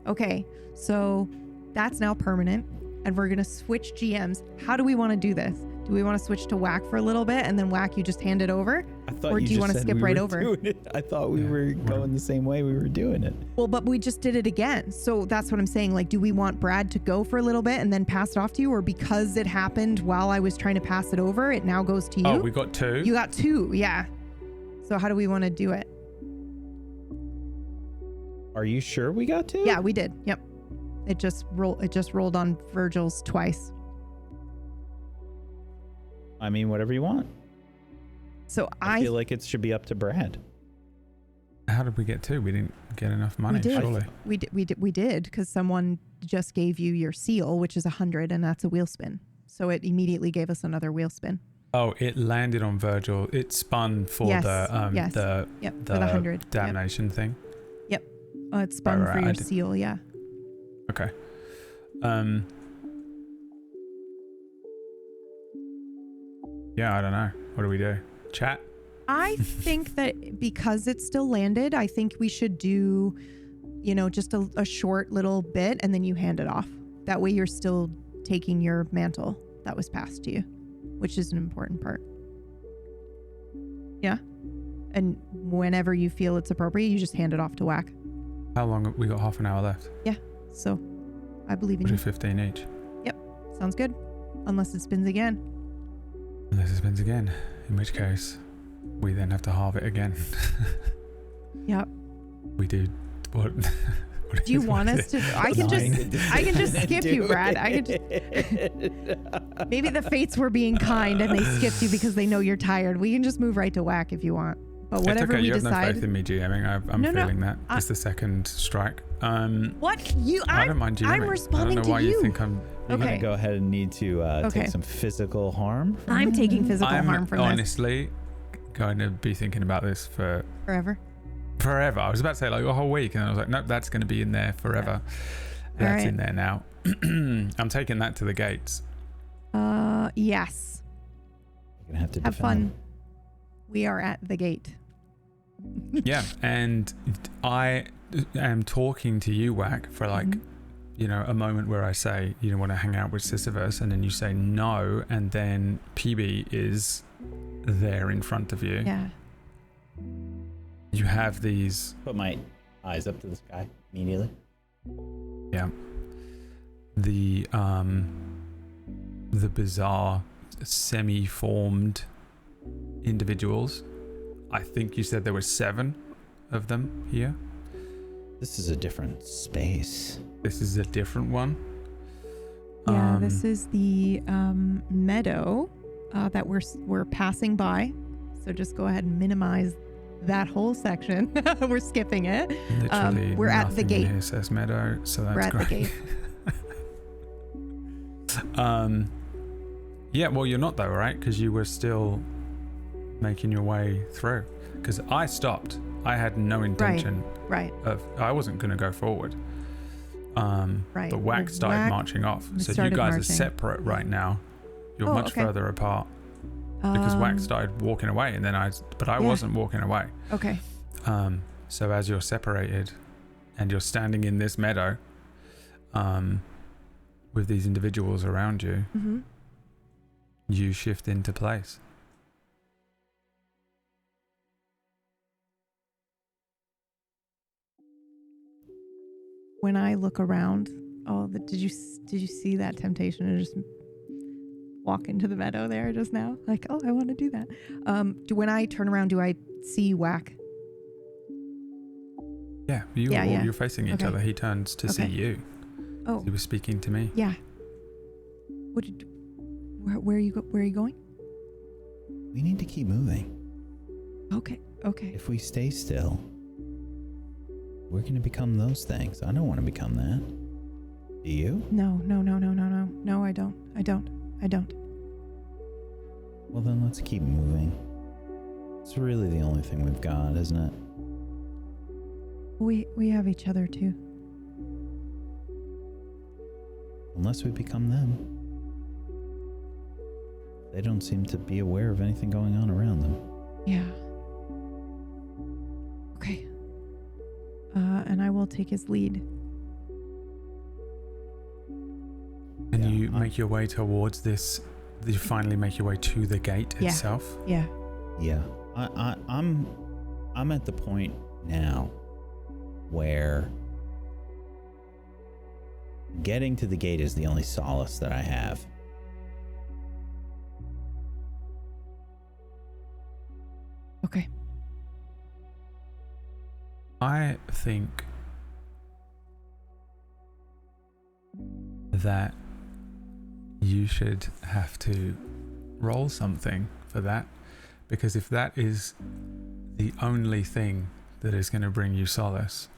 Okay, so that's now permanent. And we're going to switch GMs. How do we want to do this? Do we want to switch to Whack for a little bit and then Whack, you just hand it over? I thought or you do you just want to said skip we right were over? doing it. I thought we were going the same way we were doing it. Well, but we just did it again. So that's what I'm saying. Like, do we want Brad to go for a little bit and then pass it off to you? Or because it happened while I was trying to pass it over, it now goes to you? Oh, we got 2? You got 2, yeah. So how do we want to do it? Are you sure we got 2? Yeah, we did. Yep. It just rolled on Virgil's twice. I mean, whatever you want. So I feel like it should be up to Brad. How did we get 2? We didn't get enough money, surely. We did because someone just gave you your seal, which is 100, and that's a wheel spin. So it immediately gave us another wheel spin. Oh, it landed on Virgil. It spun for the 100 damnation thing. Yep. It spun for your seal, yeah. Okay. Yeah, I don't know. What do we do? Chat? I think that because it's still landed, I think we should do, you know, just a short little bit and then you hand it off. That way you're still taking your mantle that was passed to you, which is an important part. Yeah. And whenever you feel it's appropriate, you just hand it off to Whack. How long? We got half an hour left. Yeah. So I believe in We'll you. do 15 each. Yep. Sounds good. Unless it spins again. Unless it spins again, in which case we then have to halve it again. Yep. We do what? Do you want us to? I can just skip you, Brad. I can just. Maybe the fates were being kind and they skipped you because they know you're tired. We can just move right to Whack if you want. But whatever it's okay. we You have decide. no faith in me GMing. I'm feeling that. It's the second strike. What you? I don't mind GMing. I'm responding I don't know why to you. You think I'm. You're Okay. gonna go ahead and need to take some physical harm. I'm taking physical harm from honestly going to be thinking about this for forever. Forever. I was about to say like a whole week, and I was like, nope, that's going to be in there forever. That's in there now. I'm taking that to the gates. Yes. You're gonna have to Have defend fun. them. We are at the gate. Yeah, and I am talking to you, Whack, for like, you know, a moment where I say, you want to hang out with Sisyphus, and then you say no, and then PB is there in front of you. Yeah. You have these. Put my eyes up to the sky immediately. Yeah. The bizarre semi-formed individuals. I think you said there were 7 of them here. This is a different space. This is a different one. Yeah, this is the meadow that we're passing by. So just go ahead and minimize that whole section. We're skipping it. Literally we're at the nothing gate. in here says meadow, so that's We're at great. the gate. Yeah, well, you're not though, right? Because you were still making your way through. Because I stopped. I had no intention Right. of. I wasn't going to go forward. Right. But Whack started marching off. So you started guys marching. are separate right now. You're Oh, much okay. further apart. Because Whack started walking away, and then I wasn't walking away. Okay. So as you're separated, and you're standing in this meadow, with these individuals around you, you shift into place. When I look around, did you see that temptation to just walk into the meadow there just now. Like, oh, I want to do that. When I turn around, do I see Whack? Yeah, you're facing each other. He turns to see you. Oh, he was speaking to me. Yeah. Where are you going? We need to keep moving. Okay. If we stay still, we're going to become those things. I don't want to become that. Do you? No, I don't. Well, then let's keep moving. It's really the only thing we've got, isn't it? We have each other too. Unless we become them. They don't seem to be aware of anything going on around them. Yeah. Okay. And I will take his lead. And you make your way towards this. You finally make your way to the gate itself. Yeah. Yeah. I'm at the point now where getting to the gate is the only solace that I have. Okay. I think that you should have to roll something for that, because if that is the only thing that is going to bring you solace,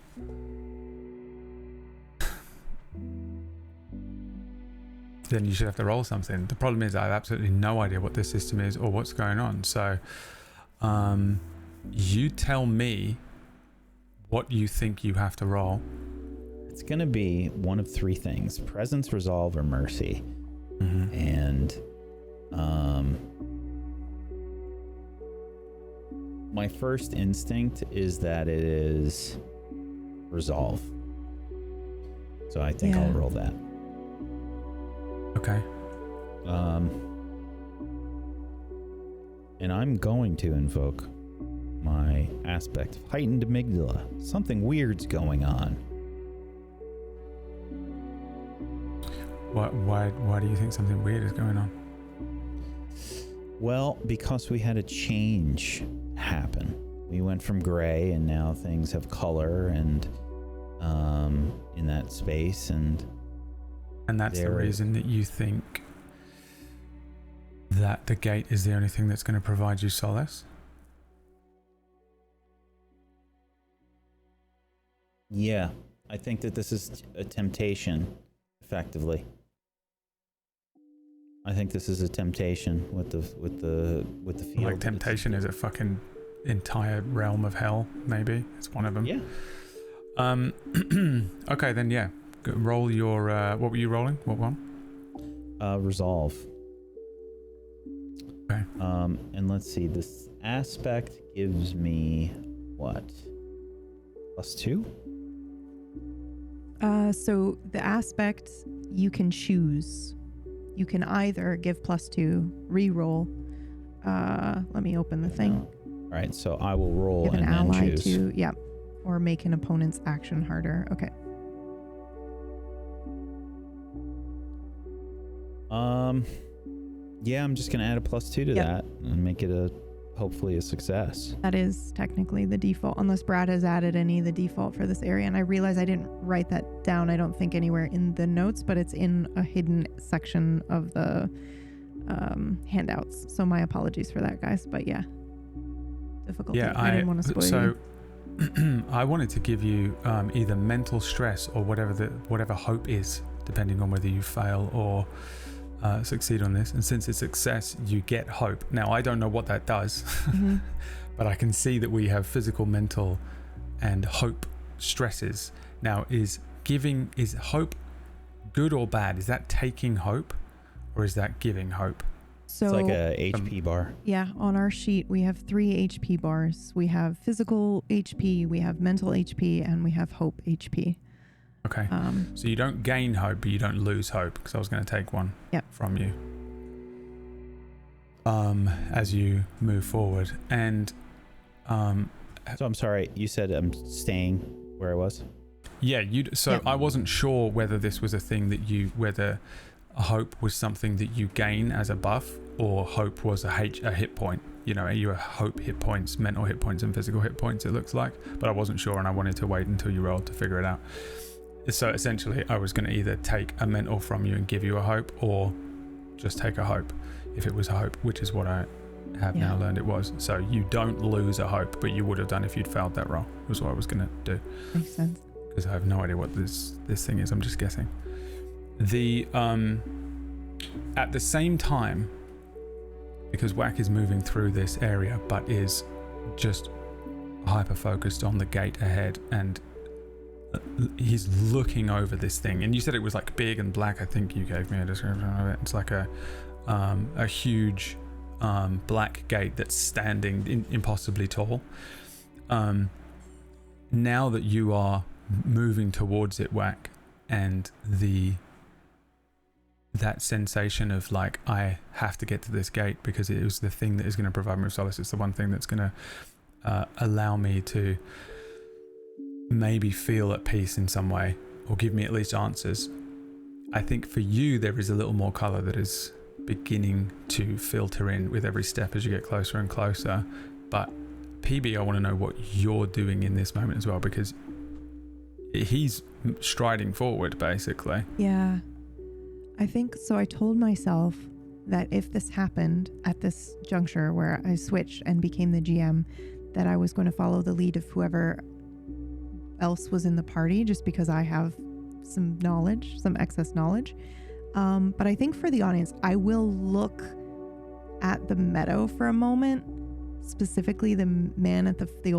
then you should have to roll something. The problem is I have absolutely no idea what this system is or what's going on. So you tell me what you think you have to roll. It's going to be one of three things: presence, resolve, or mercy. Mm-hmm. And my first instinct is that it is resolve. So I think I'll roll that. Okay. And I'm going to invoke my aspect of heightened amygdala. Something weird's going on. Why do you think something weird is going on? Well, because we had a change happen. We went from gray and now things have color and in that space, and that's the reason that you think that the gate is the only thing that's going to provide you solace? Yeah, I think that this is a temptation, effectively. I think this is a temptation with the field. Like temptation is a fucking entire realm of hell. Maybe it's one of them. Yeah. Okay, then yeah. Roll your. What were you rolling? What one? Resolve. Okay. And let's see. This aspect gives me what? +2. So the aspect you can choose. You can either give +2, re-roll. Let me open the thing. All right, so I will roll give and an then ally choose. Or make an opponent's action harder. Okay. Yeah, I'm just gonna add a +2 to that and make it hopefully a success. That is technically the default, unless Brad has added the default for this area. And I realize I didn't write that down, I don't think, anywhere in the notes, but it's in a hidden section of the handouts. So my apologies for that, guys. But yeah, difficult. Yeah, I didn't want to spoil you. I wanted to give you either mental stress or whatever hope is, depending on whether you fail or succeed on this. And since it's success, you get hope. Now, I don't know what that does, but I can see that we have physical, mental, and hope stresses. Now, is hope good or bad? Is that taking hope, or is that giving hope? So it's like a HP bar. Yeah, on our sheet we have 3 HP bars. We have physical HP, we have mental HP, and we have hope HP. Okay. So you don't gain hope, but you don't lose hope, because I was going to take one from you as you move forward. And so I'm sorry, you said I'm staying where I was? Yeah, I wasn't sure whether this was a thing that whether hope was something that you gain as a buff, or hope was a hit point. You know, you hope hit points, mental hit points and physical hit points, it looks like. But I wasn't sure, and I wanted to wait until you rolled to figure it out. So essentially, I was going to either take a mental from you and give you a hope, or just take a hope if it was a hope, which is what I have now learned it was. So you don't lose a hope, but you would have done if you'd failed that roll, was what I was going to do. Makes sense. Because I have no idea what this thing is. I'm just guessing. At the same time, because Whack is moving through this area, but is just hyper focused on the gate ahead, and he's looking over this thing. And you said it was like big and black. I think you gave me a description of it. It's like a huge black gate that's standing impossibly tall. Now that you are moving towards it, Whack, and that sensation of like, I have to get to this gate because it was the thing that is going to provide me with solace. It's the one thing that's going to allow me to maybe feel at peace in some way, or give me at least answers. I think for you, there is a little more color that is beginning to filter in with every step as you get closer and closer. But PB, I want to know what you're doing in this moment as well, because he's striding forward basically. Yeah. I think so. I told myself that if this happened at this juncture where I switched and became the GM, that I was going to follow the lead of whoever else was in the party, just because I have some knowledge, some excess knowledge. But I think for the audience, I will look at the meadow for a moment, specifically the old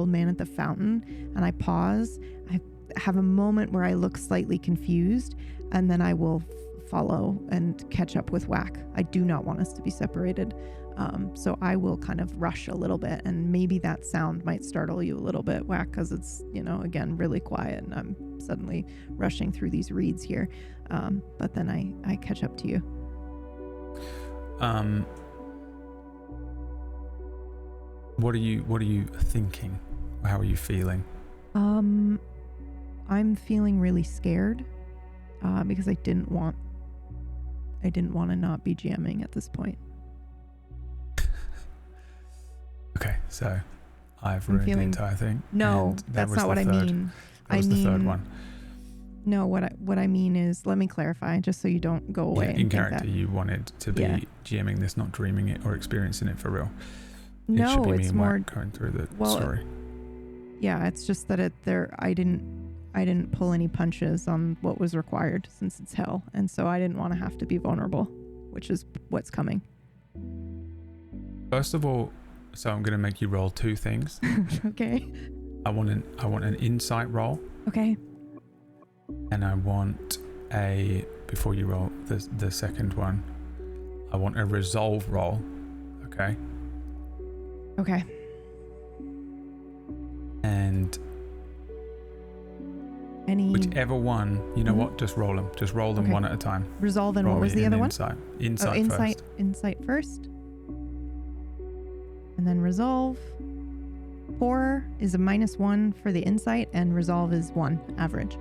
man at the fountain, and I pause. I have a moment where I look slightly confused, and then I will follow and catch up with Whack. I do not want us to be separated. So I will kind of rush a little bit, and maybe that sound might startle you a little bit, Whack, because it's, again, really quiet, and I'm suddenly rushing through these reeds here. But then I catch up to you. What are you thinking? How are you feeling? I'm feeling really scared, because I didn't want to not be GMing at this point. Okay, so I've ruined the entire thing. No, that's not what I mean. That was the third one. No, what I mean is, let me clarify, just so you don't go away. Yeah, in character, you wanted to be GMing this, not dreaming it or experiencing it for real. No, it should be it's me more and Whack going through the story. Yeah, it's just that I didn't pull any punches on what was required, since it's hell, and so I didn't want to have to be vulnerable, which is what's coming. First of all, so I'm going to make you roll two things. Okay. I want an insight roll. Okay. And I want before you roll the second one, I want a resolve roll. Okay. Okay. And whichever one, you know what? Just roll them. Just roll them one at a time. Resolve, and what was the other one? Insight first. Insight first. And then resolve. 4 is a -1 for the insight, and resolve is 1 average.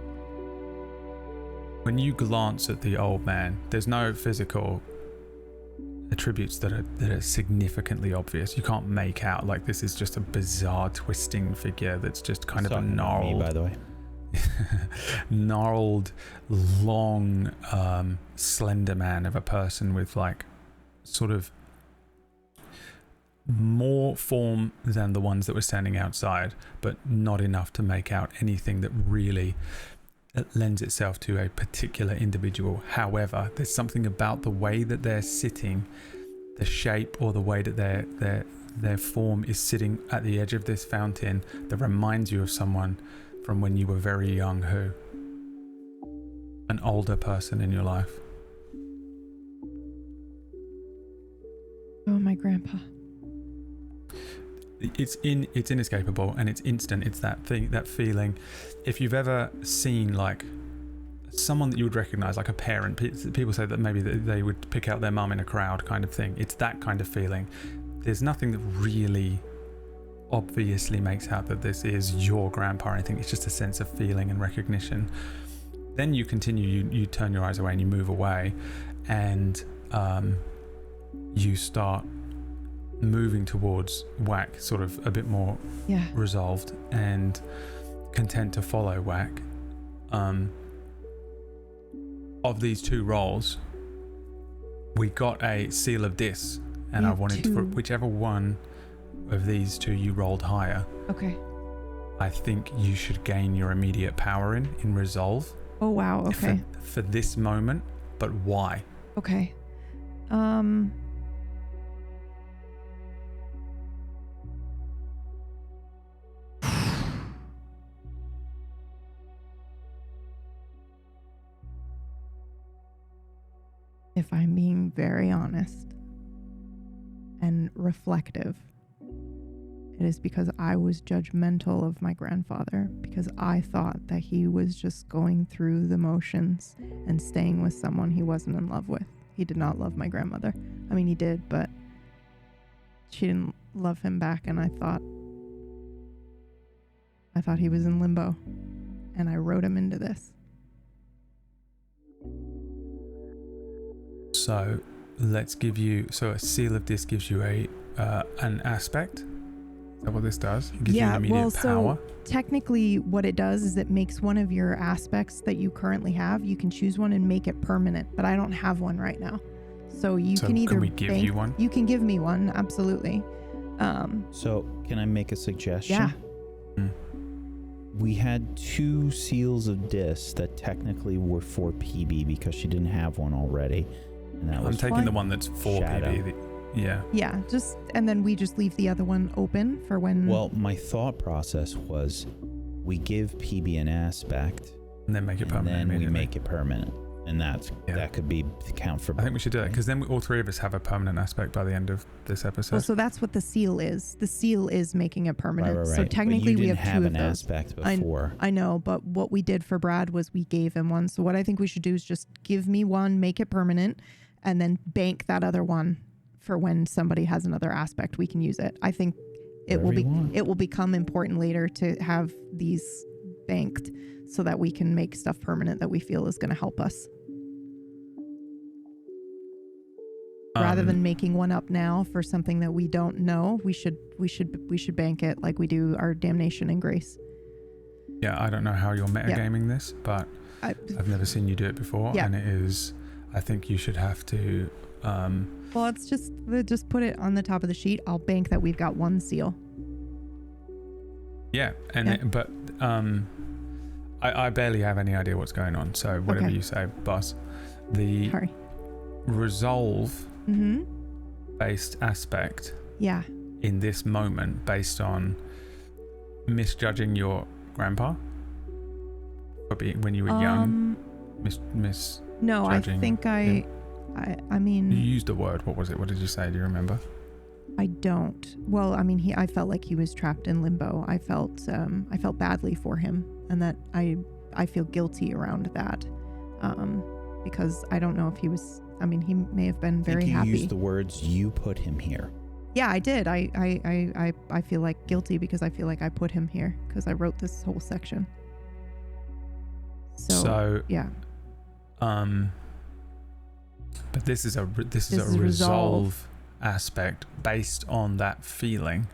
When you glance at the old man, there's no physical attributes that are significantly obvious. You can't make out, like, this is just a bizarre twisting figure that's just kind of a gnarled, by the way. gnarled, long, slender man of a person with like sort of more form than the ones that were standing outside, but not enough to make out anything that really lends itself to a particular individual. However, there's something about the way that they're sitting, the shape, or the way that their form is sitting at the edge of this fountain, that reminds you of someone from when you were very young, who an older person in your life. Oh, my grandpa. It's inescapable, and it's instant. It's that thing, that feeling. If you've ever seen like someone that you would recognize, like a parent, people say that maybe they would pick out their mum in a crowd, kind of thing. It's that kind of feeling. There's nothing that really obviously makes out that this is your grandpa. I think it's just a sense of feeling and recognition. Then you continue, you turn your eyes away and you move away, and you start moving towards Whack, sort of a bit more Yeah. resolved and content to follow Whack. Of these two rolls, we got a seal of dis, and I wanted to, for whichever one of these two you rolled higher, Okay. I think you should gain your immediate power in resolve. Oh wow. Okay. For this moment, but why? Okay. If I'm being very honest and reflective, it is because I was judgmental of my grandfather, because I thought that he was just going through the motions and staying with someone he wasn't in love with. He did not love my grandmother. I mean, he did, but she didn't love him back, and I thought he was in limbo, and I wrote him into this. So let's give you, so a seal of dis gives you an aspect. Is that what this does? It gives you an immediate power. So technically what it does is it makes one of your aspects that you currently have, you can choose one and make it permanent, but I don't have one right now. So can either can we give you one? You can give me one, absolutely. So can I make a suggestion? Yeah. We had 2 seals of dis that technically were for PB because she didn't have one already. And that I'm was taking the one that's for Shadow. PB. Yeah. Yeah, and then we just leave the other one open for when... Well, my thought process was we give PB an aspect And then make it and permanent. then we make it permanent. And that could be count for both. I think we should do that, because then all three of us have a permanent aspect by the end of this episode. Well, so that's what the seal is. The seal is making it permanent. Right. So technically but you we didn't have have 2 an of those. aspect before. I know, but what we did for Brad was we gave him one. So what I think we should do is just give me one, make it permanent, and then bank that other one for when somebody has another aspect, we can use it. I think it will become important later to have these banked so that we can make stuff permanent that we feel is going to help us. Rather than making one up now for something that we don't know, we should bank it like we do our damnation and grace. Yeah, I don't know how you're metagaming this, but I've never seen you do it before, and it is. I think you should have to. Well, it's just put it on the top of the sheet. I'll bank that we've got 1 seal. Yeah, but I barely have any idea what's going on. So whatever you say, boss. The Sorry. resolve based aspect. Yeah. In this moment, based on misjudging your grandpa, when you were young, No, I think I mean. You used a word. What was it? What did you say? Do you remember? I don't. Well, I mean, I felt like he was trapped in limbo. I felt badly for him, and that I feel guilty around that, because I don't know if he was. I mean, he may have been very happy. You used the words "you put him here." Yeah, I did. I feel like guilty because I feel like I put him here because I wrote this whole section. So yeah. But this is a resolve aspect based on that feeling.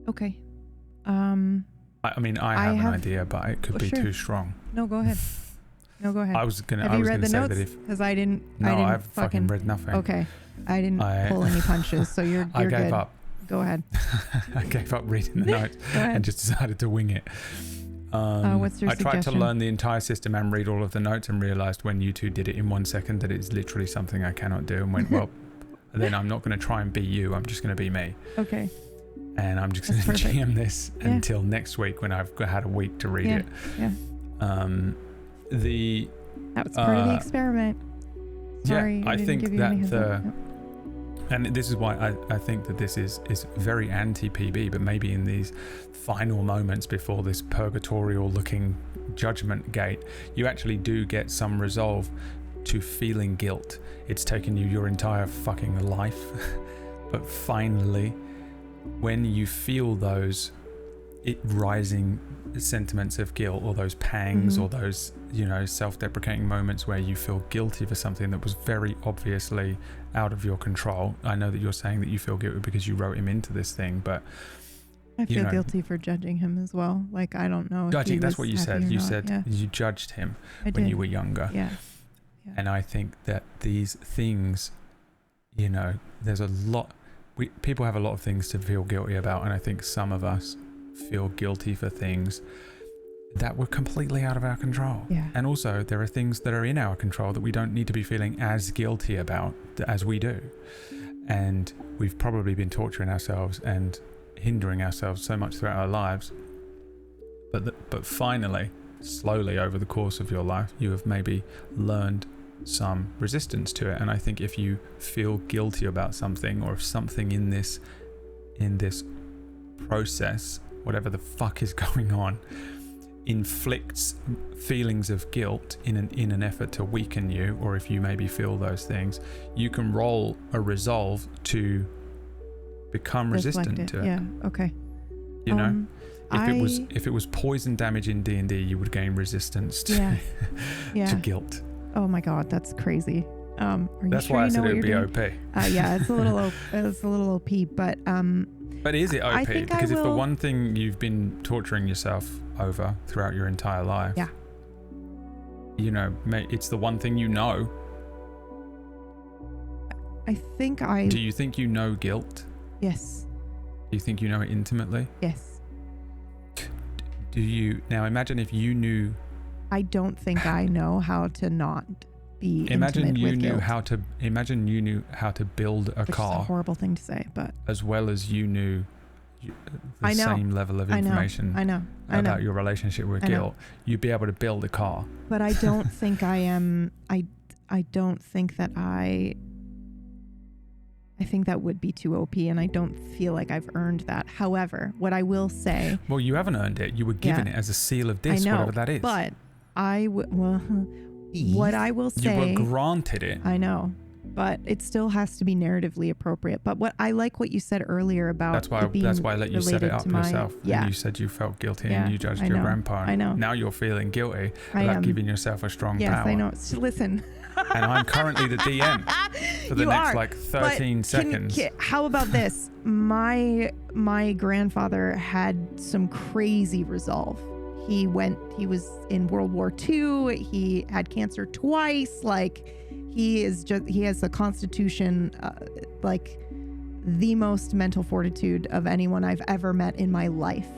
Okay. I mean, I have an idea, but it could be too strong. No, go ahead. I was gonna. Have you read the notes? Because I didn't. No, I've fucking read nothing. Okay, I didn't pull any punches, so you're I gave good. up. Go ahead. I gave up reading the notes and just decided to wing it. What's your I tried suggestion? to learn the entire system and read all of the notes, and realized when you two did it in 1 second that it's literally something I cannot do, and went, well, then I'm not going to try and be you. I'm just going to be me. Okay. And I'm just going to GM this until next week when I've had a week to read it. Yeah. That was part of the experiment. Sorry, I think that and this is why I think that this is very anti-PB, but maybe in these final moments before this purgatorial looking judgment gate, you actually do get some resolve to feeling guilt. It's taken you your entire fucking life, but finally, when you feel those rising sentiments of guilt, or those pangs, or those, you know, self-deprecating moments where you feel guilty for something that was very obviously out of your control. I know that you're saying that you feel guilty because you wrote him into this thing, but I feel guilty for judging him as well. Like, I don't know. Judging, that's what you said. You said yeah. you judged him I when did. you were younger. Yeah. And I think that these things, you know, there's a lot, people have a lot of things to feel guilty about, and I think some of us feel guilty for things that were completely out of our control. Yeah. And also there are things that are in our control that we don't need to be feeling as guilty about as we do. And we've probably been torturing ourselves and hindering ourselves so much throughout our lives. But finally, slowly over the course of your life, you have maybe learned some resistance to it. And I think if you feel guilty about something, or if something in this process, whatever the fuck is going on, inflicts feelings of guilt in an effort to weaken you, or if you maybe feel those things, you can roll a resolve to become resistant to it. Yeah. Okay. You know, if it was poison damage in D&D, you would gain resistance to to guilt. Oh my god, that's crazy. Are you that's sure why I you know said what it would be you're OP. doing? Yeah, it's a little OP, but But is it OP? think Because I if the will- one thing you've been torturing yourself over throughout your entire life, Yeah. you know, it's the one thing you know. I think Do you think you know guilt? yes. Do you think you know it intimately? Yes. Do you now imagine if you knew? I don't think I know how to not be Imagine intimate you with knew guilt, how to. Imagine you knew how to build a which is a car horrible thing to say, but as well as you knew the I know. same level of I know. information I know. about your relationship with I know. guilt. You'd be able to build a car. But I don't think I am. I don't think that I think that would be too OP, and I don't feel like I've earned that. However, what I will say, Well, you haven't earned it. You were given it as a seal of I dis, know, whatever that is. but what I will you say, were granted it. I know, but it still has to be narratively appropriate. But what I like what you said earlier about That's why I let you set it related up to my- yourself. Yeah. And you said you felt guilty Yeah, and you judged I your know, grandpa. I know. Now you're feeling guilty I about am. giving yourself a strong Yes, power. I know. Listen. And I'm currently the DM for the You next are, like 13 seconds. How about this? My grandfather had some crazy resolve. He was in World War II. He had cancer twice. Like, he has a constitution, like the most mental fortitude of anyone I've ever met in my life.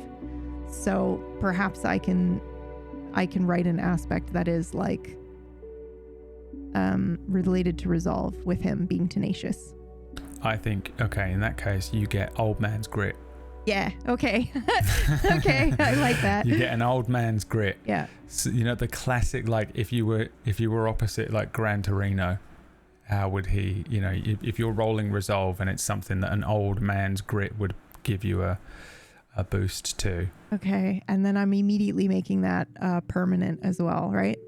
So perhaps I can write an aspect that is like, related to resolve with him being tenacious. I think, okay, in that case, you get old man's grit. Yeah. Okay. Okay. I like that. You get an old man's grit. Yeah. So, you know, the classic, like if you were opposite like Gran Torino, how would he, you know, if you're rolling resolve and it's something that an old man's grit would give you a boost to. Okay. And then I'm immediately making that permanent as well, right?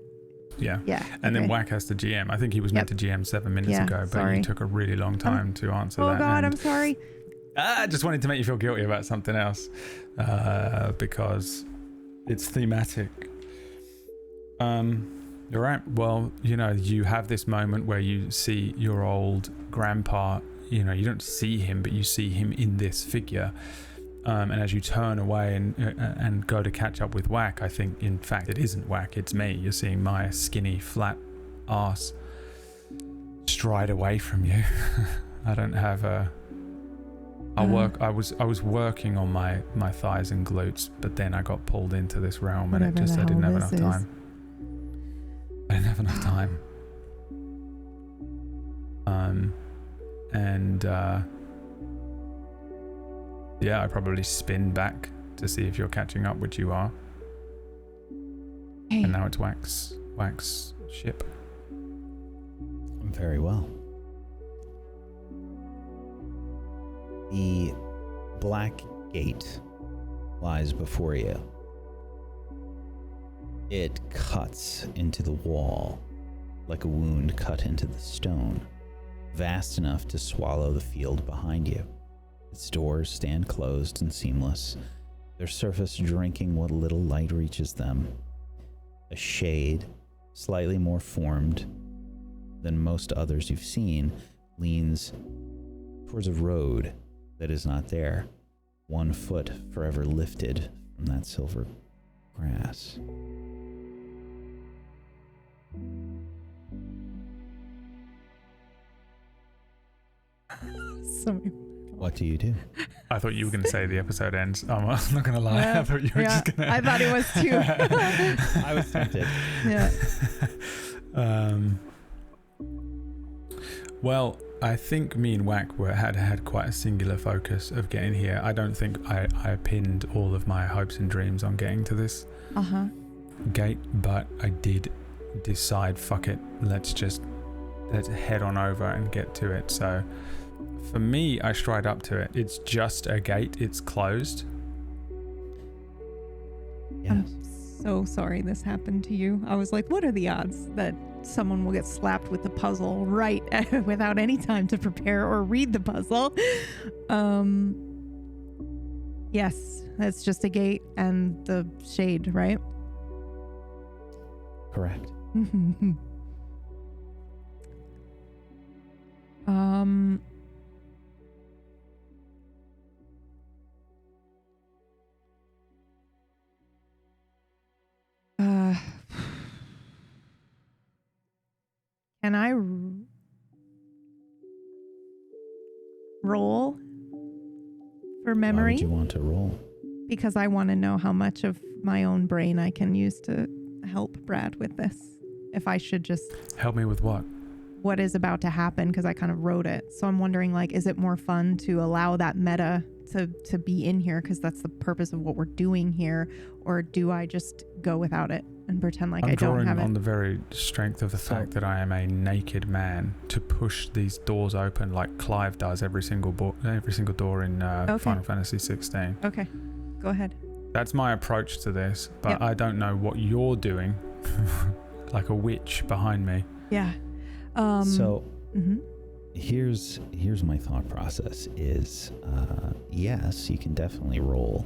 Yeah. Yeah. And then okay. Whack has to GM. I think he was meant to GM 7 minutes Yeah, ago, but sorry. you took a really long time to answer Oh that. God, and I'm sorry. I just wanted to make you feel guilty about something else because it's thematic. You're right. Well, you know, you have this moment where you see your old grandpa. You know, you don't see him, but you see him in this figure. And as you turn away and go to catch up with Whack, I think, in fact, it isn't Whack, it's me. You're seeing my skinny, flat ass stride away from you. I don't have a... I was working on my thighs and glutes, but then I got pulled into this realm and it Whatever just the I didn't hell have enough this time. I didn't have enough time. Yeah, I probably spin back to see if you're catching up, which you are. Hey. And now it's Whack's ship. Very well. The black gate lies before you. It cuts into the wall like a wound cut into the stone, vast enough to swallow the field behind you. Its doors stand closed and seamless. their surface drinking what little light reaches them. A shade, slightly more formed than most others you've seen, leans towards a road that is not there, 1 foot forever lifted from that silver grass. Sorry. What do you do? I thought you were going to say the episode ends. I'm not going to lie. Yeah. I thought you were just going to. I thought it was too. I was tempted. Yeah. Well, I think me and Whack had quite a singular focus of getting here. I don't think I pinned all of my hopes and dreams on getting to this gate, but I did decide, fuck it, let's head on over and get to it. So for me, I stride up to it. It's just a gate. It's closed. Yes. I'm so sorry this happened to you. I was like, what are the odds that someone will get slapped with the puzzle right without any time to prepare or read the puzzle? Yes, it's just a gate and the shade, right? Correct. Can I roll for memory? Why would you want to roll? Because I want to know how much of my own brain I can use to help Brad with this. If I should just Help me with what? what is about to happen, because I kind of wrote it. So I'm wondering, like, is it more fun to allow that meta to be in here because that's the purpose of what we're doing here, or do I just go without it and pretend like I don't have I'm drawing on it? the very strength of the fact that I am a naked man to push these doors open like Clive does every single door in Final Fantasy 16. Okay, go ahead. That's my approach to this, but Yep. I don't know what you're doing. Like a witch behind me. Yeah. So mhm. here's my thought process is yes, you can definitely roll.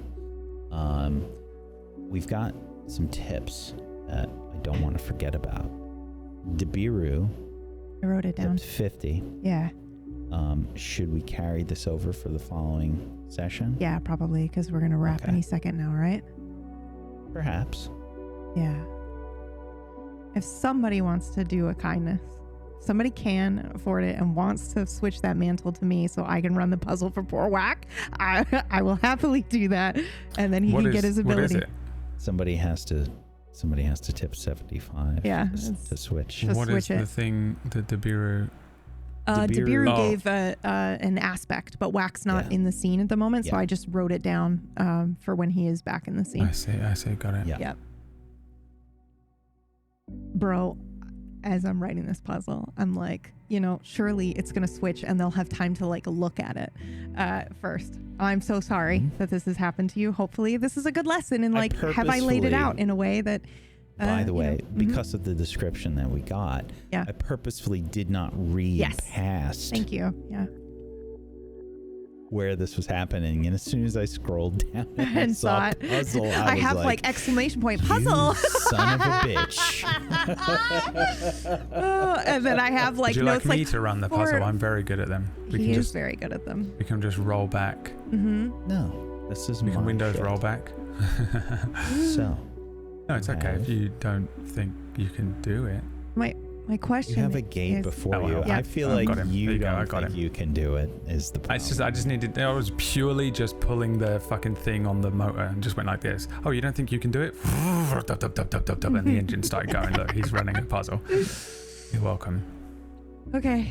We've got some tips that I don't want to forget about. Debiru, I wrote it down. tips 50. Yeah. Should we carry this over for the following session? Yeah, probably, because we're gonna wrap Okay. any second now, right? Perhaps. Yeah. If somebody wants to do a kindness, somebody can afford it and wants to switch that mantle to me so I can run the puzzle for poor Whack, I will happily do that, and then he can get his ability. What is it? Somebody has to tip 75. Yeah, to switch. Just What is switch it. the thing that Debiru... Debiru Oh. gave an aspect, but Whack's not Yeah. in the scene at the moment, so Yeah. I just wrote it down for when he is back in the scene. I see, got it. Yeah. Yep. Bro, as I'm writing this puzzle, I'm like, surely it's going to switch and they'll have time to like look at it first. I'm so sorry that this has happened to you. Hopefully this is a good lesson in like, have I laid it out in a way that... By the way, mhm. because of the description that we got, Yeah. I purposefully did not read Yes. past Thank you. Yeah. where this was happening. And as soon as I scrolled down and, And saw it. puzzle, I was have like exclamation point "You puzzle. son of a bitch. And then I have like Would you notes like me like to run the puzzle? I'm very good at them. he is very good at them. We can just roll back. Mm-hmm. No, this is We my can Windows shit. roll back. So, No, it's okay if you don't think you can do it. My question you have a gate is, before Oh, you. well. Yeah. I feel I've like got him. There you you go, I don't got think him. you can do it is the problem. I just needed. I was purely just pulling the fucking thing on the motor and just went like this. Oh, you don't think you can do it? And the engine started going. Look, he's running a puzzle. You're welcome. Okay.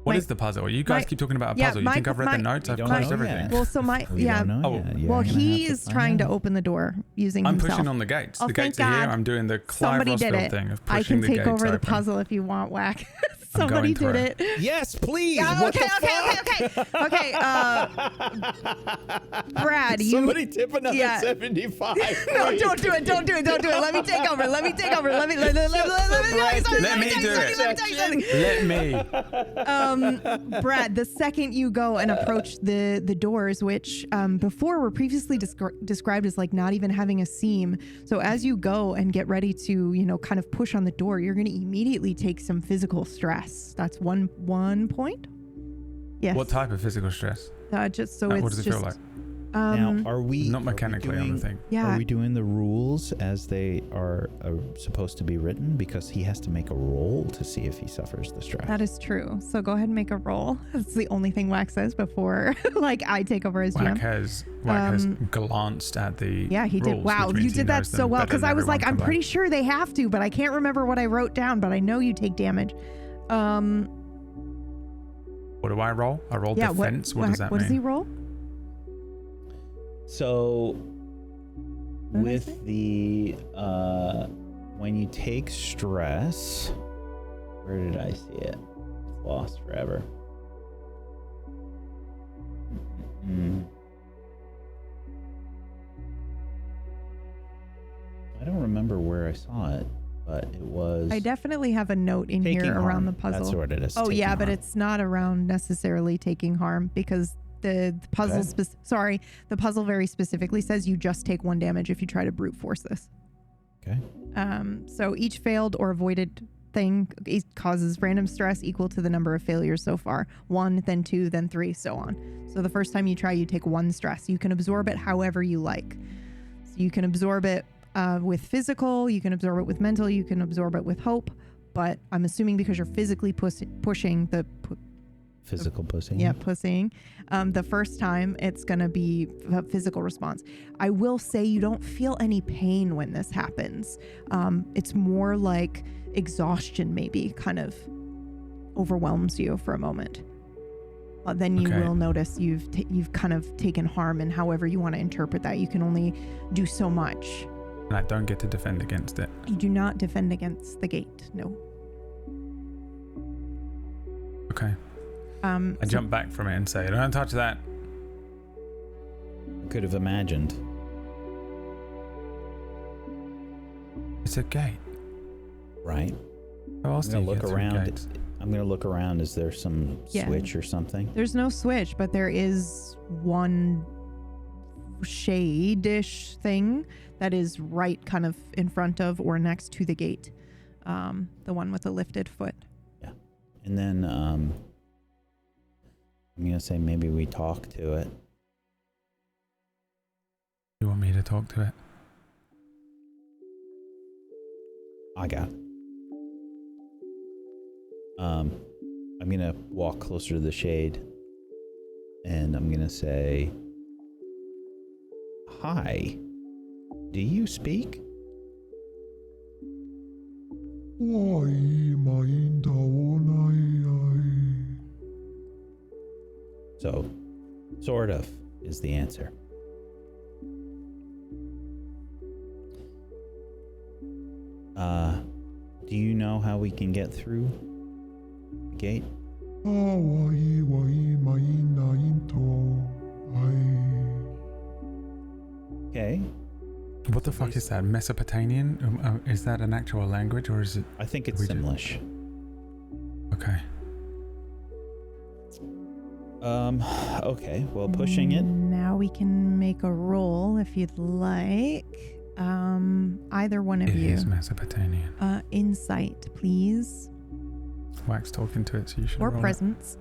What My- is the puzzle? You guys my- keep talking about a yeah, puzzle. You my- think I've read my- the notes? We I've don't closed know everything. yet. Well, so We don't know well, yet. You're well, gonna have he to is find trying to out. open the door using I'm himself. pushing on the gates. Oh, The thank gates are here. God. I'm doing the Clive Somebody did Rossfield it. thing of I pushing can the take gates over the open. puzzle if you want, Whack. Somebody going did through. it. Yes, please. Yeah, What okay, the fuck? okay. Brad, you. Somebody tip another yeah. 75. No, please. don't do it. Don't do it. Don't do it. Let me take over. Let me take over. Let me Let me do it. Let me. Brad, the second you go and approach the doors, which before were previously described as like not even having a seam. So as you go and get ready to, kind of push on the door, you're going to immediately take some physical stress. That's one point. Yes. What type of physical stress? Just so What it's does it just. feel like? Now, are we Not mechanically on the thing. Yeah. Are we doing the rules as they are supposed to be written? Because he has to make a roll to see if he suffers the stress. That is true. So go ahead and make a roll. That's the only thing Wax says before, I take over as Wack GM. has glanced at the Yeah, he did. rules, Wow, which you means he did that knows so them well. better Because than I was like, everyone I'm pretty combined. sure they have to, but I can't remember what I wrote down. But I know you take damage. What do I roll? I roll Yeah. defense. What does that What mean? does he roll? So, What did I say? with the when you take stress, where did I see it? It's lost forever. I don't remember where I saw it, but it was. I definitely have a note in taking here around harm. the puzzle. That's what it is. Oh taking yeah, but harm. it's not around necessarily taking harm because the puzzle. Okay. The puzzle very specifically says you just take 1 damage if you try to brute force this. Okay. So each failed or avoided thing causes random stress equal to the number of failures so far. 1, then 2, then 3, so on. So the first time you try, you take 1 stress. You can absorb it however you like. So you can absorb it with physical, you can absorb it with mental, you can absorb it with hope. But I'm assuming because you're physically pushing the Physical pussy. yeah, pussying. The first time, it's going to be a physical response. I will say you don't feel any pain when this happens. It's more like exhaustion maybe kind of overwhelms you for a moment. Then you will notice you've kind of taken harm, and however you want to interpret that, you can only do so much. And I don't get to defend against it. You do not defend against the gate, no. Okay. I jump back from it and say, don't touch that. Could have imagined. It's a gate. Right. How else do I'm you gonna get look through around. gates? I'm gonna look around. Is there some Yeah. switch or something? There's no switch, but there is one shade-ish thing that is right kind of in front of or next to the gate. The one with the lifted foot. And then I'm gonna say maybe we talk to it. You want me to talk to it? I got it. I'm gonna walk closer to the shade, and I'm gonna say, "Hi, do you speak?" So, sort of is the answer. Do you know how we can get through the gate? Okay. What the fuck is that? Mesopotamian? Is that an actual language or is it? I think it's We do- Simlish. Okay. Okay. Well, pushing it. Now we can make a roll if you'd like. Either one of It you. is Mesopotamian. Insight, please. Wax talking to it, so you should Or roll it. presence.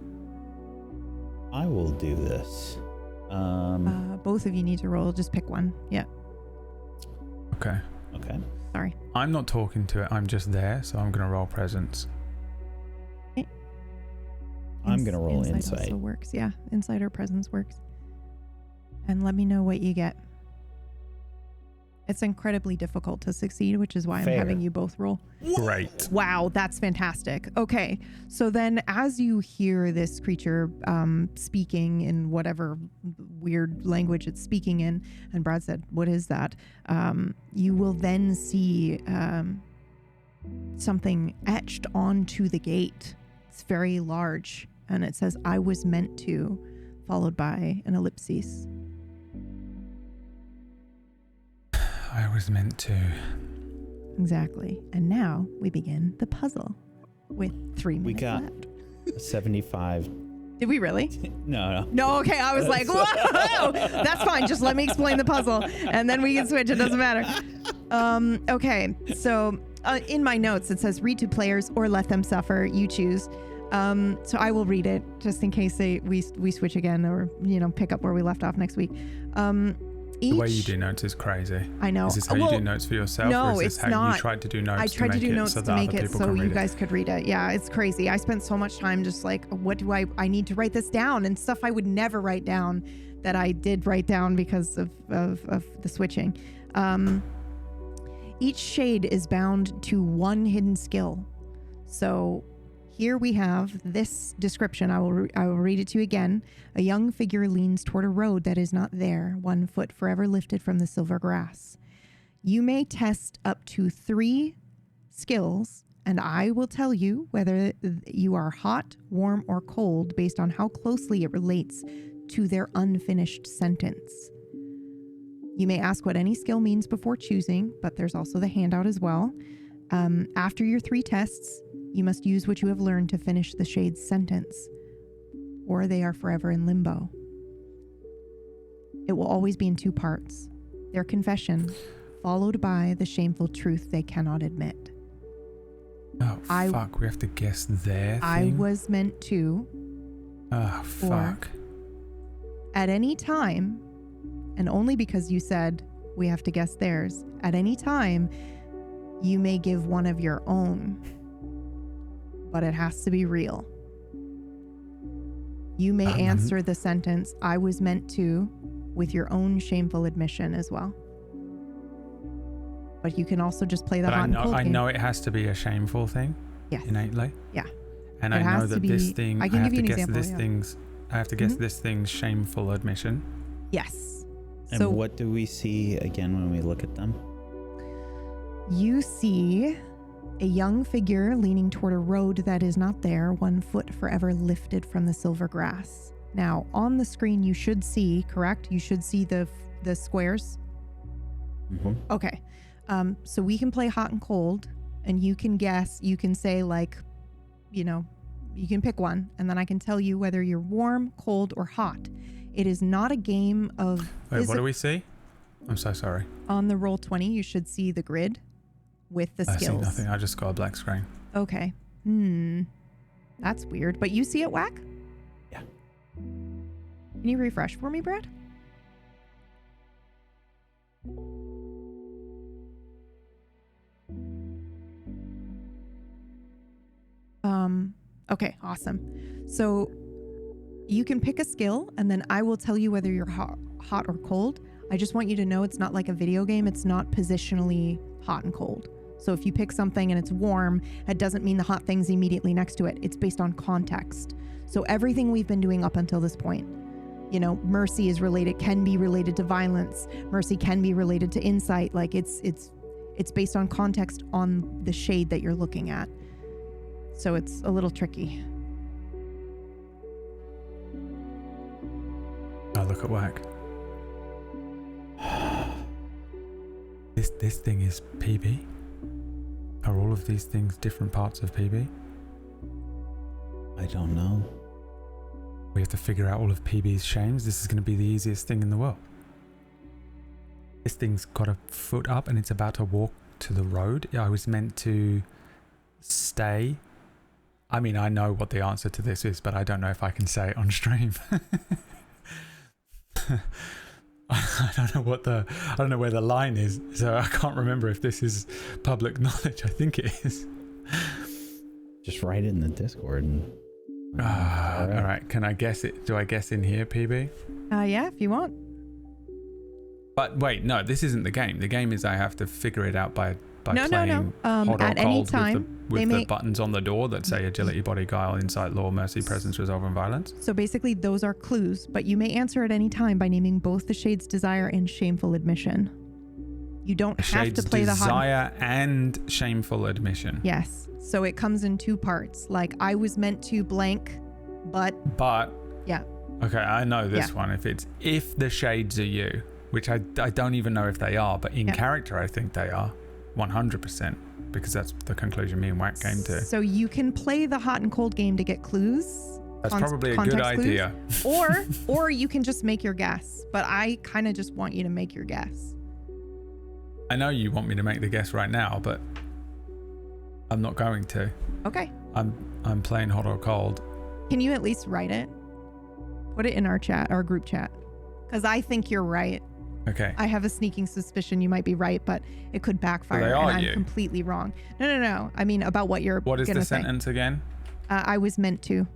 I will do this. Both of you need to roll. Just pick one. Yeah. Okay. Okay. Sorry. I'm not talking to it. I'm just there, so I'm gonna roll presence. I'm gonna roll Insight insight. also works. Yeah. Insight or presence works. And let me know what you get. It's incredibly difficult to succeed, which is why Fair. I'm having you both roll. Great. Wow, that's fantastic. Okay, so then as you hear this creature speaking in whatever weird language it's speaking in, and Brad said, "What is that?" You will then see something etched onto the gate It's very large, and it says, I was meant to, followed by an ellipsis. I was meant to. Exactly. And now we begin the puzzle with 3 minutes We got left. 75. Did we really? No. No, okay. I was like, whoa, that's fine. Just let me explain the puzzle and then we can switch. It doesn't matter. Okay. So in my notes, it says read to players or let them suffer. You choose. So I will read it just in case we switch again or, pick up where we left off next week. The way you do notes is crazy. I know. Is this how you do notes for yourself? No, or is this it's how not. You tried to do notes I tried to do notes so to that make other it people so can you read guys could read it. Yeah, it's crazy. I spent so much time just like, what do I need to write this down, and stuff I would never write down that I did write down because of the switching. Each shade is bound to one hidden skill. So here we have this description. I will read it to you again. A young figure leans toward a road that is not there, 1 foot forever lifted from the silver grass. You may test up to 3 skills, and I will tell you whether you are hot, warm, or cold based on how closely it relates to their unfinished sentence. You may ask what any skill means before choosing, but there's also the handout as well. After your 3 tests, you must use what you have learned to finish the shade's sentence, or they are forever in limbo. It will always be in 2 parts. Their confession, followed by the shameful truth they cannot admit. Oh, fuck. We have to guess their thing? I was meant to. Oh, fuck. At any time, and only because you said we have to guess theirs, at any time, you may give one of your own. But it has to be real. You may answer the sentence, I was meant to, with your own shameful admission as well. But you can also just play the hot and cold I game. know it has to be a shameful thing. Yes. Innately. Yeah. And It I has know to that be- this thing, I can have give you to an guess example, this yeah. thing's, I have to guess this thing's shameful admission. Yes. And So what do we see again when we look at them? you see a young figure leaning toward a road that is not there, 1 foot forever lifted from the silver grass. Now, on the screen, you should see, correct? You should see the squares. Mm-hmm. Okay. So we can play hot and cold, and you can guess. You can say, like, you can pick one, and then I can tell you whether you're warm, cold, or hot. It is not a game of... Wait, what do we see? I'm so sorry. On the Roll20, you should see the grid with the I see skills. nothing. I just got a black screen. Okay. That's weird. But you see it, Whack? Yeah. Can you refresh for me, Brad? Okay, awesome. So you can pick a skill, and then I will tell you whether you're hot or cold. I just want you to know it's not like a video game. It's not positionally hot and cold. So if you pick something and it's warm, it doesn't mean the hot thing's immediately next to it. It's based on context. So everything we've been doing up until this point, mercy can be related to violence. Mercy can be related to insight. Like it's based on context on the shade that you're looking at. So it's a little tricky. Oh, look at Whack. This thing is PB? Are all of these things different parts of PB? I don't know. We have to figure out all of PB's shames. This is going to be the easiest thing in the world. This thing's got a foot up and it's about to walk to the road. I was meant to stay. I mean, I know what the answer to this is, but I don't know if I can say it on stream. I don't know where the line is, so I can't remember if this is public knowledge. I think it is. Just write it in the Discord. And, all right. Can I guess it? Do I guess in here, PB? Yeah, if you want. But wait, no, this isn't the game. The game is I have to figure it out by playing hot or at cold any time, with the buttons on the door that say agility, body, guile, insight, law, mercy, presence, resolve, and violence. So basically those are clues, but you may answer at any time by naming both the shade's desire and shameful admission. You don't The have to shade's play the hot. desire and shameful admission. Yes. So it comes in two parts. Like I was meant to blank, but But yeah. okay, I know this Yeah. one. If the shades are you, which I don't even know if they are, but in character I think they are 100%, because that's the conclusion me and Wack came to. So you can play the hot and cold game to get clues. That's probably a good context clues, idea. or you can just make your guess. But I kind of just want you to make your guess. I know you want me to make the guess right now, but I'm not going to. Okay. I'm playing hot or cold. Can you at least write it? Put it in our chat, our group chat. Because I think you're right. Okay. I have a sneaking suspicion you might be right, but it could backfire, They and are I'm you. completely wrong. No. I mean, about what you're What is gonna the say. sentence again? I was meant to.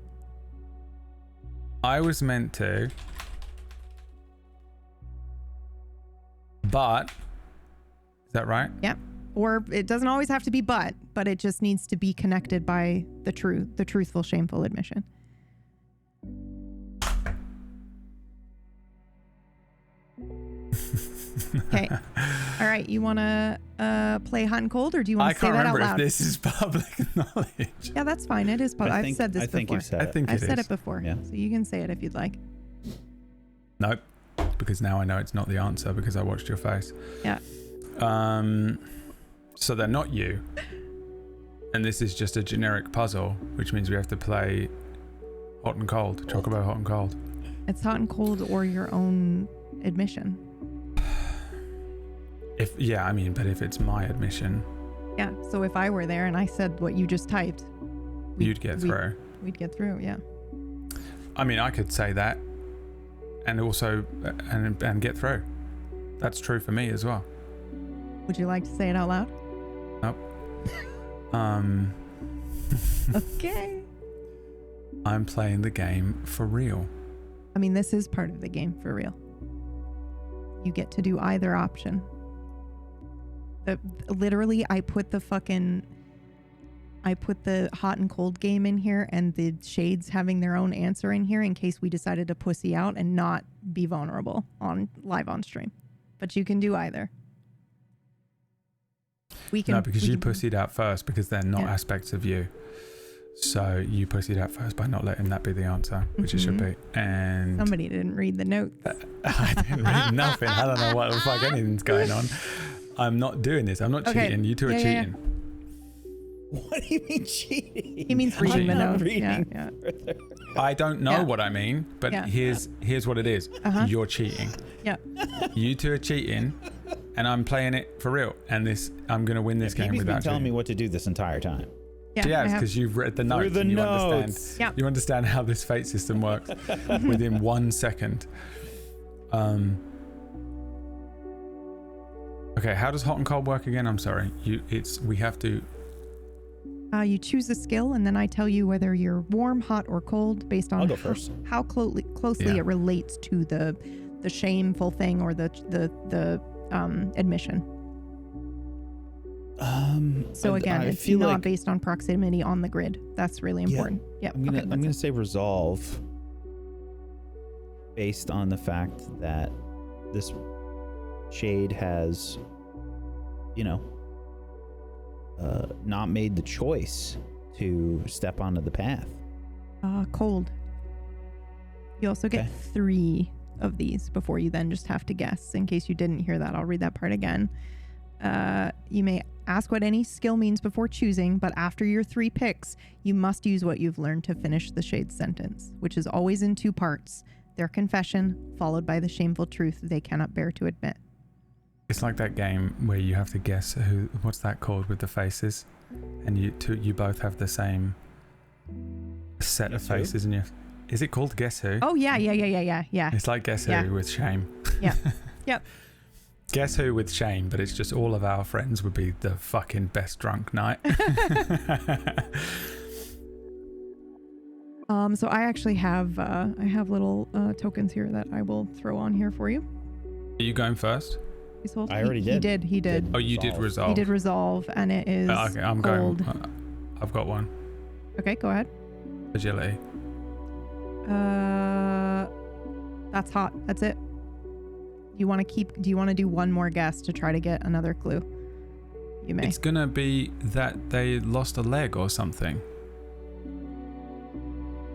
I was meant to, but is that right? Yep. Or it doesn't always have to be but it just needs to be connected by the truthful, shameful admission. Okay. All right. You want to play hot and cold, or do you want I to say can't that out remember if loud? this is public knowledge. Yeah, that's fine. It is public. I've said this I think before. you've said I it. think I've it said is. it before. Yeah. So you can say it if you'd like. Nope, because now I know it's not the answer because I watched your face. Yeah. So they're not you, and this is just a generic puzzle, which means we have to play hot and cold. Chocobo hot and cold. It's hot and cold, or your own admission. But if it's my admission, Yeah. So if I were there and I said what you just typed, you'd get through. We'd get through. Yeah. I mean, I could say that, and also and get through. That's true for me as well. Would you like to say it out loud? Nope. Okay. I'm playing the game for real. I mean, this is part of the game for real. You get to do either option. Literally, I put the hot and cold game in here and the shades having their own answer in here in case we decided to pussy out and not be vulnerable live on stream. But you can do either. No, because you pussied out first because they're not Yeah. aspects of you. So you pussied out first by not letting that be the answer, which it should be. And Somebody didn't read the notes. I didn't read nothing. I don't know what the fuck anything's going on. I'm not doing this. I'm not Okay. cheating. You two are Yeah, yeah, cheating. What do you mean cheating? He means reading the I'm not notes. reading Yeah. I don't know Yeah. what I mean, but Yeah. here's what it is. Uh-huh. You're cheating. Yeah. You two are cheating, and I'm playing it for real. And I'm going to win this game He's been without telling me cheating. what to do this entire time. Yeah. Yeah, I have- because you've read the notes. the and you notes. understand. Yeah. You understand how this fate system works within 1 second. Okay, how does hot and cold work again? I'm sorry. We have to. You choose a skill, and then I tell you whether you're warm, hot, or cold based on I'll go first. how closely Yeah. it relates to the shameful thing or the admission. So again, I it's feel not like based on proximity on the grid. That's really important. Yeah. I'm gonna say resolve based on the fact that this shade has, not made the choice to step onto the path. Cold. You also get Okay. 3 of these before you then just have to guess. In case you didn't hear that, I'll read that part again. You may ask what any skill means before choosing, but after your 3 picks, you must use what you've learned to finish the shade's sentence, which is always in 2 parts. Their confession, followed by the shameful truth they cannot bear to admit. It's like that game where you have to guess what's that called with the faces, and you both have the same set Guess of Who? faces, and is it called Guess Who? Oh yeah. It's like Guess Yeah. Who with shame. Yeah. Yep. Guess Who with shame, but it's just all of our friends would be the fucking best drunk night. So I actually have little tokens here that I will throw on here for you. Are you going first? Please hold. I already He did. did. Oh, you did resolve. He did resolve, and it is Okay, I'm cold. going. I've got one. Okay, go ahead. Agility. That's hot. That's it. you want to do one more guess to try to get another clue? You may. It's gonna be that they lost a leg or something.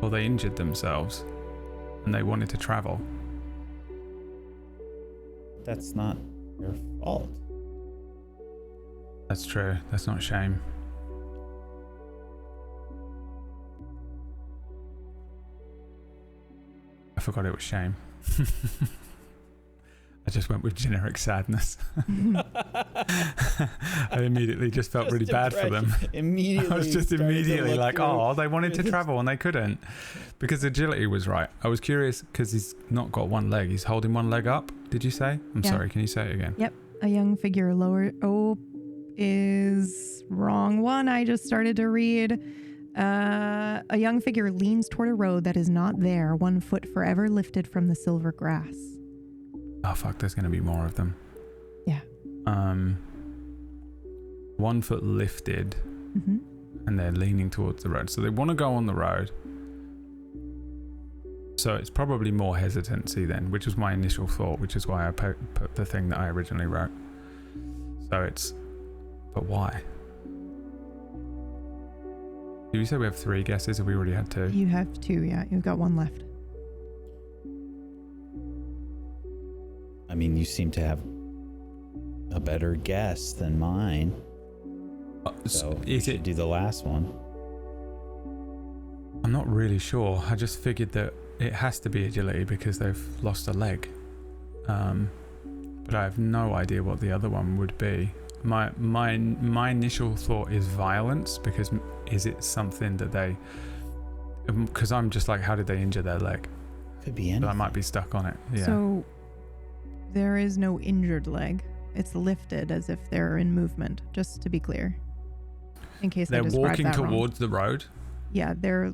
Or they injured themselves and they wanted to travel. That's not your fault. That's true. That's not shame. I forgot it was shame. I just went with generic sadness. I immediately just felt really bad for them. Immediately. I was just immediately like, oh, they wanted to travel and they couldn't. Because agility was right. I was curious because he's not got one leg. He's holding one leg up, did you say? I'm sorry, can you say it again? Yep. A young figure lower. Oh, is wrong one. I just started to read. A young figure leans toward a road that is not there, 1 foot forever lifted from the silver grass. Oh fuck, there's gonna be more of them. Yeah. 1 foot lifted, and they're leaning towards the road. So they want to go on the road. So it's probably more hesitancy then, which was my initial thought, which is why I put the thing that I originally wrote. So it's, but why? Did we say we have 3 guesses or we already had 2? You have 2, yeah. You've got 1 left. I mean, you seem to have a better guess than mine. So you should do the last one. I'm not really sure. I just figured that it has to be agility because they've lost a leg. But I have no idea what the other one would be. My initial thought is violence, because is it something that they... Because I'm just like, how did they injure their leg? Could be anything. But I might be stuck on it. Yeah. So there is no injured leg. It's lifted as if they're in movement, just to be clear. In case they're walking towards the road? Yeah, they're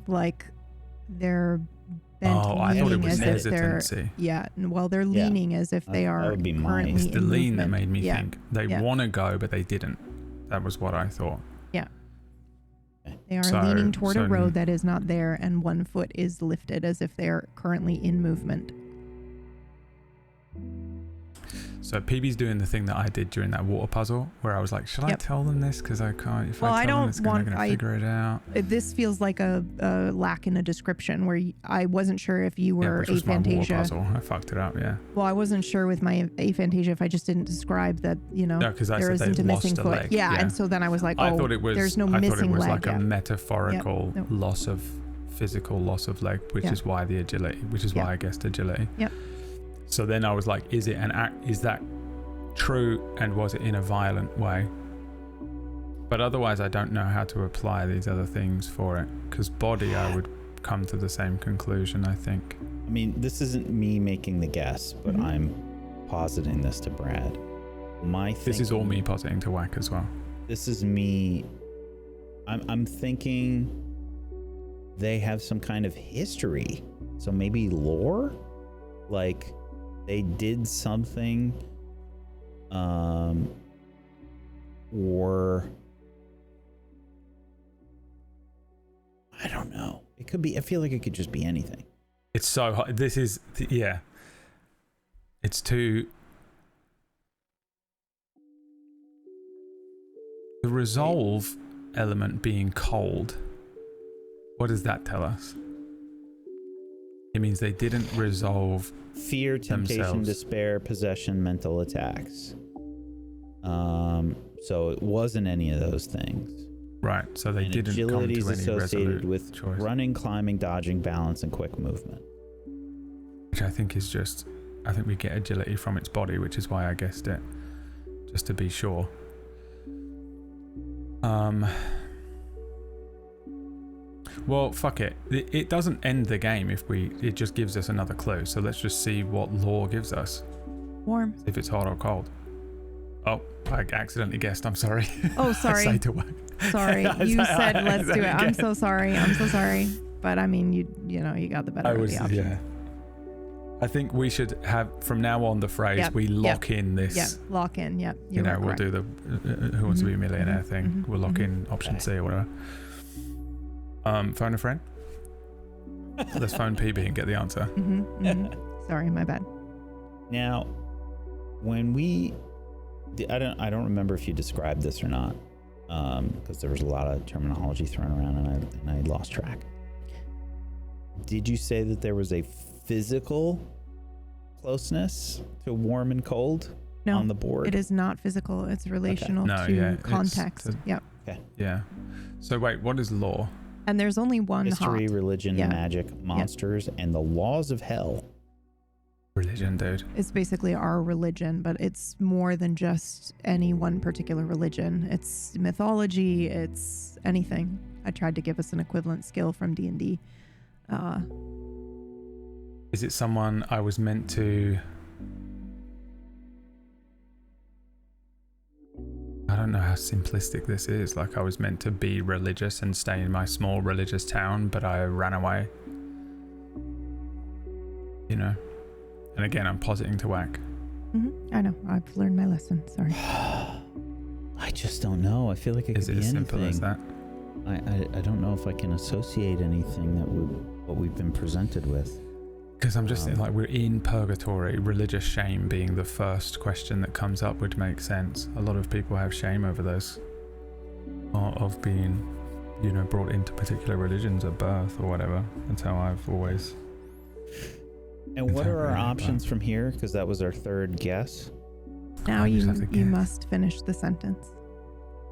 bent Oh, I thought it was as if they're... hesitancy. Yeah, well, they're leaning as if they are would be mine. currently It's the in lean that movement. made me think. They want to go, but they didn't. That was what I thought. Yeah. They are leaning toward a road that is not there, and 1 foot is lifted as if they are currently in movement. So PB's doing the thing that I did during that water puzzle, where I was like, should I tell them this? Because I can't. If I tell them, they're going to figure it out. This feels like a lack in a description where I wasn't sure if you were which was my water aphantasia. puzzle. I fucked it up, yeah. Well, I wasn't sure with my aphantasia if I just didn't describe that, No, because I there said isn't they a lost missing a foot. leg. Yeah, and so then I was like, I thought it was, there's no I missing thought it was leg. like a metaphorical Nope. loss of physical loss of leg, which is why the agility, which is why I guessed agility. Yep. So then I was like, is it an act? Is that true, and was it in a violent way? But otherwise I don't know how to apply these other things for it, because body I would come to the same conclusion, I think. I mean, this isn't me making the guess, but I'm positing this to Brad. This is all me positing to Whack as well. This is me. I'm thinking they have some kind of history, so maybe lore, like they did something or I don't know. It could be, I feel like it could just be anything. It's so hard. This is, yeah. It's too... The resolve element being cold, what does that tell us? It means they didn't resolve fear, temptation, themselves. despair, possession, mental attacks. So it wasn't any of those things. Right, so they didn't come agility to is any associated resolute with choice. running, climbing, dodging, balance, and quick movement. Which I think is just, I think we get agility from its body, which is why I guessed it, just to be sure. Well, fuck it. It doesn't end the game if it just gives us another clue. So let's just see what lore gives us. Warm. If it's hot or cold. Oh, I accidentally guessed. I'm sorry. Oh, sorry. I say to Whack. Sorry. You said let's do it. I'm again. so sorry. I'm so sorry. But I mean, you know, you got the better of the option. Yeah. I think we should have from now on the phrase we lock in this. Yeah, lock in. Yep. You know, we'll do the Who Wants to Be a Millionaire thing. We'll lock in option C or whatever. Phone a friend. Let's phone PB and get the answer. Sorry, my bad. Now, when I don't remember if you described this or not, because there was a lot of terminology thrown around and I lost track. Did you say that there was a physical closeness to warm and cold on the board? It is not physical. It's relational to context. Yep. Okay. Yeah. So wait, what is law? And there's only one history, hot. religion, magic, monsters, and the laws of hell. Religion, dude. It's basically our religion, but it's more than just any one particular religion. It's mythology. It's anything. I tried to give us an equivalent skill from D&D. Is it someone I was meant to... I don't know how simplistic this is. Like I was meant to be religious and stay in my small religious town, but I ran away. You know? And again, I'm positing to whack. I know. I've learned my lesson. Sorry. I just don't know. I feel like it could Is it be as anything. simple as that? I don't know if I can associate anything that what we've been presented with. Because I'm just like, we're in purgatory. Religious shame being the first question that comes up would make sense. A lot of people have shame over those, of being, you know, brought into particular religions at birth or whatever. That's how I've always. And what are our options from here? Because that was our third guess. Now I just have to you guess. must finish the sentence.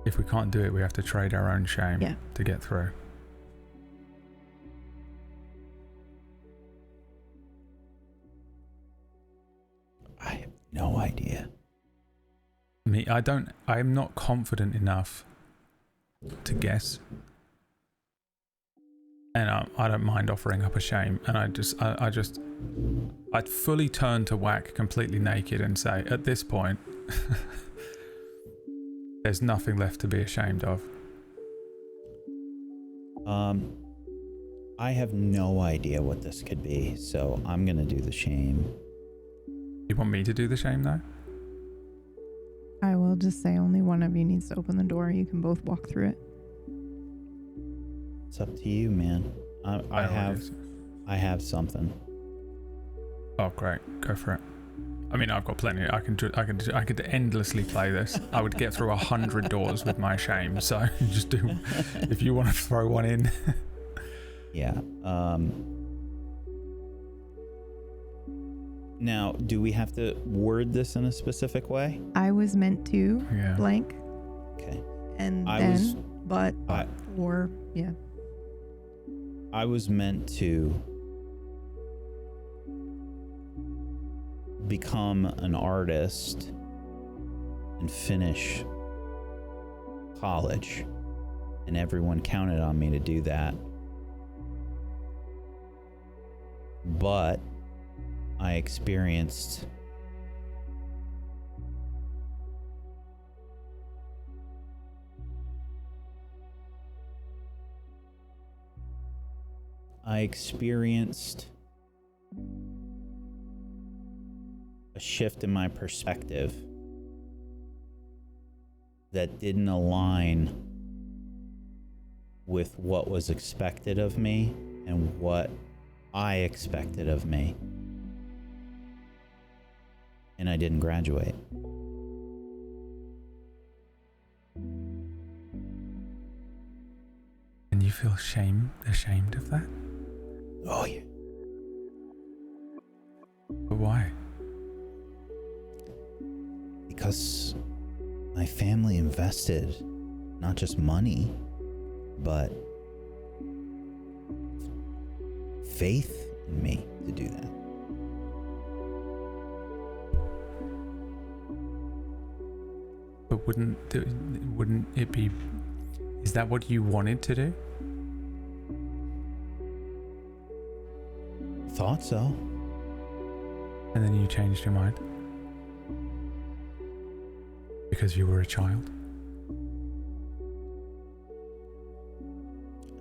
If we can't do it, we have to trade our own shame to get through. I have no idea. I'm not confident enough to guess. And I don't mind offering up a shame. And I'd fully turn to whack completely naked and say, at this point, there's nothing left to be ashamed of. I have no idea what this could be, so I'm gonna do the shame. You want me to do the shame though? I will just say only one of you needs to open the door. You can both walk through it. It's up to you, man. I have something. Oh great, go for it. I mean, I've got plenty. I could endlessly play this. I would get through 100 doors with my shame. So just do. If you want to throw one in. Yeah. Now, do we have to word this in a specific way? I was meant to blank. Okay. And I was meant to become an artist and finish college, and everyone counted on me to do that. But I experienced a shift in my perspective that didn't align with what was expected of me and what I expected of me. And I didn't graduate. And you feel ashamed of that? Oh yeah. But why? Because my family invested not just money, but faith in me to do that. But wouldn't it be? Is that what you wanted to do? Thought so. And then you changed your mind? Because you were a child?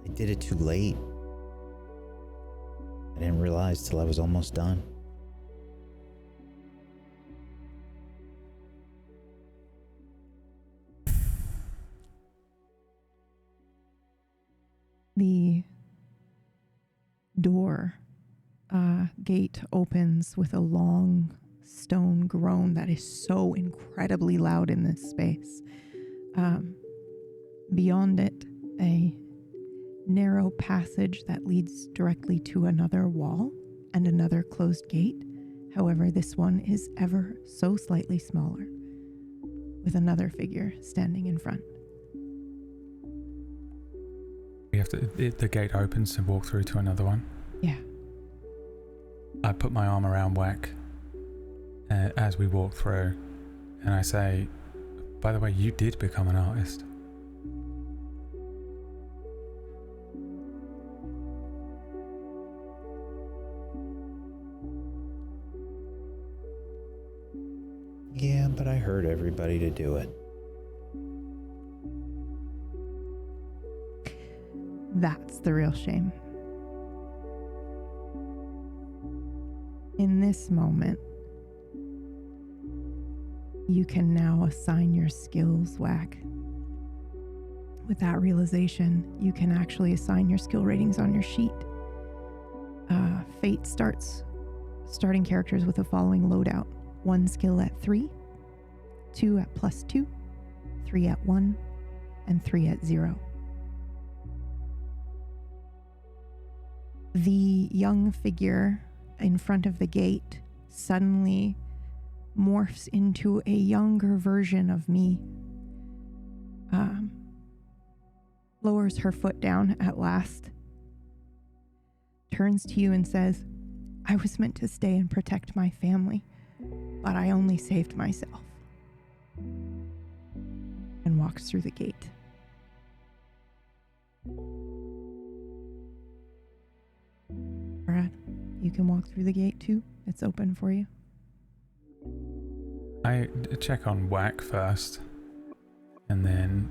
I did it too late. I didn't realize till I was almost done. The door gate opens with a long stone groan that is so incredibly loud in this space. Beyond it, a narrow passage that leads directly to another wall and another closed gate. However, this one is ever so slightly smaller, with another figure standing in front. We have to. The gate opens to walk through to another one. Yeah. I put my arm around Whack as we walk through, and I say, "By the way, you did become an artist." Yeah, but I hurt everybody to do it. That's the real shame. In this moment, you can now assign your skills, Whack. With that realization, you can actually assign your skill ratings on your sheet. Fate starting characters with the following loadout: 1 skill at 3, 2 at +2, 3 at 1, and 3 at 0. The young figure in front of the gate suddenly morphs into a younger version of me. Lowers her foot down at last, turns to you and says, "I was meant to stay and protect my family, but I only saved myself." And walks through the gate. Brad, you can walk through the gate too. It's open for you. I check on Whack first, and then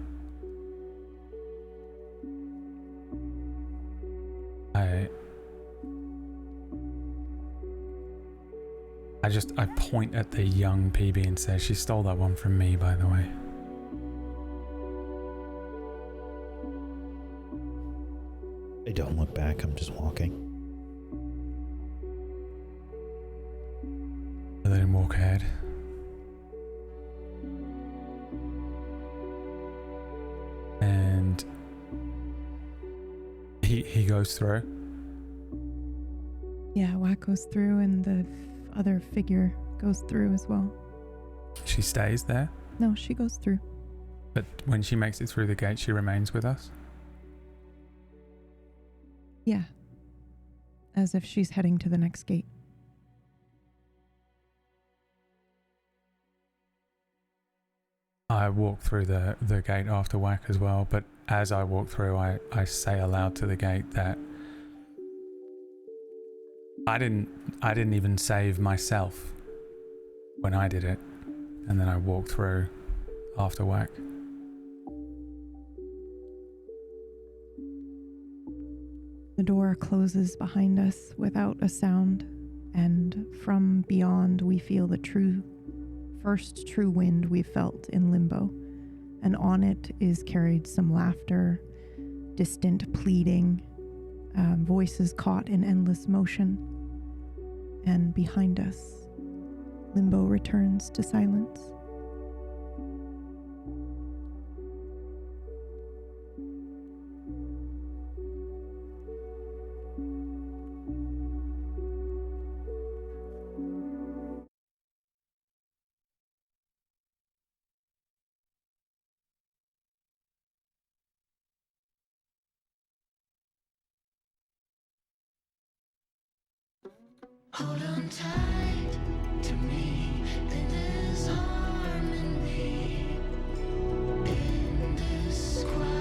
I point at the young PB and say, "She stole that one from me, by the way." I don't look back, I'm just walking. I let him walk ahead. And he goes through. Yeah, Whack goes through and the other figure goes through as well. She stays there, No, she goes through. but when she makes it through the gate, she remains with us. Yeah. As if she's heading to the next gate. I walk through the gate after Whack as well, but as I walk through, I say aloud to the gate that I didn't even save myself when I did it, and then I walk through after Whack. The door closes behind us without a sound, and from beyond we feel the first true wind we've felt in Limbo, and on it is carried some laughter, distant pleading, voices caught in endless motion, and behind us, Limbo returns to silence. Hold on tight to me in this harmony, in this quiet.